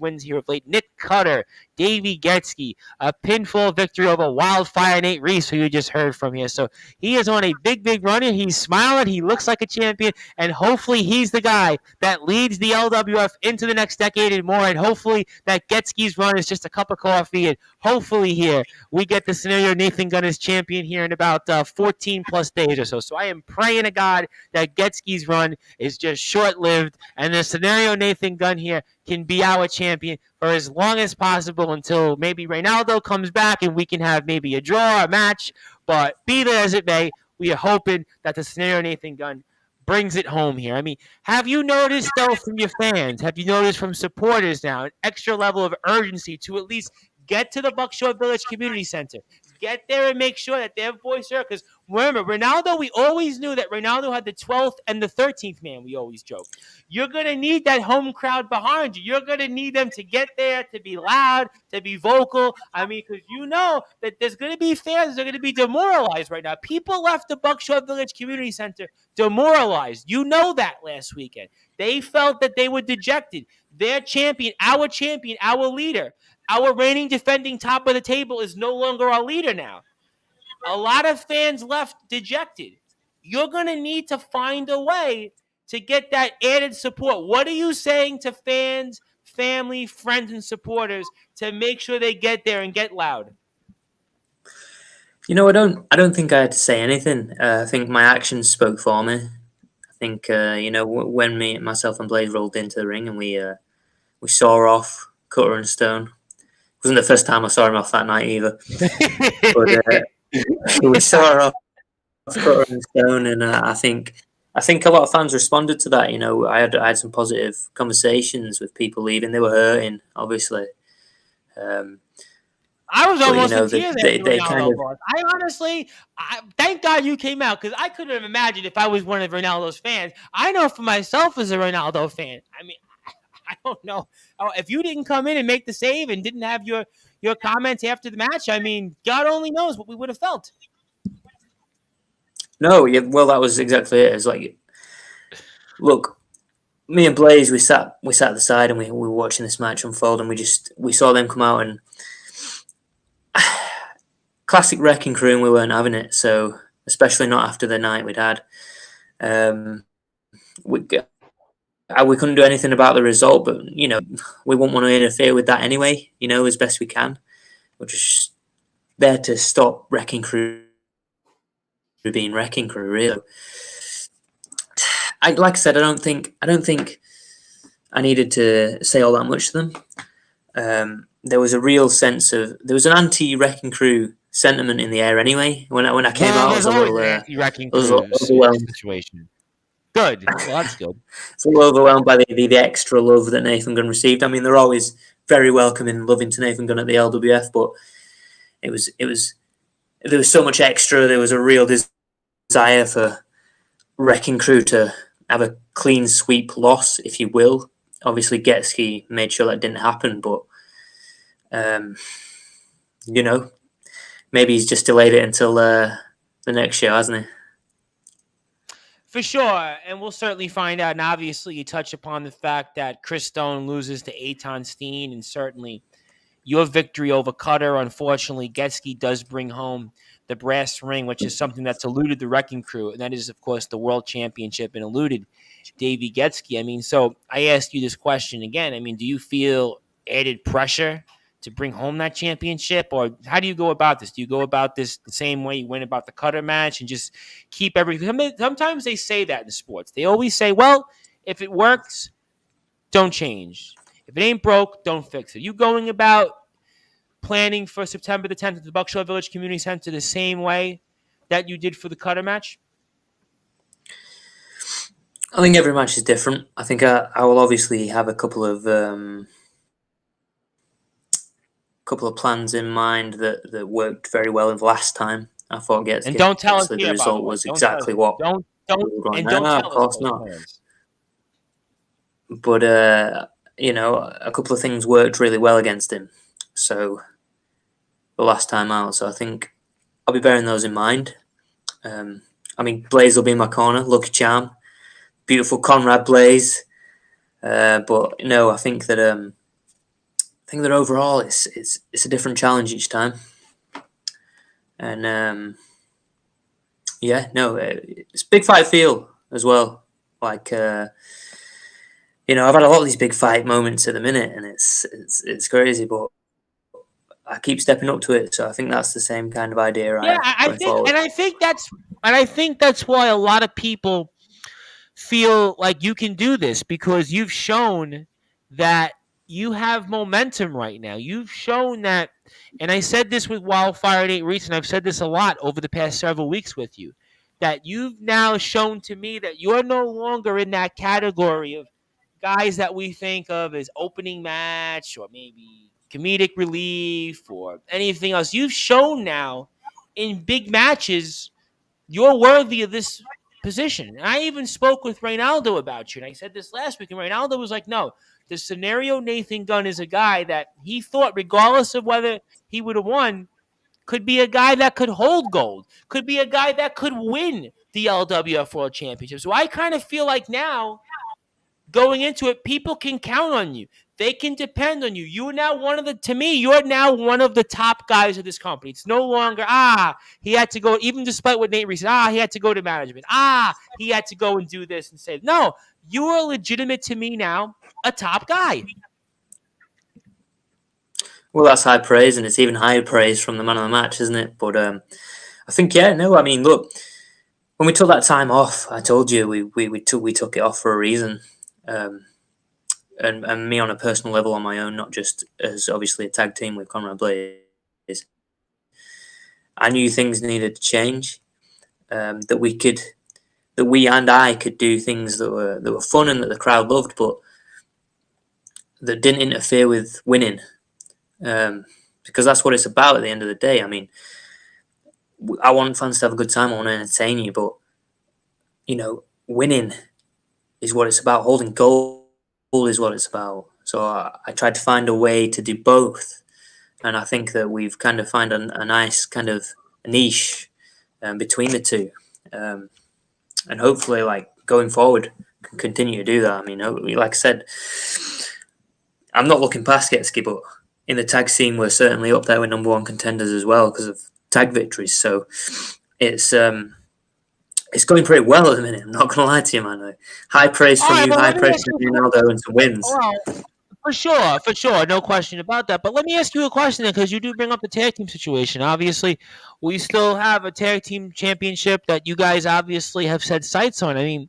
wins here of late. Nick Cutter, Davey Getski, a pinfall victory over Wildfire Nate Reese, who you just heard from here. So he is on a big run here. He's smiling. He looks like a champion, and hopefully he's the guy that leads the LWF into the next decade and more, and hopefully that Getski's run is just a cup of coffee, and hopefully here we get the Scenario Nathan Gunn as champion here in about 14 plus days or so. So I am praying to God that Getski's run is just short-lived, and the Scenario Nathan Gunn here can be our champion for as long as possible until maybe Reynaldo comes back and we can have maybe a draw, a match. But be that as it may, we are hoping that the Scenario Nathan Gunn brings it home here. I mean, have you noticed, though, from your fans, have you noticed from supporters now, an extra level of urgency to at least get to the Buckshot Village Community Center? Get there and make sure that their voice heard. Because remember, Reynaldo, we always knew that Reynaldo had the 12th and the 13th man, we always joke. You're going to need that home crowd behind you. You're going to need them to get there, to be loud, to be vocal. I mean, because you know that there's going to be fans that are going to be demoralized right now. People left the Buckshot Village Community Center demoralized. You know that last weekend. They felt that they were dejected. Their champion, our leader, our reigning defending top of the table is no longer our leader now. A lot of fans left dejected. You're going to need to find a way to get that added support. What are you saying to fans, family, friends, and supporters to make sure they get there and get loud? I don't think I had to say anything. I think my actions spoke for me. I think, when myself and Blaze rolled into the ring and we saw off Cutter and Stone. It wasn't the first time I saw him off that night either. But we saw off Cutter and Stone, and I think a lot of fans responded to that. I had some positive conversations with people leaving. They were hurting, obviously. I was But, almost in they, tears they, after they kind Ronaldo of lost. I honestly, thank God you came out, because I couldn't have imagined if I was one of Ronaldo's fans. I know for myself as a Ronaldo fan. I mean, I don't know. If you didn't come in and make the save and didn't have your comments after the match, I mean, God only knows what we would have felt. no, yeah, well, that was exactly it. It's like, look, me and Blaze, we sat at the side and we were watching this match unfold, and we saw them come out, and classic wrecking crew, and we weren't having it. So, especially not after the night we'd had. We couldn't do anything about the result, but we won't want to interfere with that anyway. As best we can. We're just there to stop wrecking crew being wrecking crew. Really, like I said, I don't think I needed to say all that much to them. There was a real sense of there was an anti-wrecking crew sentiment in the air anyway. When I came out, I was a little overwhelmed. Situation. Good. Well, that's good. It's a little overwhelmed by the extra love that Nathan Gunn received. I mean, they're always very welcoming and loving to Nathan Gunn at the LWF, but it was there was so much extra. There was a real desire for wrecking crew to have a clean sweep loss, if you will. Obviously, Getski made sure that didn't happen, but maybe he's just delayed it until the next show, hasn't he? For sure, and we'll certainly find out. And obviously, you touch upon the fact that Chris Stone loses to Eitan Steen, and certainly your victory over Cutter. Unfortunately, Getski does bring home the brass ring, which is something that's eluded the Wrecking Crew, and that is, of course, the World Championship, and eluded Davey Getski. I mean, so I ask you this question again. I mean, do you feel added pressure to bring home that championship, or how do you go about this? Do you go about this the same way you went about the Cutter match and just keep everything? Sometimes they say that in sports. They always say, well, if it works, don't change. If it ain't broke, don't fix it. You going about planning for September the 10th at the Buckshot Village Community Center the same way that you did for the Cutter match? I think every match is different. I think I will obviously have a couple of plans in mind that worked very well in the last time. I thought and don't tell us the here, result was exactly what. Don't and don't no, tell of course us not. plans. But a couple of things worked really well against him. So the last time out, so I think I'll be bearing those in mind. I mean, Blaze will be in my corner, lucky charm, beautiful Conrad Blaze. But no, I think that overall it's a different challenge each time. And it's big fight feel as well. Like I've had a lot of these big fight moments at the minute, and it's crazy, but I keep stepping up to it. So I think that's the same kind of idea. I think that's why a lot of people feel like you can do this, because you've shown that you have momentum right now. You've shown that, and I said this with Wildfire Nate Reese, and I've said this a lot over the past several weeks with you, that you've now shown to me that you're no longer in that category of guys that we think of as opening match or maybe comedic relief or anything else. You've shown now in big matches you're worthy of this position. And I even spoke with Reynaldo about you, and I said this last week, and Reynaldo was like, no, the scenario Nathan Gunn is a guy that he thought, regardless of whether he would have won, could be a guy that could hold gold, could be a guy that could win the LWF World Championship. So I kind of feel like now, going into it, people can count on you. They can depend on you. You're now you're now one of the top guys of this company. It's no longer, he had to go, even despite what Nate Reese said, he had to go to management. He had to go and do this and say, no, you are legitimate to me now, a top guy. Well, that's high praise, and it's even higher praise from the man of the match, isn't it? But I think, look, when we took that time off, I told you we took it off for a reason. And me on a personal level, on my own, not just as obviously a tag team with Conrad Blaze, I knew things needed to change. That we and I could do things that were fun and that the crowd loved, but that didn't interfere with winning. because that's what it's about at the end of the day. I mean, I want fans to have a good time. I want to entertain you, but winning is what it's about. Holding goal is what it's about. So I tried to find a way to do both, and I think that we've kind of found a nice kind of niche between the two, and hopefully, like going forward, can continue to do that. I mean, like I said, I'm not looking past Getski, but in the tag scene, we're certainly up there with number one contenders as well because of tag victories. So it's going pretty well at the minute. I'm not going to lie to you, man. High praise from you, high praise from Ronaldo, and some wins. For sure, no question about that. But let me ask you a question then, because you do bring up the tag team situation. Obviously, we still have a tag team championship that you guys obviously have set sights on. I mean,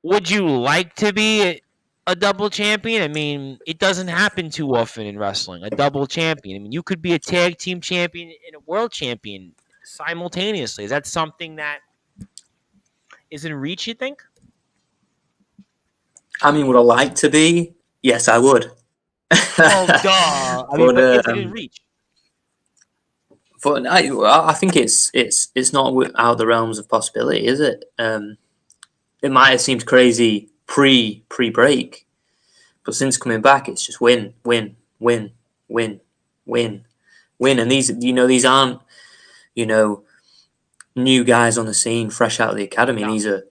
would you like to be a double champion? I mean, it doesn't happen too often in wrestling, a double champion. I mean, you could be a tag team champion and a world champion simultaneously. Is that something that is in reach, you think? I mean, would I like to be? Yes, I would. Oh, duh. I mean, but is it in reach? But I think it's not out of the realms of possibility, is it? It might have seemed crazy pre-break, but since coming back, it's just win, and these aren't new guys on the scene, fresh out of the academy. No. These are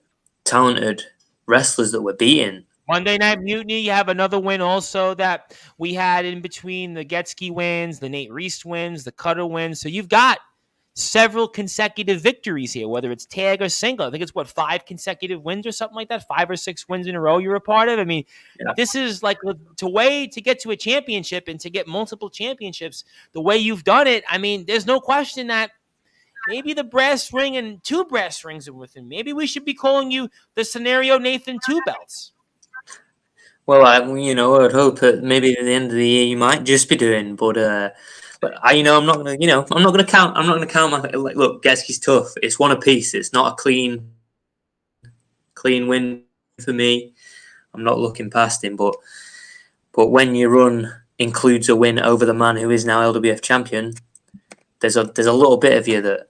talented wrestlers that we're beating. Monday Night Mutiny, you have another win also that we had in between the Getski wins, the Nate Reese wins, the Cutter wins. So you've got several consecutive victories here, whether it's tag or single. I think it's 5 consecutive wins or something like that, 5 or 6 wins in a row you're a part of. I mean, This is like the way to get to a championship and to get multiple championships. The way you've done it, I mean, there's no question that maybe the brass ring and 2 brass rings are within. Maybe we should be calling you the Scenario Nathan 2 belts. Well, I'd hope that maybe at the end of the year you might just be doing, but I'm not gonna count. I'm not gonna count my look. Getski's tough. It's one apiece. It's not a clean win for me. I'm not looking past him, but when your run includes a win over the man who is now LWF champion, there's a little bit of you that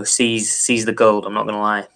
sees the gold. I'm not gonna lie.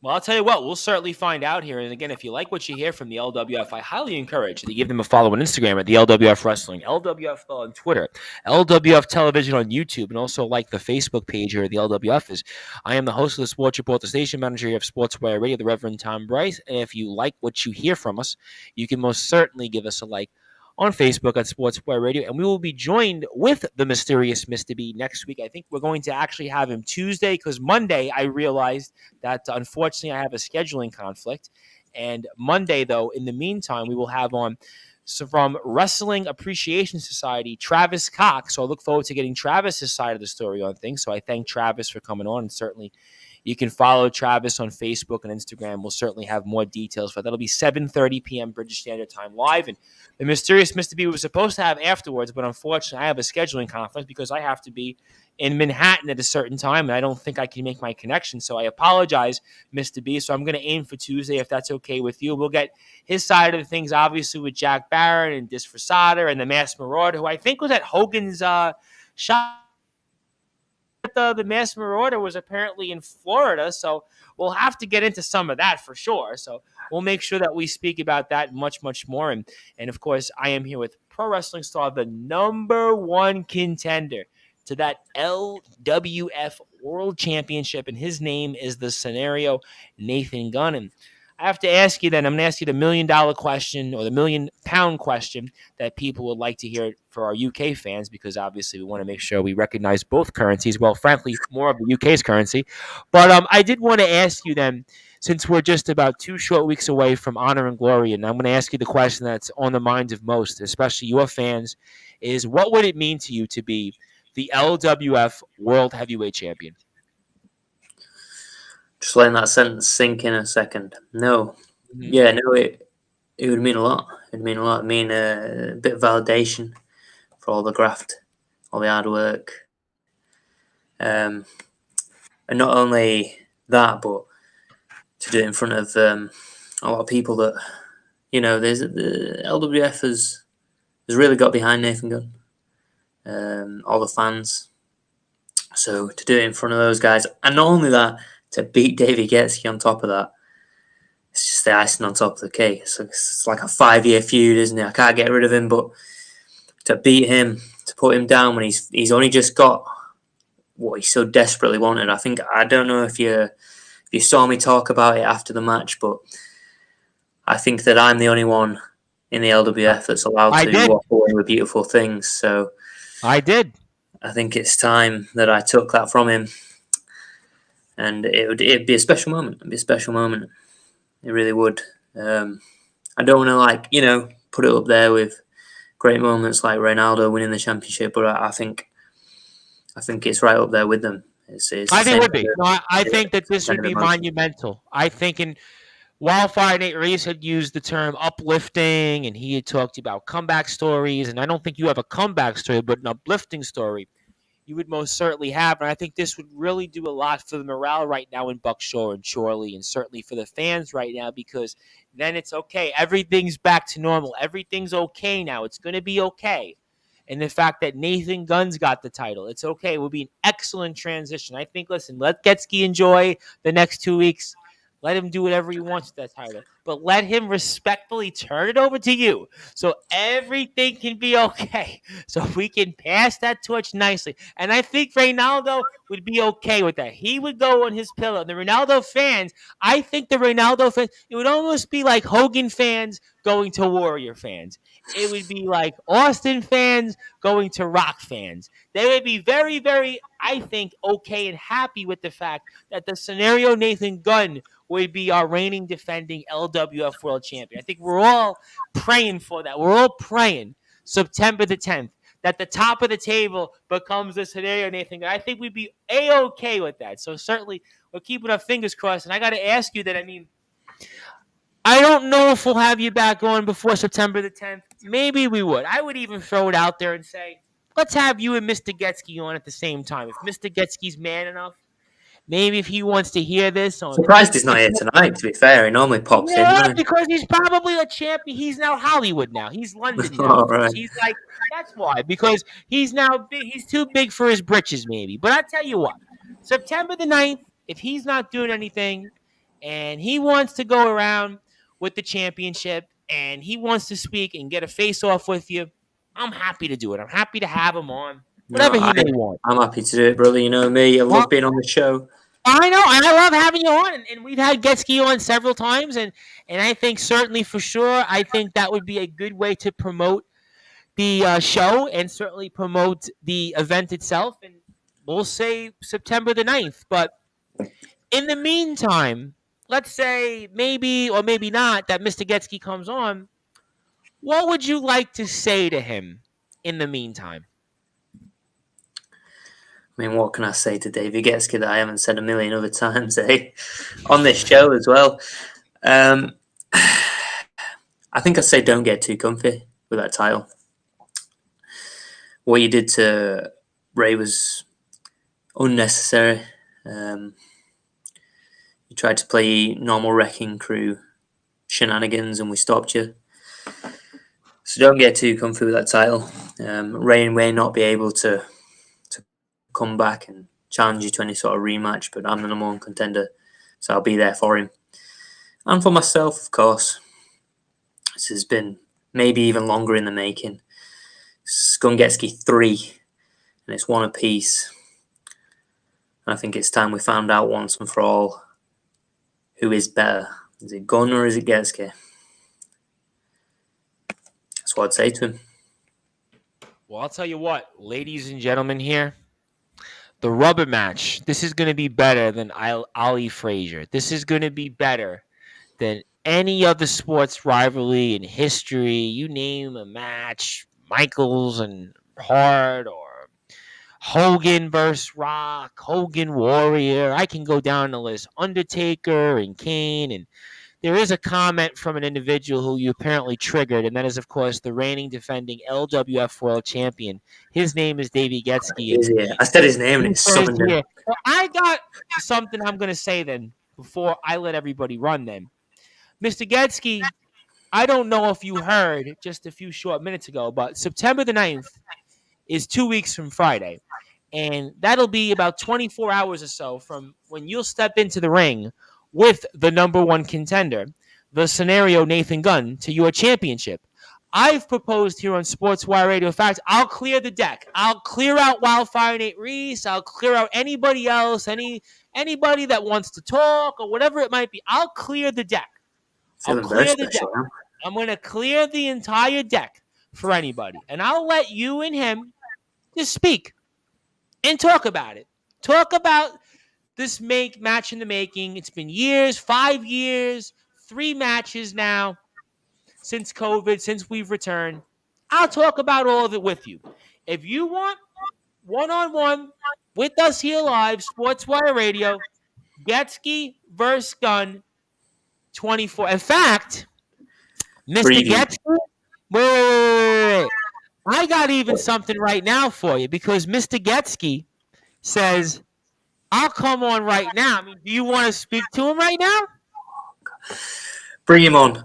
Well, I'll tell you what, we'll certainly find out here. And again, if you like what you hear from the LWF, I highly encourage that you give them a follow on Instagram at the LWF Wrestling, LWF on Twitter, LWF Television on YouTube, and also like the Facebook page here at the LWF. I am the host of the Sports Report, the station manager here of Sportswire Radio, the Reverend Tom Bryce. And if you like what you hear from us, you can most certainly give us a like on Facebook at Sportswire Radio, and we will be joined with the mysterious Mr. B next week. I think we're going to actually have him Tuesday, because Monday I realized that unfortunately I have a scheduling conflict. And Monday, though, in the meantime, we will have on from Wrestling Appreciation Society, Travis Cox. So I look forward to getting Travis's side of the story on things. So I thank Travis for coming on, and certainly you can follow Travis on Facebook and Instagram. We'll certainly have more details, but that'll be 7:30 p.m. British Standard Time live. And the mysterious Mr. B was supposed to have afterwards, but unfortunately I have a scheduling conflict because I have to be in Manhattan at a certain time, and I don't think I can make my connection. So I apologize, Mr. B. So I'm going to aim for Tuesday, if that's okay with you. We'll get his side of the things, obviously, with Jack Barrett and Disfrasada and the Masked Marauder, who I think was at Hogan's shop. The Masked Marauder was apparently in Florida, so we'll have to get into some of that for sure. So we'll make sure that we speak about that much, much more. And of course, I am here with Pro Wrestling Star, the number 1 contender to that LWF World Championship, and his name is the Scenario Nathan Gunn. And I have to ask you then, I'm going to ask you the $1 million question, or the £1 million question that people would like to hear for our UK fans, because obviously we want to make sure we recognize both currencies. Well, frankly, more of the UK's currency. But I did want to ask you then, since we're just about 2 short weeks away from Honor and Glory, and I'm going to ask you the question that's on the minds of most, especially your fans, is what would it mean to you to be the LWF World Heavyweight Champion? Just letting that sentence sink in a second. No. Mm-hmm. Yeah, no, it would mean a lot. It would mean a lot. It would mean a bit of validation for all the graft, all the hard work. And not only that, but to do it in front of a lot of people that, there's the LWF has really got behind Nathan Gunn. All the fans. So to do it in front of those guys, and not only that, to beat Davey Getski on top of that, it's just the icing on top of the cake. So it's like a 5-year feud, isn't it? I can't get rid of him, but to beat him, to put him down when he's only just got what he so desperately wanted. I don't know if you saw me talk about it after the match, but I think that I'm the only one in the LWF that's allowed to walk away with beautiful things. So I did. I think it's time that I took that from him, and it'd be a special moment. It'd be a special moment. It really would. I don't want to put it up there with great moments like Ronaldo winning the championship, but I think it's right up there with them. It's I think it would be. No, I think that this would be monumental. I think in Wildfire Nate Reese had used the term uplifting, and he had talked about comeback stories, and I don't think you have a comeback story, but an uplifting story you would most certainly have. And I think this would really do a lot for the morale right now in Buckshore and Chorley, and certainly for the fans right now, because then it's okay. Everything's back to normal. Everything's okay now. It's going to be okay. And the fact that Nathan Gunn's got the title, it's okay. It will be an excellent transition. I think, listen, let Getski enjoy the next 2 weeks. Let him do whatever he wants with that title. But let him respectfully turn it over to you so everything can be okay. So we can pass that torch nicely. And I think Ronaldo would be okay with that. He would go on his pillow. The Ronaldo fans, I think the Ronaldo fans, it would almost be like Hogan fans going to Warrior fans. It would be like Austin fans going to Rock fans. They would be very, very, I think, okay and happy with the fact that the scenario Nathan Gunn would be our reigning defending LWF World Champion. I think we're all praying for that. We're all praying September the 10th that the top of the table becomes the scenario Nathan Gunn. I think we'd be A-okay with that. So certainly we're keeping our fingers crossed. And I got to ask you that, I don't know if we'll have you back on before September the 10th. Maybe we would. I would even throw it out there and say, let's have you and Mr. Getski on at the same time. If Mr. Getski's man enough, maybe if he wants to hear this. Surprised he's not here tonight, to be fair. He normally pops in. Right? Because he's probably a champion. He's now Hollywood now. He's London now. Oh, right. He's like, that's why. Because he's now big. He's too big for his britches, maybe. But I tell you what, September the 9th, if he's not doing anything and he wants to go around with the championship and he wants to speak and get a face-off with you, I'm happy to do it. I'm happy to have him on. Whatever he may want. I'm happy to do it, brother. You know me. I love being on the show. I know. And I love having you on. And we've had Getski on several times. And I think certainly for sure, I think that would be a good way to promote the show and certainly promote the event itself. And we'll say September the 9th. But in the meantime, let's say maybe or maybe not that Mr. Getski comes on. What would you like to say to him in the meantime? What can I say to Davey Getski that I haven't said a million other times, on this show as well? I think I'd say don't get too comfy with that title. What you did to Ray was unnecessary. You tried to play normal Wrecking Crew shenanigans and we stopped you. So don't get too comfy with that title. Ray may not be able to come back and challenge you to any sort of rematch, but I'm the number one contender, so I'll be there for him. And for myself, of course. This has been maybe even longer in the making. It's Gungetski 3, and it's one apiece. And I think it's time we found out once and for all who is better. Is it Gunn or is it Getski? That's what I'd say to him. Well, I'll tell you what, ladies and gentlemen here, the rubber match, this is going to be better than Ali Frazier. This is going to be better than any other sports rivalry in history. You name a match, Michaels and Hart or Hogan versus Rock, Hogan Warrior. I can go down the list. Undertaker and Kane. And there is a comment from an individual who you apparently triggered, and that is, of course, the reigning defending LWF World Champion. His name is Davey Getski. I said his name and it's summoned him. Well, I got something I'm going to say then before I let everybody run then. Mr. Getski, I don't know if you heard just a few short minutes ago, but September the 9th is 2 weeks from Friday. And that'll be about 24 hours or so from when you'll step into the ring with the number one contender, the scenario Nathan Gunn, to your championship. I've proposed here on Sportswire Radio. In fact, I'll clear the deck. I'll clear out Wildfire Nate Reese. I'll clear out anybody else, anybody that wants to talk or whatever it might be. I'll clear the deck. I'll clear the deck. I'm going to clear the entire deck for anybody. And I'll let you and him just speak and talk about it. Talk about this match in the making. It's been years, 5 years, 3 matches now since COVID, since we've returned. I'll talk about all of it with you. If you want one-on-one with us here live, Sportswire Radio, Getsky versus Gunn 24. In fact, Mr. Getsky, wait. I got even something right now for you because Mr. Getsky says, I'll come on right now. I mean, do you want to speak to him right now? Bring him on.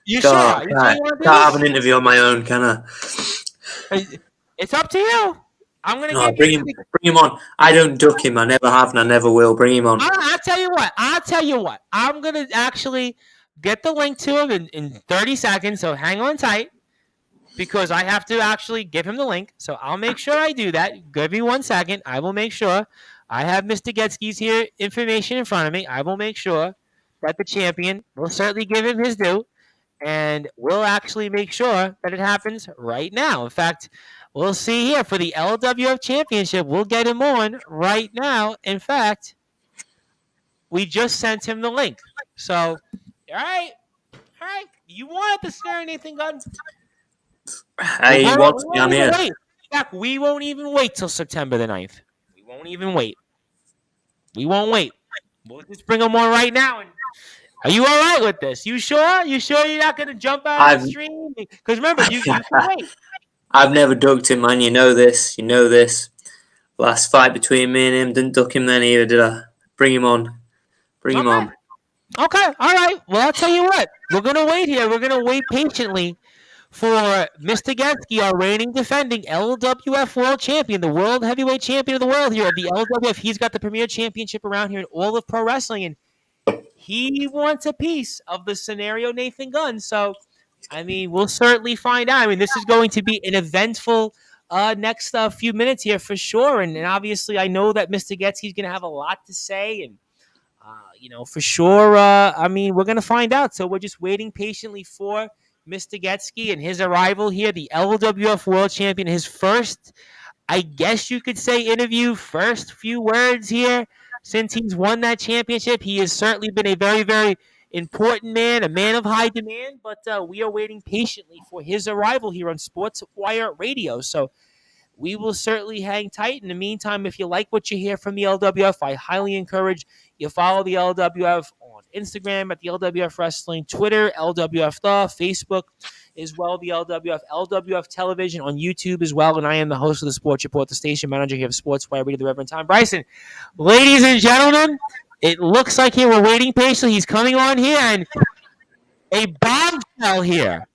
You sure? I can't have an interview on my own, can I? It's up to you. I'm going to bring him on. I don't duck him. I never have and I never will. Bring him on. I'll tell you what. I'm going to actually get the link to him in 30 seconds, so hang on tight. Because I have to actually give him the link. So I'll make sure I do that. Give me 1 second. I will make sure. I have Mr. Getsky's here information in front of me. I will make sure that the champion will certainly give him his due. And we'll actually make sure that it happens right now. In fact, we'll see here for the LWF Championship. We'll get him on right now. In fact, we just sent him the link. So, all right. You wanted to scare Nathan Gunn? He wants me, I'm here. In fact, we won't even wait till September the 9th. We won't even wait. We won't wait. We'll just bring him on right now. And are you all right with this? You sure? You sure you're not going to jump out of the stream? Because remember, you can wait. I've never ducked him, man. You know this. Last fight between me and him, didn't duck him then either, did I? Bring him on. Him on. Okay, all right. Well, I'll tell you what. We're going to wait here. We're going to wait patiently for Mr. Getsky, our reigning defending LWF World Champion, the World Heavyweight Champion of the world here at the LWF. He's got the premier championship around here in all of pro wrestling, and he wants a piece of the scenario Nathan Gunn. So, I mean, we'll certainly find out. I mean, this is going to be an eventful next few minutes here for sure. And obviously, I know that Mr. Getsky's going to have a lot to say, and for sure, I mean, we're going to find out. So we're just waiting patiently for Mr. Getsky and his arrival here, the LWF World Champion, his first, I guess you could say, interview, first few words here since he's won that championship. He has certainly been a very, very important man, a man of high demand, but we are waiting patiently for his arrival here on Sportswire Radio. So we will certainly hang tight. In the meantime, if you like what you hear from the LWF, I highly encourage you follow the LWF on Instagram at the LWF Wrestling, Twitter, LWF Facebook as well, the LWF Television on YouTube as well. And I am the host of the Sports Report, the station manager here of Sportswire Radio, the Reverend Tom Bryson. Ladies and gentlemen, it looks like here we're waiting patiently. He's coming on here, and a bombshell here.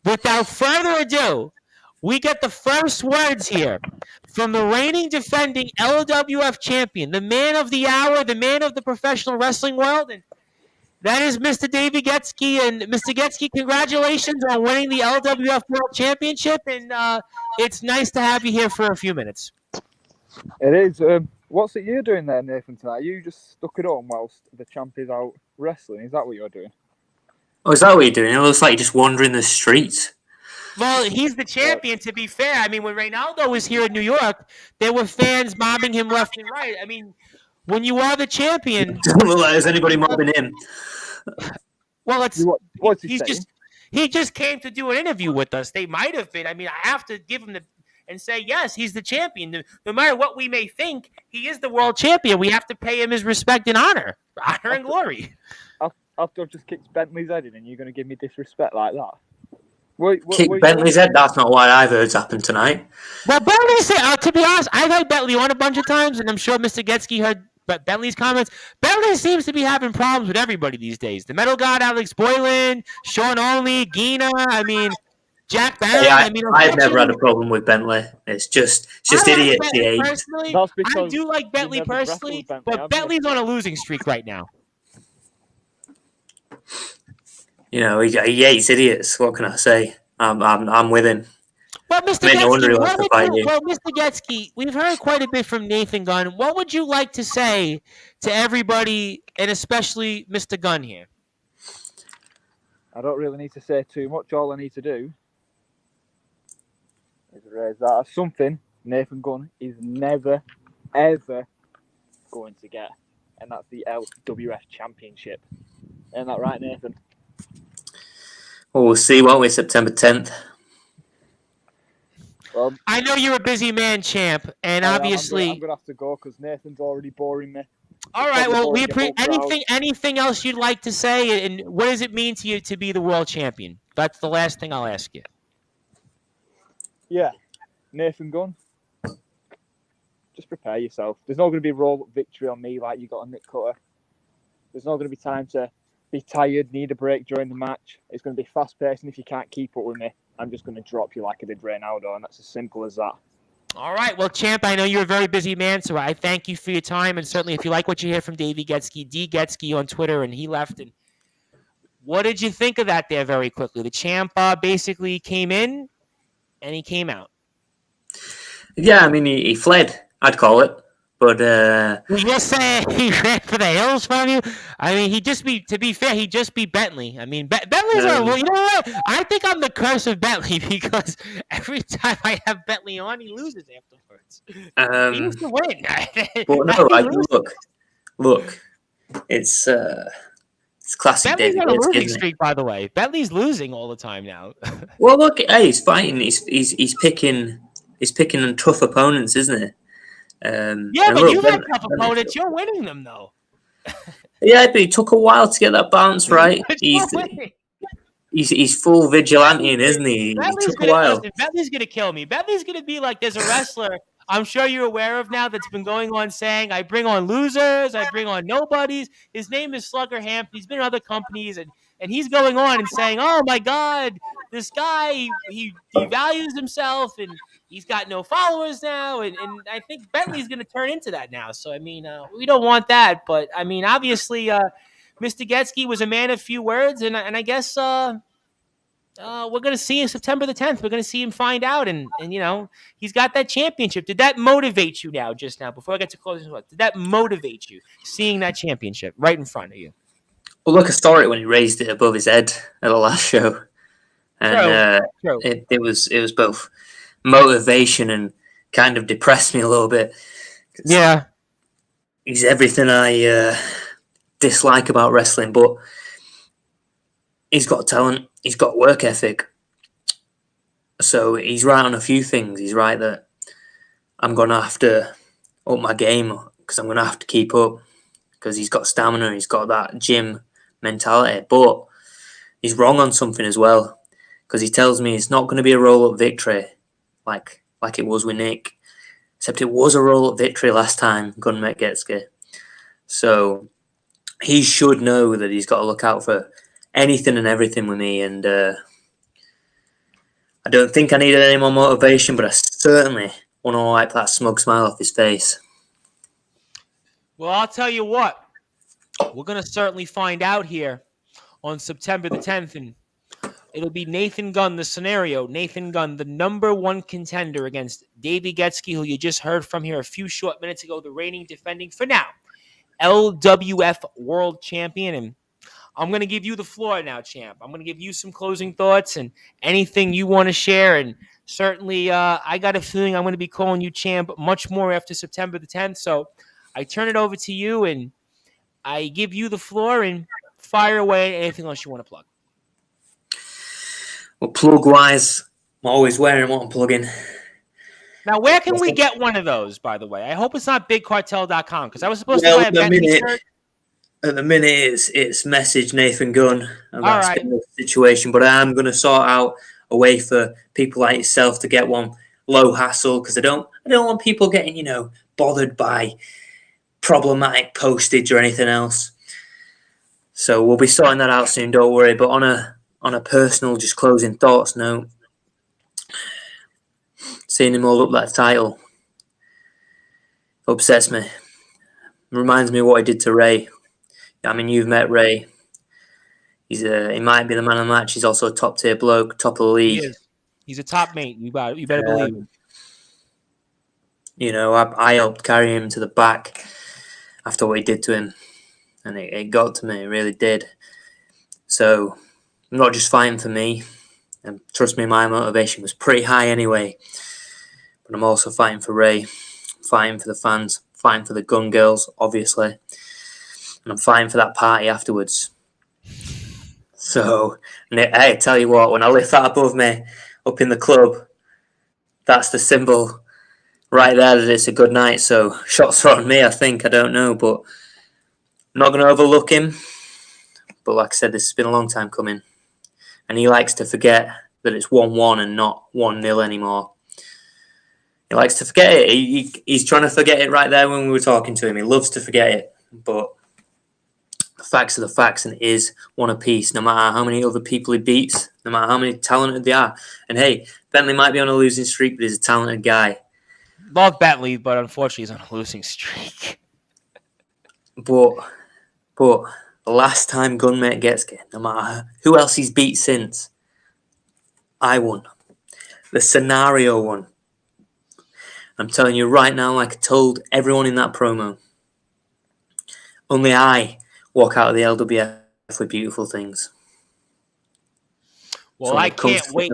Without further ado, we get the first words here from the reigning defending LWF champion, the man of the hour, the man of the professional wrestling world, and that is Mr. David Getsky. And Mr. Getsky, congratulations on winning the LWF World Championship, and it's nice to have you here for a few minutes. It is. What's it you're doing there, Nathan, tonight? You just stuck it on whilst the champ is out wrestling. Is that what you're doing? Oh, is that what you're doing? It looks like you're just wandering the streets. Well, he's the champion, to be fair. I mean, when Reynaldo was here in New York, there were fans mobbing him left and right. I mean, when you are the champion... Doesn't look like there's anybody mobbing him. Well, what's he saying? He just came to do an interview with us. They might have been. I mean, I have to give him and say, yes, he's the champion. No matter what we may think, he is the world champion. We have to pay him his respect and honor and glory. After I've just kicked Bentley's head in, and you're going to give me disrespect like that? Kick Bentley's head? That's not what I've heard's happened tonight. Well, Bentley said, to be honest, I've had Bentley on a bunch of times, and I'm sure Mr. Getsky heard But Bentley's comments. Bentley seems to be having problems with everybody these days. The Metal God, Alex Boylan, Sean Only, Gina. I mean, Jack Barron. Yeah, I mean, I've never had a problem with Bentley. It's just I like idiots. Bentley personally. That's I because do like Bentley never wrestled personally, Bentley, but have you? Bentley's on a losing streak right now. You know, he hates idiots. What can I say? I'm with him. Well, Mr. I mean, no wonder he Getsky, wants to fight you. well, Mr. Getsky, we've heard quite a bit from Nathan Gunn. What would you like to say to everybody, and especially Mr. Gunn here? I don't really need to say too much. All I need to do is raise that as something Nathan Gunn is never, ever going to get. And that's the LWF Championship. Isn't that right, Nathan? Well, we'll see, won't we? September 10th. Well, I know you're a busy man, champ, and obviously. I'm gonna have to go because Nathan's already boring me. All right. Well, we appreciate anything else you'd like to say, and what does it mean to you to be the world champion? That's the last thing I'll ask you. Yeah, Nathan Gunn. Just prepare yourself. There's not going to be a roll-up victory on me like you got on Nick Cutter. There's not going to be time to be tired, need a break during the match. It's going to be fast-paced, and if you can't keep up with me, I'm just going to drop you like I did Reynaldo, and that's as simple as that. All right. Well, champ, I know you're a very busy man, so I thank you for your time. And certainly, if you like what you hear from Davey Getsky, D Getsky on Twitter, and he left. And what did you think of that there very quickly? The champ basically came in, and he came out. Yeah, I mean, he fled, I'd call it. But You'll say he ran for the hills from you? I mean, to be fair, he just beat Bentley. I mean, Bentley's you know what? I think I'm the curse of Bentley because every time I have Bentley on, he loses afterwards. He used to win. But no, like, look, it's classic Bentley's David on a Getsky, losing isn't it? streak, by the way. Bentley's losing all the time now. Well, look, hey, he's fighting. He's picking tough opponents, isn't it? Yeah, but you've had tough opponents. You're winning them, though. Yeah, but it took a while to get that balance right. He's full vigilante, isn't he? It took a while. Listen, Bentley's going to kill me. Bentley's going to be like there's a wrestler I'm sure you're aware of now that's been going on saying, I bring on losers, I bring on nobodies. His name is Slugger Hampton. He's been in other companies, and he's going on and saying, oh, my God, this guy, he devalues himself, and he's got no followers now. And I think Bentley's going to turn into that now. So, I mean, we don't want that. But, I mean, obviously, Mr. Getsky was a man of few words, and I guess we're going to see him September the 10th. We're going to see him find out. And, you know, he's got that championship. Did that motivate you just now, before I get to closing? Did that motivate you, seeing that championship right in front of you? Well, look, I saw it when he raised it above his head at the last show. And True. It was both motivation and kind of depressed me a little bit. Yeah. He's everything I dislike about wrestling, but he's got talent. He's got work ethic. So he's right on a few things. He's right that I'm going to have to up my game because I'm going to have to keep up because he's got stamina. He's got that gym mentality. But he's wrong on something as well because he tells me it's not going to be a roll-up victory like it was with Nick. Except it was a roll-up victory last time Gunn met Getsky. So he should know that he's got to look out for anything and everything with me, and I don't think I needed any more motivation, but I certainly want to wipe that smug smile off his face. Well, I'll tell you what. We're going to certainly find out here on September the 10th, and it'll be Nathan Gunn, the scenario. Nathan Gunn, the #1 contender against Davey Getsky, who you just heard from here a few short minutes ago, the reigning, defending, for now, LWF World Champion. And I'm going to give you the floor now, champ. I'm going to give you some closing thoughts and anything you want to share. And certainly, I got a feeling I'm going to be calling you champ much more after September the 10th. So I turn it over to you, and I give you the floor, and fire away anything else you want to plug. Well, plug-wise, I'm always wearing what I'm plugging. Now, where can we get one of those, by the way? I hope it's not BigCartel.com, because I was supposed to buy a Bentley shirt. At the minute, it's message Nathan Gunn about the situation, but I am going to sort out a way for people like yourself to get one low hassle, because I don't want people getting, bothered by problematic postage or anything else. So we'll be sorting that out soon, don't worry. But on a personal, just closing thoughts note, seeing him hold up that title upsets me. Reminds me of what he did to Ray. I mean, you've met Ray. He might be the man of the match. He's also a top tier bloke, top of the league. He is. He's a top mate. You better believe him. You know, I helped carry him to the back after what he did to him, and it got to me. It really did. So I'm not just fighting for me, and trust me, my motivation was pretty high anyway. But I'm also fighting for Ray, fighting for the fans, fighting for the Gun girls, obviously, and I'm fighting for that party afterwards. So, hey, tell you what, when I lift that above me up in the club, that's the symbol right there that it's a good night. So, shots are on me, I think. I don't know, but I'm not going to overlook him. But like I said, this has been a long time coming. And he likes to forget that it's 1-1 and not 1-0 anymore. He likes to forget it. He's trying to forget it right there when we were talking to him. He loves to forget it. But the facts are the facts, and it is one apiece, no matter how many other people he beats, no matter how many talented they are. And hey, Bentley might be on a losing streak, but he's a talented guy. Love Bentley, but unfortunately he's on a losing streak. But the last time Gunmate gets it, no matter who else he's beat since, I won. The scenario won. I'm telling you right now, like I told everyone in that promo, only I walk out of the LWF with beautiful things. Well, I can't wait.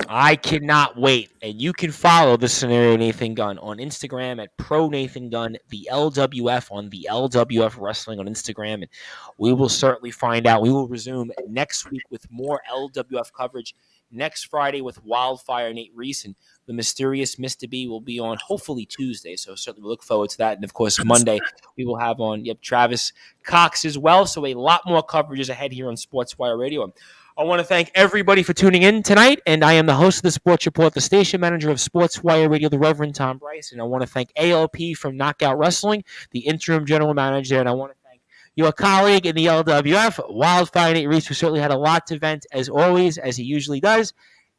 I cannot wait. And you can follow the Scenario Nathan Gunn on Instagram at Pro Nathan Gunn, the LWF on the LWF Wrestling on Instagram. And we will certainly find out. We will resume next week with more LWF coverage. Next Friday with Wildfire Nate Reese, and the mysterious Mr. B will be on hopefully Tuesday. So certainly we look forward to that. And of course, Monday we will have on Travis Cox as well. So a lot more coverage is ahead here on Sportswire Radio. I want to thank everybody for tuning in tonight, and I am the host of the Sports Report, the station manager of Sportswire Radio, the Reverend Tom Bryce, and I want to thank ALP from Knockout Wrestling, the interim general manager, and I want to thank your colleague in the LWF, Wildfire Nate Reese, who certainly had a lot to vent, as always, as he usually does,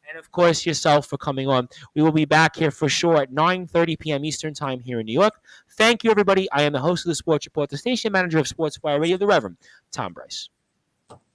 and of course yourself for coming on. We will be back here for sure at 9:30 p.m. Eastern Time here in New York. Thank you, everybody. I am the host of the Sports Report, the station manager of Sportswire Radio, the Reverend Tom Bryce.